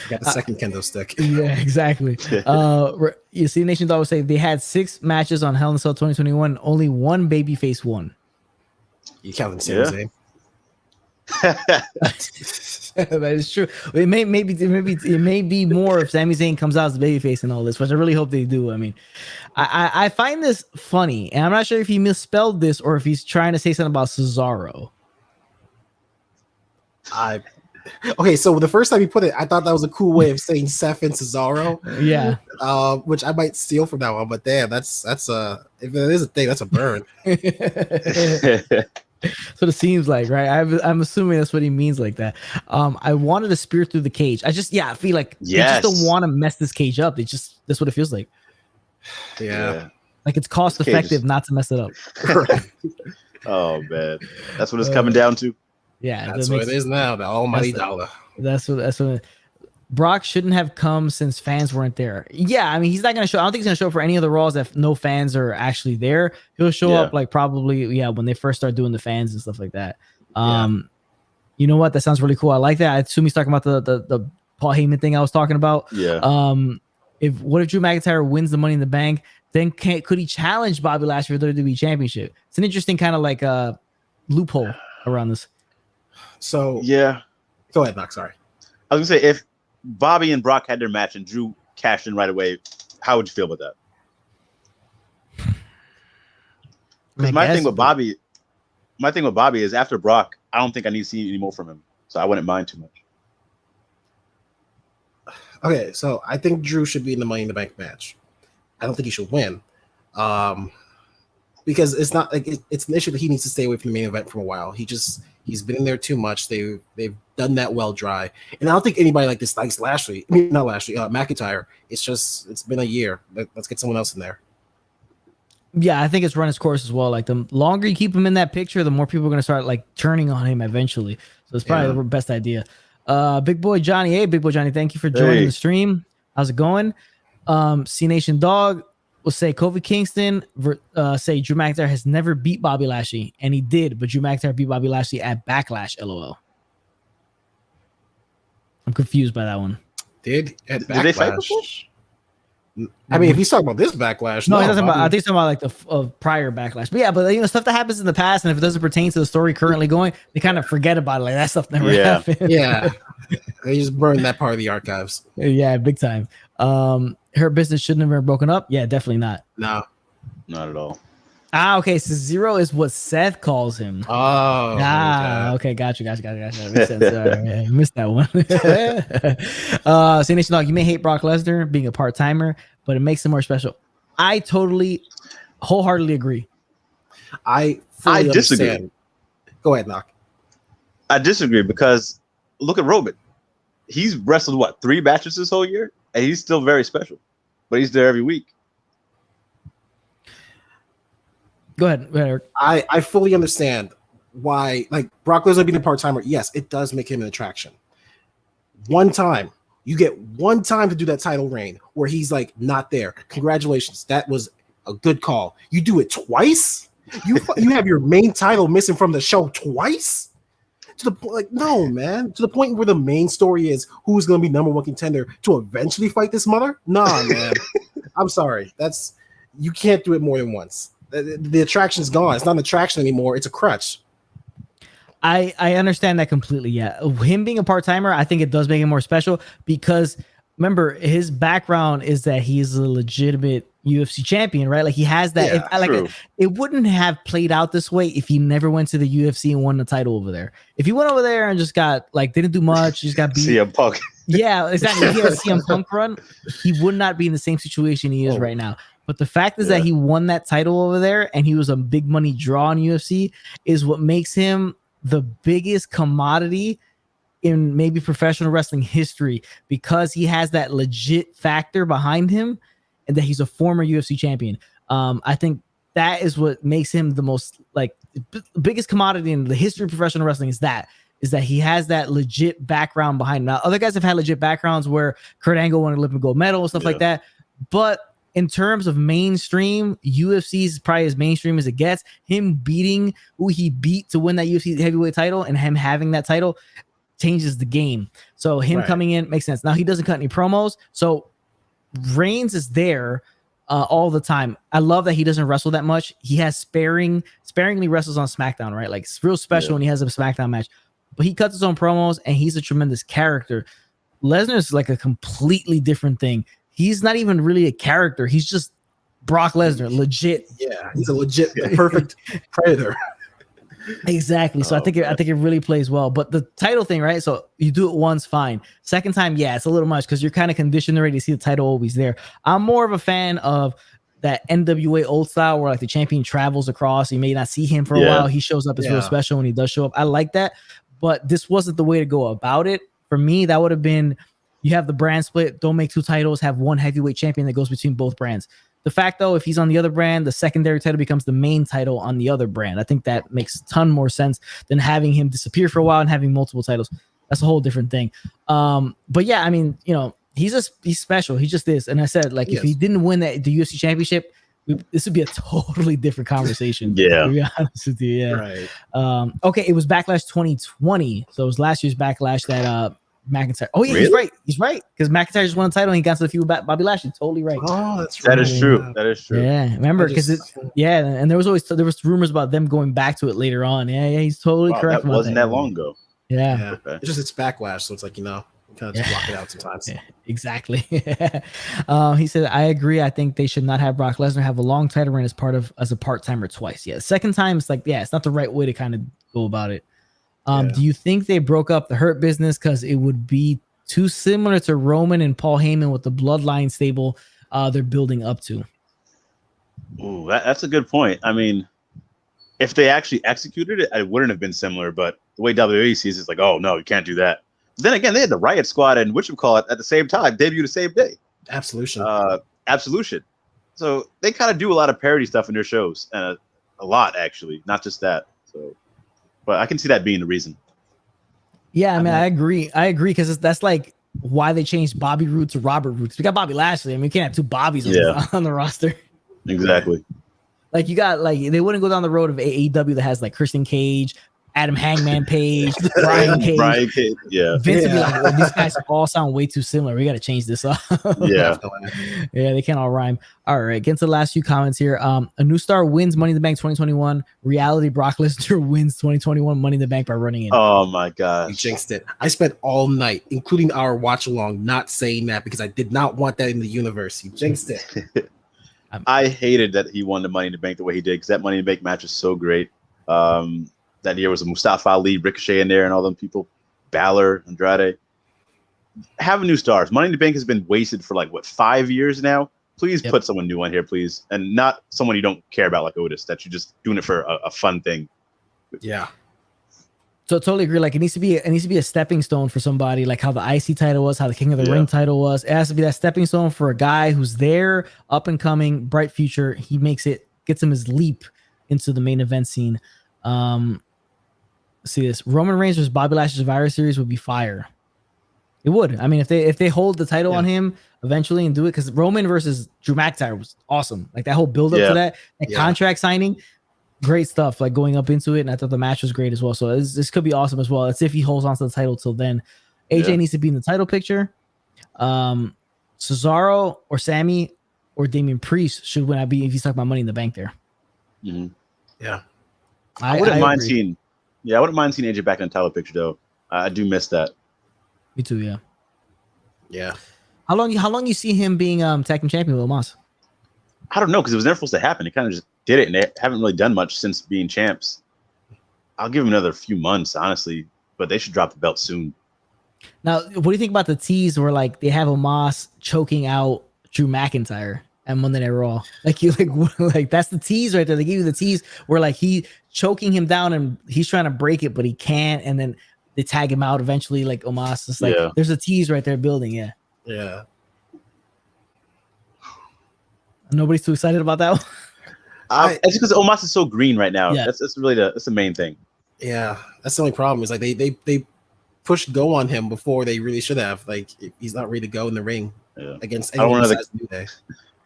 Got the second kendo stick. Yeah, exactly. You see, Nation Dog would say they had 6 matches on Hell in a Cell 2021. Only one babyface won. You counting Sami Zayn? That is true. It may be more if Sami Zayn comes out as a babyface and all this, which I really hope they do. I mean, I find this funny, and I'm not sure if he misspelled this or if he's trying to say something about Cesaro. Okay, so the first time you put it, I thought that was a cool way of saying Seth and Cesaro. Yeah. Which I might steal from that one, but damn, that's if it is a thing, that's a burn. So it seems like, right? I'm assuming that's what he means like that. I wanted to spear through the cage. I feel like they just don't want to mess this cage up. That's what it feels like. Yeah. Like it's cost effective not to mess it up. Oh man, that's what it's coming down to. Yeah, that's what it is now. The almighty dollar. That's what. Brock shouldn't have come since fans weren't there. Yeah, I mean, he's not gonna show. I don't think he's gonna show up for any of the Raws if no fans are actually there. He'll show up probably when they first start doing the fans and stuff like that. You know what? That sounds really cool. I like that. I assume he's talking about the Paul Heyman thing I was talking about. Yeah. What if Drew McIntyre wins the Money in the Bank? Then could he challenge Bobby Lashley for the WWE Championship? It's an interesting kind of loophole around this. So yeah, go ahead, Knox. Sorry, I was gonna say if Bobby and Brock had their match and Drew cashed in right away, how would you feel about that? Because my thing with Bobby is after Brock, I don't think I need to see any more from him. So I wouldn't mind too much. Okay, so I think Drew should be in the Money in the Bank match. I don't think he should win, because it's not like it's an issue that he needs to stay away from the main event for a while. He's been in there too much. They've done that well dry, and I don't think anybody like this likes Lashley. I mean, not Lashley, McIntyre. It's been a year. Let's get someone else in there. Yeah, I think it's run its course as well. Like the longer you keep him in that picture, the more people are going to start like turning on him eventually. So it's probably the best idea. Big boy Johnny, hey, big boy Johnny, thank you for joining the stream. How's it going? C Nation Dog will say Kofi Kingston say Drew McIntyre has never beat Bobby Lashley, and he did, but Drew McIntyre beat Bobby Lashley at Backlash. LOL. I'm confused by that one. Did they fight before? I mean, if he's talking about this Backlash, no, he doesn't. I think he's talking about like the prior Backlash. But yeah, but stuff that happens in the past, and if it doesn't pertain to the story currently going, they kind of forget about it. Like that stuff never happened. Yeah, they just burned that part of the archives. Yeah, big time. Her business shouldn't have been broken up. Yeah, definitely not. No, not at all. Okay, so Zero is what Seth calls him. Oh, okay, gotcha. Makes sense. I missed that one. Nation Dog, you may hate Brock Lesnar being a part-timer, but it makes him more special. I wholeheartedly agree. I disagree. Understand. Go ahead, Knock. I disagree because look at Roman. He's wrestled 3 matches this whole year, and he's still very special. But he's there every week. Go ahead, Eric. I fully understand why, like, Brock Lesnar being a part-timer, yes, it does make him an attraction. One time, you get one time to do that title reign where he's like not there. Congratulations, that was a good call. You do it twice? You have your main title missing from the show twice? To the point, like, no, man. To the point where the main story is who's going to be number 1 contender to eventually fight this mother? Nah, man. I'm sorry. You can't do it more than once. The attraction's gone. It's not an attraction anymore. It's a crutch. I understand that completely. Yeah, him being a part-timer, I think it does make him more special because remember his background is that he's a legitimate UFC champion, right? Like he has that. Yeah, it wouldn't have played out this way if he never went to the UFC and won the title over there. If he went over there and just got didn't do much, just got beat. CM Punk. Yeah, exactly. If he had a CM Punk run, he would not be in the same situation he is right now. But the fact is that he won that title over there and he was a big money draw in UFC is what makes him the biggest commodity in maybe professional wrestling history because he has that legit factor behind him and that he's a former UFC champion. I think that is what makes him the most biggest commodity in the history of professional wrestling is that he has that legit background behind him. Now, other guys have had legit backgrounds where Kurt Angle won an Olympic gold medal and stuff like that. But in terms of mainstream, UFC is probably as mainstream as it gets. Him beating who he beat to win that UFC heavyweight title and him having that title changes the game. So him coming in makes sense. Now he doesn't cut any promos. So Reigns is there all the time. I love that he doesn't wrestle that much. He has sparingly wrestles on SmackDown, right? Like it's real special when he has a SmackDown match. But he cuts his own promos and he's a tremendous character. Lesnar is like a completely different thing. He's not even really a character. He's just Brock Lesnar, legit. Yeah, he's a legit perfect predator. Exactly. So I think it really plays well. But the title thing, right? So you do it once, fine. Second time, yeah, it's a little much because you're kind of conditioned already to see the title always there. I'm more of a fan of that NWA old style where like the champion travels across. You may not see him for a while. He shows up. It's real special when he does show up. I like that. But this wasn't the way to go about it. For me, that would have been you have the brand split. Don't make 2 titles. Have 1 heavyweight champion that goes between both brands. The fact, though, if he's on the other brand, the secondary title becomes the main title on the other brand. I think that makes a ton more sense than having him disappear for a while and having multiple titles. That's a whole different thing. But yeah, I mean, he's special. He just is. And I said, if he didn't win the UFC championship, this would be a totally different conversation. Yeah. To be honest with you. Yeah. Right. Okay, it was Backlash 2020. So it was last year's Backlash that McIntyre. Oh yeah, really? He's right. Because McIntyre just won a title and he got to the feud with Bobby Lashley. Totally right. Oh, that's right. That is true. That is true. Yeah, remember because and there was rumors about them going back to it later on. Yeah, he's totally correct. That wasn't that long ago. Yeah. Okay. It's Backlash, so it's like kind of just block it out sometimes. Yeah, exactly. He said, I agree. I think they should not have Brock Lesnar have a long title reign as a part-timer twice. Yeah. The second time it's it's not the right way to kind of go about it. Do you think they broke up the Hurt Business because it would be too similar to Roman and Paul Heyman with the Bloodline stable they're building up to? Ooh, that's a good point. I mean, if they actually executed it, it wouldn't have been similar. But the way WWE sees it, it's like, oh no, you can't do that. Then again, they had the Riot Squad and whatchamacallit at the same time, debut the same day. Absolution. Absolution. So they kind of do a lot of parody stuff in their shows, and a lot actually, not just that. So, but I can see that being the reason. Yeah, I mean, I agree because that's like why they changed Bobby Roode to Robert Roode. We got Bobby Lashley. I mean, we can't have two Bobbies on the roster. Exactly. Like you got they wouldn't go down the road of AEW that has like Christian Cage, Adam Hangman Page, Brian Cage. Yeah. Vince would be like, well, these guys all sound way too similar. We got to change this up. Yeah. Yeah, they can't all rhyme. All right, get to the last few comments here. A new star wins Money in the Bank 2021. Reality Brock Lesnar wins 2021 Money in the Bank by running in. Oh my gosh. You jinxed it. I spent all night, including our watch along, not saying that because I did not want that in the universe. You jinxed it. I hated that he won the Money in the Bank the way he did because that Money in the Bank match was so great. That year was a Mustafa Ali, Ricochet in there, and all them people, Balor, Andrade. Have new stars. Money in the Bank has been wasted for 5 years now. Please put someone new on here, please, and not someone you don't care about like Otis. That you're just doing it for a fun thing. Yeah. So I totally agree. Like it needs to be a stepping stone for somebody, like how the IC title was, how the King of the Ring title was. It has to be that stepping stone for a guy who's there, up and coming, bright future. He gets him his leap into the main event scene. See this Roman Reigns versus Bobby Lashley Survivor Series would be fire. It would. I mean, if they hold the title on him eventually and do it, because Roman versus Drew McIntyre was awesome. Like that whole build up to that contract signing, great stuff. Like going up into it, and I thought the match was great as well. So this could be awesome as well. Let's see if he holds on to the title till then. AJ needs to be in the title picture. Cesaro or Sami or Damian Priest should win. If he's talking about Money in the Bank there. Mm-hmm. Yeah. I wouldn't mind seeing AJ back in the title picture though. I do miss that. Me too. Yeah. Yeah. How long you see him being tag team champion with Omos? I don't know because it was never supposed to happen. He kind of just did it, and they haven't really done much since being champs. I'll give him another few months, honestly, but they should drop the belt soon. Now, what do you think about the tease where they have Omos choking out Drew McIntyre at Monday Night Raw? Like that's the tease right there. They give you the tease where he choking him down and he's trying to break it, but he can't, and then they tag him out eventually. Like Omos, it's there's a tease right there building. Yeah. Yeah. Nobody's too excited about that one. It's because Omos is so green right now. Yeah. That's really that's the main thing. Yeah, that's the only problem. Is they pushed go on him before they really should have. He's not ready to go in the ring against anyone besides New Day.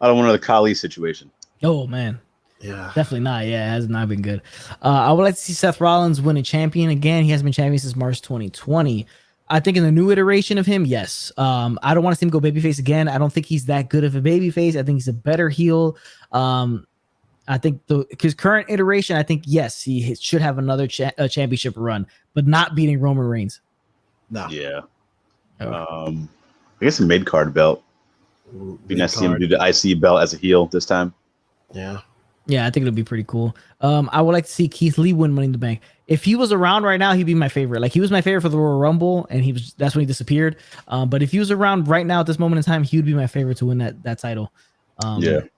I don't want another Khali situation. Oh man. Yeah, definitely not. Yeah, it has not been good. I would like to see Seth Rollins win a champion again. He hasn't been champion since March 2020. I think in the new iteration of him, yes. I don't want to see him go babyface again. I don't think he's that good of a babyface. I think he's a better heel. I think his current iteration, I think yes, he should have another championship run, but not beating Roman Reigns. No. Yeah. I guess a mid card belt. Be nice to see him do the IC belt as a heel this time. Yeah. Yeah, I think it'll be pretty cool. I would like to see Keith Lee win Money in the Bank. If he was around right now, he'd be my favorite. Like he was my favorite for the Royal Rumble, and that's when he disappeared. But if he was around right now at this moment in time, he would be my favorite to win that title. That'd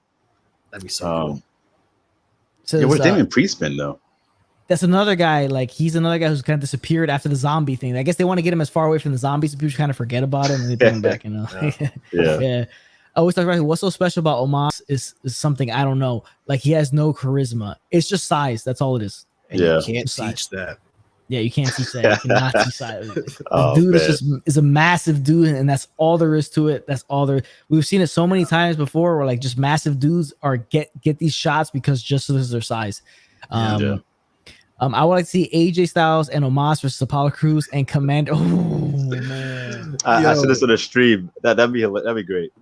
be so cool. So where's Damian Priest been though? That's another guy. Like he's another guy who's kind of disappeared after the zombie thing. I guess they want to get him as far away from the zombies so people kind of forget about him and they bring him back. Yeah. I always talk about what's so special about Omos is something I don't know. Like he has no charisma. It's just size. That's all it is. And you can't teach that. Yeah, you can't teach that. You cannot teach size. The dude is a massive dude, and that's all there is to it. That's all there. We've seen it so many times before, where just massive dudes get these shots because just this is their size. I would like to see AJ Styles and Omos versus Apollo Crews and Commander. Oh man, I said this on a stream. That'd be great.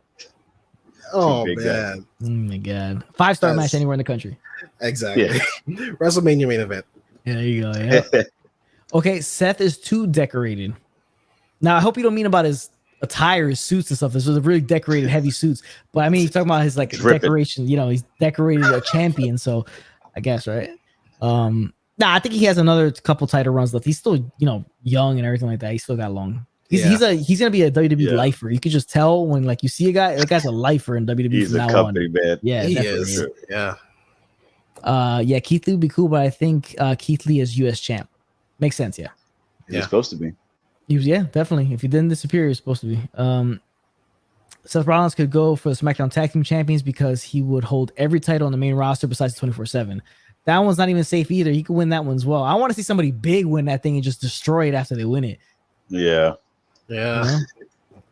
Oh man! Oh my god! 5-star match anywhere in the country. Exactly. Yeah. WrestleMania main event. Yeah, there you go. Yeah. Okay, Seth is too decorated. Now I hope you don't mean about his attire, his suits and stuff. This was a really decorated, heavy suits. But I mean, he's talking about his decoration. He's decorated a champion. So I guess right. Nah, I think he has another couple title runs left. He's still, young and everything like that. He's still got long. He's gonna be a WWE lifer. You could just tell when like you see a guy, that guy's a lifer in WWE. He's from a now company on. man. Yeah, he definitely. is. Yeah. Keith Lee would be cool, but I think Keith Lee is US champ. Makes sense, yeah. He's supposed to be. Definitely. If he didn't disappear, he's supposed to be. Seth Rollins could go for the SmackDown Tag Team Champions because he would hold every title on the main roster besides 24/7. That one's not even safe either. He could win that one as well. I want to see somebody big win that thing and just destroy it after they win it. Yeah.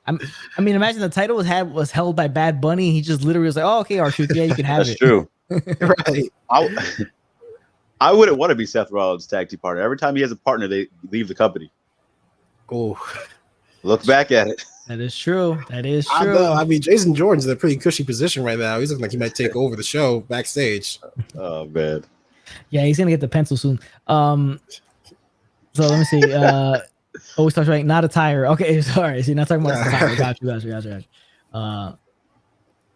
I mean, imagine the title was held by Bad Bunny. And he just literally was like, "Oh, okay, R-Truth, yeah, you can have That's it." True. Right. I wouldn't want to be Seth Rollins' tag team partner. Every time he has a partner, they leave the company. Oh, look back at it. That is true. I mean, Jason Jordan's in a pretty cushy position right now. He's looking like he might take over the show backstage. Oh man. Yeah, he's gonna get the pencil soon. So let me see. Always talks about not a tire. Okay, sorry. See, not talking about the tire. Got you.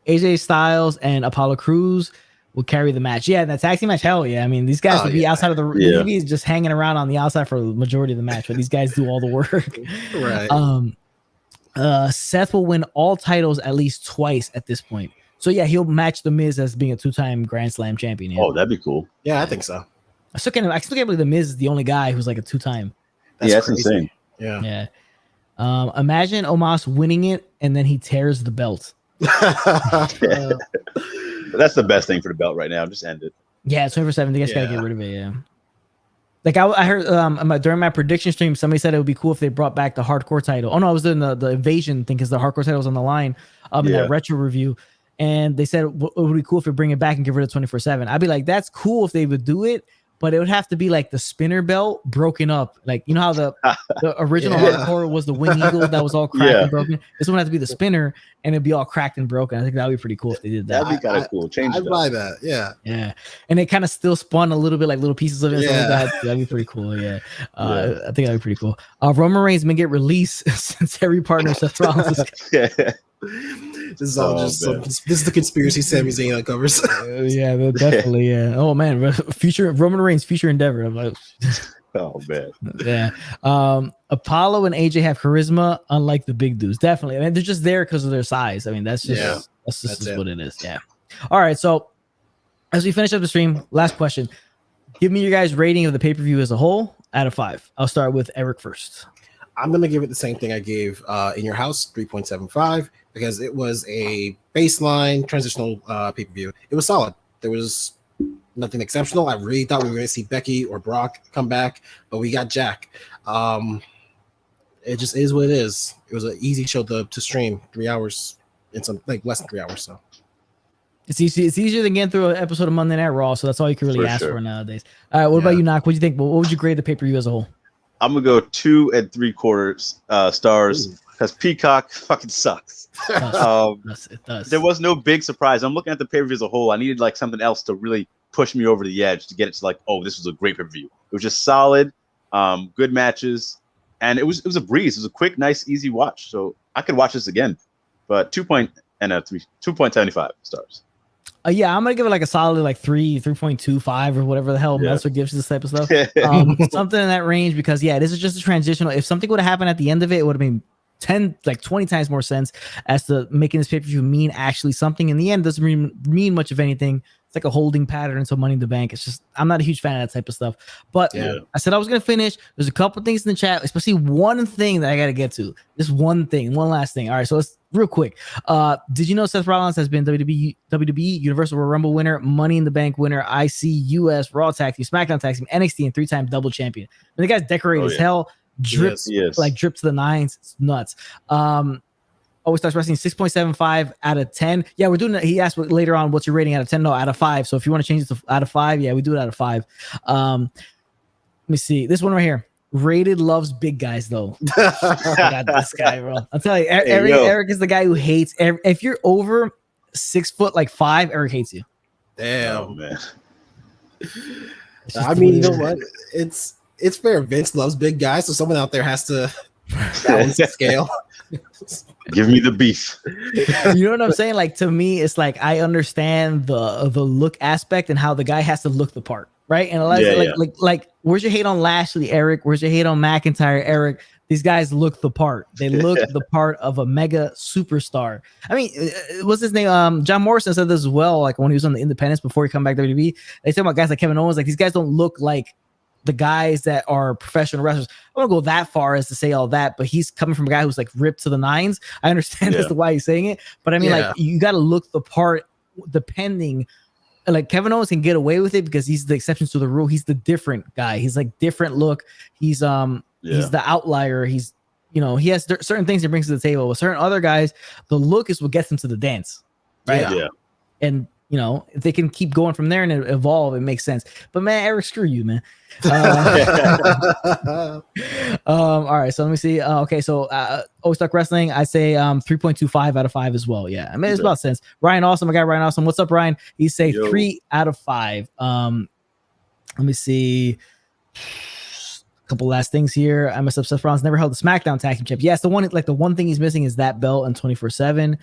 AJ Styles and Apollo Crews will carry the match. Yeah, that tag team match. Hell yeah. I mean, these guys would be outside of the maybe just hanging around on the outside for the majority of the match, but these guys do all the work. Right. Seth will win all titles at least twice at this point. So yeah, he'll match the Miz as being a 2-time Grand Slam champion. Yeah. Oh, that'd be cool. Yeah, I think so. I still can't believe the Miz is the only guy who's like a 2-time. That's insane. Yeah. Imagine Omos winning it and then he tears the belt. That's the best thing for the belt right now. Just end it. Yeah, 24/7. They just gotta get rid of it. Yeah. Like I heard during my prediction stream, somebody said it would be cool if they brought back the hardcore title. Oh no, I was doing the invasion thing because the hardcore title was on the line in that retro review, and they said it would be cool if they bring it back and get rid of 24/7. I'd be like, that's cool if they would do it, but it would have to be like the spinner belt broken up. Like, you know how the original hardcore was the wing eagle that was all cracked and broken? This one would have to be the spinner and it'd be all cracked and broken. I think that would be pretty cool if they did that. That'd be kind of cool. Change it. I'd buy that. Yeah. Yeah. And it kind of still spun a little bit like little pieces of it. Yeah. Like that. That'd be pretty cool. Yeah. I think that'd be pretty cool. Roman Reigns may get released since every partner Seth Rollins is This is all this is the conspiracy Sami Zayn uncovers. Yeah, definitely. Yeah. Oh man, future Roman Reigns, future endeavor. I'm like, oh man. Yeah. Apollo and AJ have charisma, unlike the big dudes. Definitely. I mean, they're just there because of their size. I mean, that's just what it is. Yeah. All right. So as we finish up the stream, last question. Give me your guys' rating of the pay-per-view as a whole out of 5. I'll start with Eric first. I'm gonna give it the same thing I gave In Your House, 3.75, because it was a baseline transitional pay-per-view. It was solid. There was nothing exceptional. I really thought we were gonna see Becky or Brock come back, but we got Jack. It just is what it is. It was an easy show to stream, 3 hours in some like less than 3 hours. So it's easy. It's easier than getting through an episode of Monday Night Raw. So that's all you can really ask for nowadays. All right. What about you, Knock? What do you think? What would you grade the pay-per-view as a whole? I'm gonna go 2 3/4 stars because Peacock fucking sucks. It does. There was no big surprise. I'm looking at the pay-per-view as a whole. I needed like something else to really push me over the edge to get it to like, oh, this was a great pay-per-view. It was just solid, good matches, and it was a breeze. It was a quick, nice, easy watch. So I could watch this again. But 2.75 stars. Yeah, I'm gonna give it like a solid like 3.25 or whatever the hell Meltzer gives this type of stuff. Something in that range because this is just a transitional. If something would have happened at the end of it, it would have been 20 times more sense as to making this pay-per-view mean actually something. In the end, it doesn't mean much of anything. It's like a holding pattern until Money in the Bank. It's just I'm not a huge fan of that type of stuff. But I said I was gonna finish. There's a couple things in the chat, especially one thing that I gotta get to. This one last thing. All right, so let's real quick. Did you know Seth Rollins has been WWE Universal Royal Rumble winner, Money in the Bank winner, IC, US, Raw Tag Team, SmackDown Tag Team, NXT, and 3-time double champion? And the guy's decorated as hell, drip to the nines. It's nuts. Always Starts Wrestling 6.75 out of 10. Yeah, we're doing it. He asked later on, what's your rating out of 10? No, out of 5. So if you want to change it to out of 5, we do it out of 5. Let me see. This one right here. Rated loves big guys though. God, this guy, bro. I'll tell you, Eric is the guy who hates. If you're over 6'5", Eric hates you. Damn, man. I mean, you know what? It's fair. Vince loves big guys, so someone out there has to balance the scale. Give me the beef. You know what I'm saying? Like, to me, it's like I understand the look aspect and how the guy has to look the part. right? And like, where's your hate on Lashley, Eric? Where's your hate on McIntyre, Eric? These guys look the part. They look the part of a mega superstar. I mean, what's his name? John Morrison said this as well. Like when he was on the Independents before he come back to WWE, they talk about guys like Kevin Owens. Like these guys don't look like the guys that are professional wrestlers. I don't go that far as to say all that, but he's coming from a guy who's like ripped to the nines. I understand as to why he's saying it, but I mean, like you got to look the part depending. Like Kevin Owens can get away with it because he's the exception to the rule. He's the different guy. He's like different look. He's the outlier. He's, he has certain things he brings to the table. With certain other guys, the look is what gets them to the dance, right? Yeah. And if they can keep going from there and evolve, it makes sense. But man, Eric, screw you, man. All right, so let me see. Okay, so Stuck Wrestling, I say 3.25 out of 5 as well. Yeah, I mean it's about sense. Ryan Awesome, my guy Ryan Awesome. What's up, Ryan? He say 3 out of 5. Let me see. Couple last things here. I messed up. Seth Rollins never held the SmackDown Tag Team Champ. Yes, the one thing he's missing is that belt and 24/7.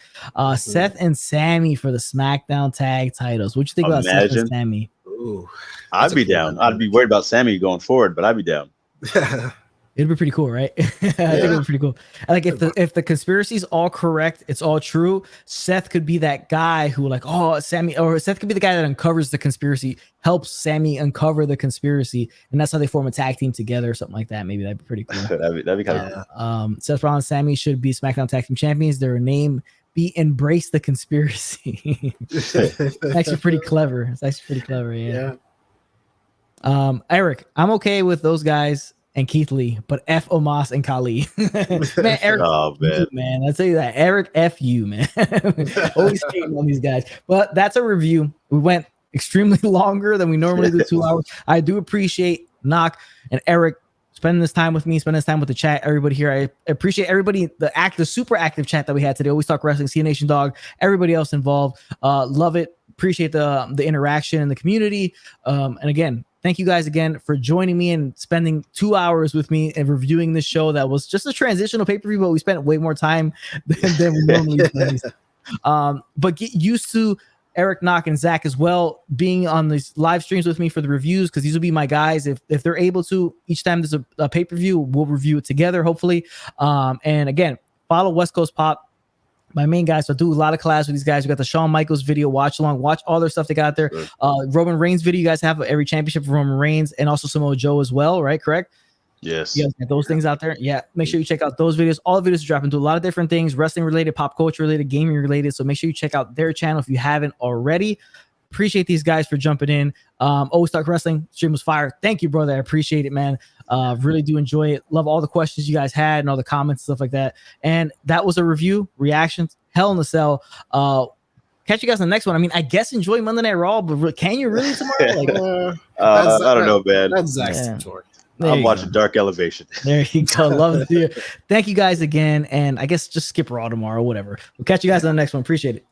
Seth and Sami for the SmackDown Tag titles. What you think about Seth and Sami? Ooh, I'd be down. I'd be worried about Sami going forward, but I'd be down. It'd be pretty cool, right? I think it'd be pretty cool. Like if the conspiracy is all correct, it's all true. Seth could be that guy who Sami, or Seth could be the guy that uncovers the conspiracy, helps Sami uncover the conspiracy, and that's how they form a tag team together or something like that. Maybe that'd be pretty cool. that'd be kind of cool. Seth Rollins, Sami should be SmackDown Tag Team Champions. Their name be Embrace the Conspiracy. Actually pretty clever. It's actually pretty clever. Yeah. Eric, I'm okay with those guys and Keith Lee, but F Omos and Khali. Man, Eric, man. I'll tell you that. Eric, F you, man. Always hating on these guys. But that's a review. We went extremely longer than we normally do, 2 hours. I do appreciate Knock and Eric spending this time with me, spending this time with the chat, everybody here. I appreciate everybody, the super active chat that we had today. Always Talk Wrestling, C Nation Dog, everybody else involved. Love it. Appreciate the interaction in the community. And again, thank you guys again for joining me and spending 2 hours with me and reviewing this show that was just a transitional pay-per-view, but we spent way more time than we normally do. But get used to Eric, Knock, and Zach as well being on these live streams with me for the reviews, because these will be my guys. If they're able to, each time there's a pay-per-view, we'll review it together, hopefully. And again, follow West Coast Pop, my main guys. So I do a lot of collabs with these guys. We got the Shawn Michaels video, watch along, watch all their stuff they got there. Roman Reigns video, you guys have every championship for Roman Reigns and also Samoa Joe as well, right? Correct? Yes. You guys got those things out there. Yeah. Make sure you check out those videos. All the videos are dropping to a lot of different things, wrestling related, pop culture related, gaming related. So make sure you check out their channel if you haven't already. Appreciate these guys for jumping in. Always Talk Wrestling. Stream was fire. Thank you, brother. I appreciate it, man. Really do enjoy it. Love all the questions you guys had and all the comments, stuff like that. And that was a review, reactions, Hell in the Cell. Catch you guys on the next one. I mean, I guess enjoy Monday Night Raw, but can you really tomorrow? Like, I don't know, man. That's Zach's territory. I'm watching Dark Elevation. There you go. Love it. Thank you guys again. And I guess just skip Raw tomorrow, whatever. We'll catch you guys on the next one. Appreciate it.